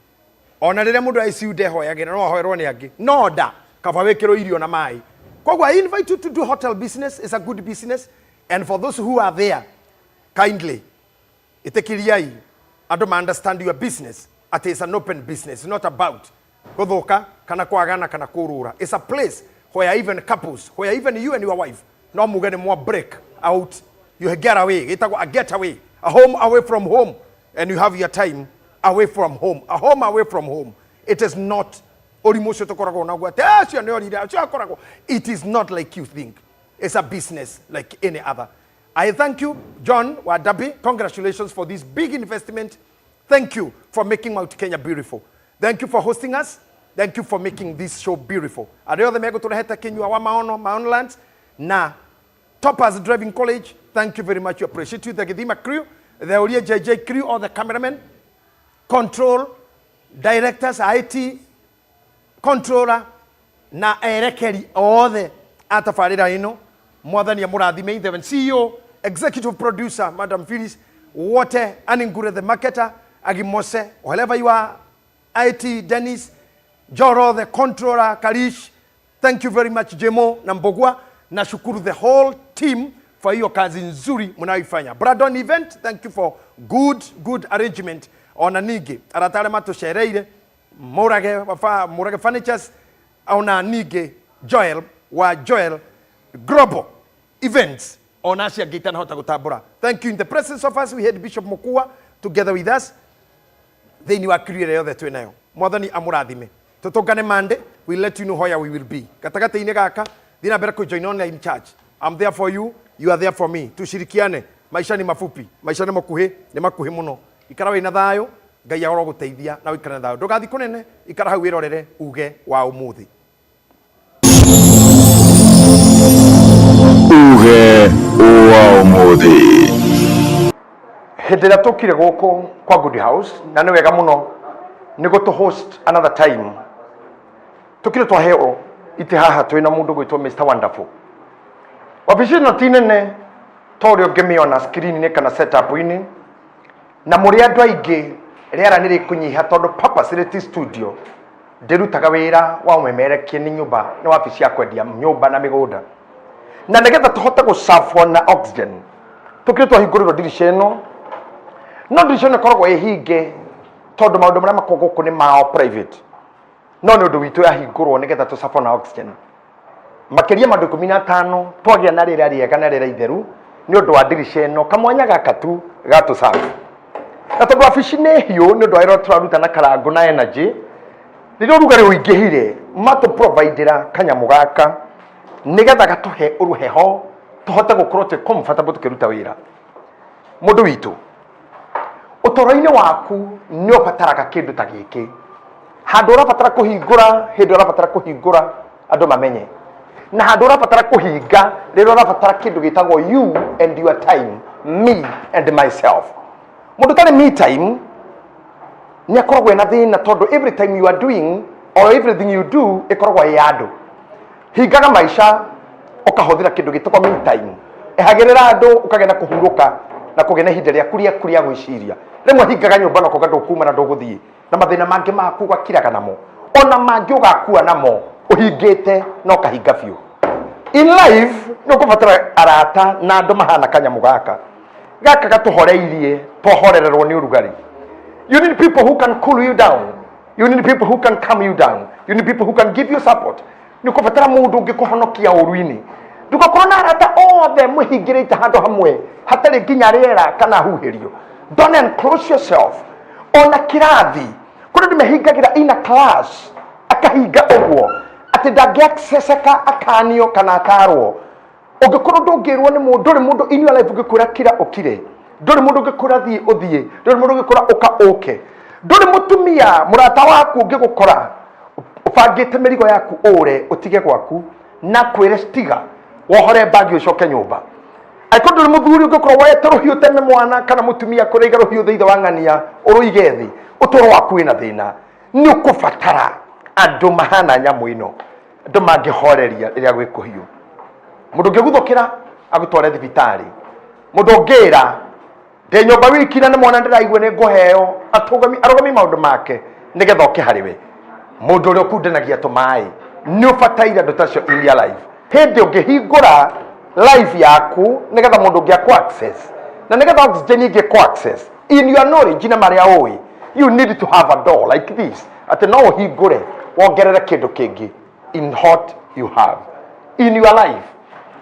Speaker 3: Ona rire mudu ICU de hoya ge no ohoe ro ni agi. No da, kavawekero irio na mai. I invite you to do hotel business. It's a good business. And for those who are there, kindly, itekiriai andu ma understand your business at is an open business. It's not about guthuka kana kwagana kana kurura. It's a place where even couples, where even you and your wife no mugene more break out, you get away, a getaway, a home away from home, and you have your time away from home, a home away from home. It is not it is not like you think. It's a business like any other. I thank you, John Wadabi. Congratulations for this big investment. Thank you for making Mount Kenya beautiful. Thank you for hosting us. Thank you for making this show beautiful. Adeo mego tunaheta Kenya wa maono lands na Toppers Driving College. Thank you very much. We appreciate you. The Gidima crew, the Uria Jj crew, all the cameramen, control, directors, IT, controller, na erekeri all the atafarira ino, more than Yamurathime, the CEO, executive producer, Madam Phyllis, Water, Aningure the marketer, Agimose, wherever you are, IT, Dennis, Joro, the controller, Karish, thank you very much, Jemo, Nambogwa, nashukuru the whole team for your kazi nzuri mnaifanya. Bradon event, thank you for good arrangement on Anige. Aratale mato shereire, Morage Furnitures, on Anige, Joel, wa Joel, Global Events, on Asia Gitan Hotagotabura. Thank you. In the presence of us, we had Bishop Mokua together with us. Then you are created the two now. More than Amuradime. Totogane Mande, we'll let you know where we will be. Katakata inegaka, dina berako join online church. I'm there for you, you are there for me. Tushirikiane, maisha ni mafupi, maisha ni makuhe muno. Ikarawa ina thayo, Ngai ahoro guteithia na wikare thayo. Ndugathi kunene, ikara hau wirorere uge wa umuthi.
Speaker 4: Uge wa umuthi.
Speaker 9: Hindira tukire guku kwa Good House na ni wega muno nigo to host another time. Tukire twaheo ite haha twina mundu gwitwo Mr Wonderful. Wabishi no tinene torio ngemi ona screen ni kana setup ini na muri andu aingi riera niri kunyiha tondu Purpose Studio ndirutaga wira wa umemerekie ni nyumba ni wabici ya kwendia nyumba na migunda na nigetha tuhote gucafwo na oxygen tukire twahinguriro dirisha ino no dirisha ino koragwo ihinge tondu maundu maria makoragwo guku ni mao private no ni undu witu yahingurwo nigetha tucafwo na oxygen makiria mandu 15 twagia na rira riega na rira itheru ni undu wa dirisha ino kamwanya gaka tu gatucafu na tondu wabici ni hiu ni undu wa iro turaruta na karango na energy ririo rugari uingihire matu providera kanyamu gaka nigetha gatuhe uruheho tuhote gukorwo te comfortable tukiruta wira mundu witu utoro-ini waku ni ubataraga kindu ta giki handu urabatara kuhingura hindu urabatara kuhingura andu mamenye na handu urabatara kuhinga ririo urabatara kindu gitagwo you and your time, me and myself. Mundu tari me time ni akoragwo na thina tondu every time you are doing or everything you do ikoragwo ya andu hingaga maisha ukahuthira kindu gitagwo me time ehagirira andu ukagena kuhuruka na kugena ihinda riaku ria gwiciria rimwe hingaga nyumba no koga ndukuma na nduguthie na mathina mangi maku ugakiraga namo ona mangi ugakua namo uhingite no kahinga biu. In life no kubatara arata na andu mahana kanyamu gaka gatuhoreirie twohorererwo ni urugari. You need people who can cool you down. You need people who can calm you down. You need people who can give you support. Ni kubatara mundu ngikuhonokia uruini. Ndugakorwo na arata othe muhingirite handu hamwe hatari nginya riera kana huhirio. Don't enclose yourself. Ona kirathi kundi mehingagira in a class akahinga ogwo ati ndagiaccesseka akanio kana atarwo ungikorwo ndungirwo ni mundu ri mundu in your life ungikura kira ukire nduri mundu ungikura thie uthie nduri mundu ungikura uke nduri mutumia murata waku ungigukora ubangite mirigo yaku ure utige gwaku na kwire stiga wohore bagi ucoke nyumba aiko nduri muthuri ungikora wete ruhiu tene mwana kana mutumia kuriga ruhiu thithe wangania uruige thi utoro waku ina thina ni ukubatara andu mahana nyamu ino andu mangihoreria riria gwikuhiu mundu ngiguthukira agutware thibitari mundu ngira de nyumba wiki na mwana ndiraigwe ni nguheo arugami maundu make nigetha oke hariwe mundu uri kundenagia tumai ni ubataire andu tacio in your life hindi ungihingura life yaku nigetha mundu ngia ku access na nigetha oxygen ingi ku access In your knowledge, in a you need to have a door like this. At no he go or get a kid in what you have. In your life,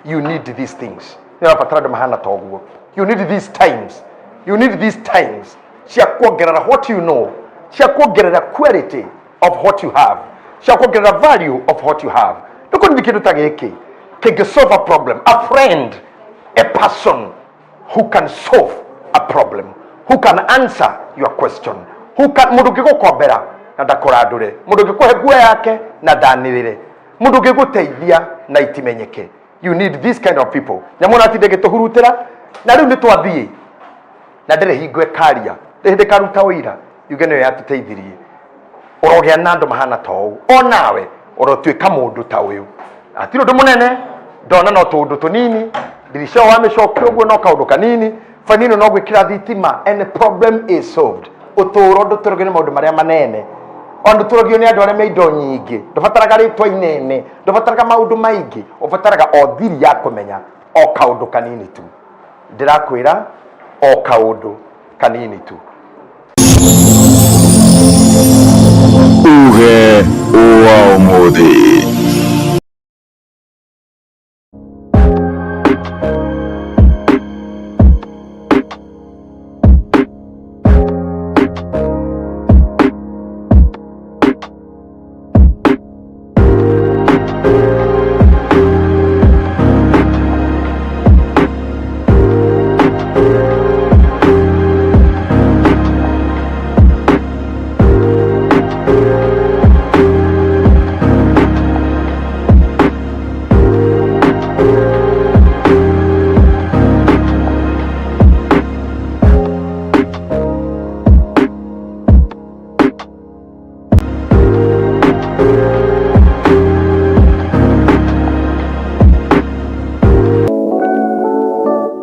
Speaker 9: you need these things. You need these times. You need these times. What you know. Get a quality of what you have. Get a value of what you have. Look at the can solve a problem. A friend, a person who can solve a problem, who can answer your question, who can mudugiko kobera na dakoradure, mudugiko hegwe yake na danirire, mudugiko teidia na itimenyeke. You need this kind of people. Nyamona tidege tohurutera na riu nitwathie na ndere hingwe karia ndehinde karuta wira yugene yatuteithirie urogea nando mahana tou onawe urotwika mundu ta uyu atiro ndu munene ndona no tundu tunini dirisha wamecokio guo no kaundu kanini fanino no gwikira thitima and problem is solved uturo nduturogene maundu maria manene ondu turogio ni andu aria me indo nyingi ndubataraga ritwa inene ndubataraga maundu maingi ubataraga o thiri ya kumenya o kaundu kanini tu ndirakwira o kaundu kanini tu
Speaker 7: uge wa umuthi.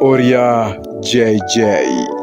Speaker 7: Uria Jj.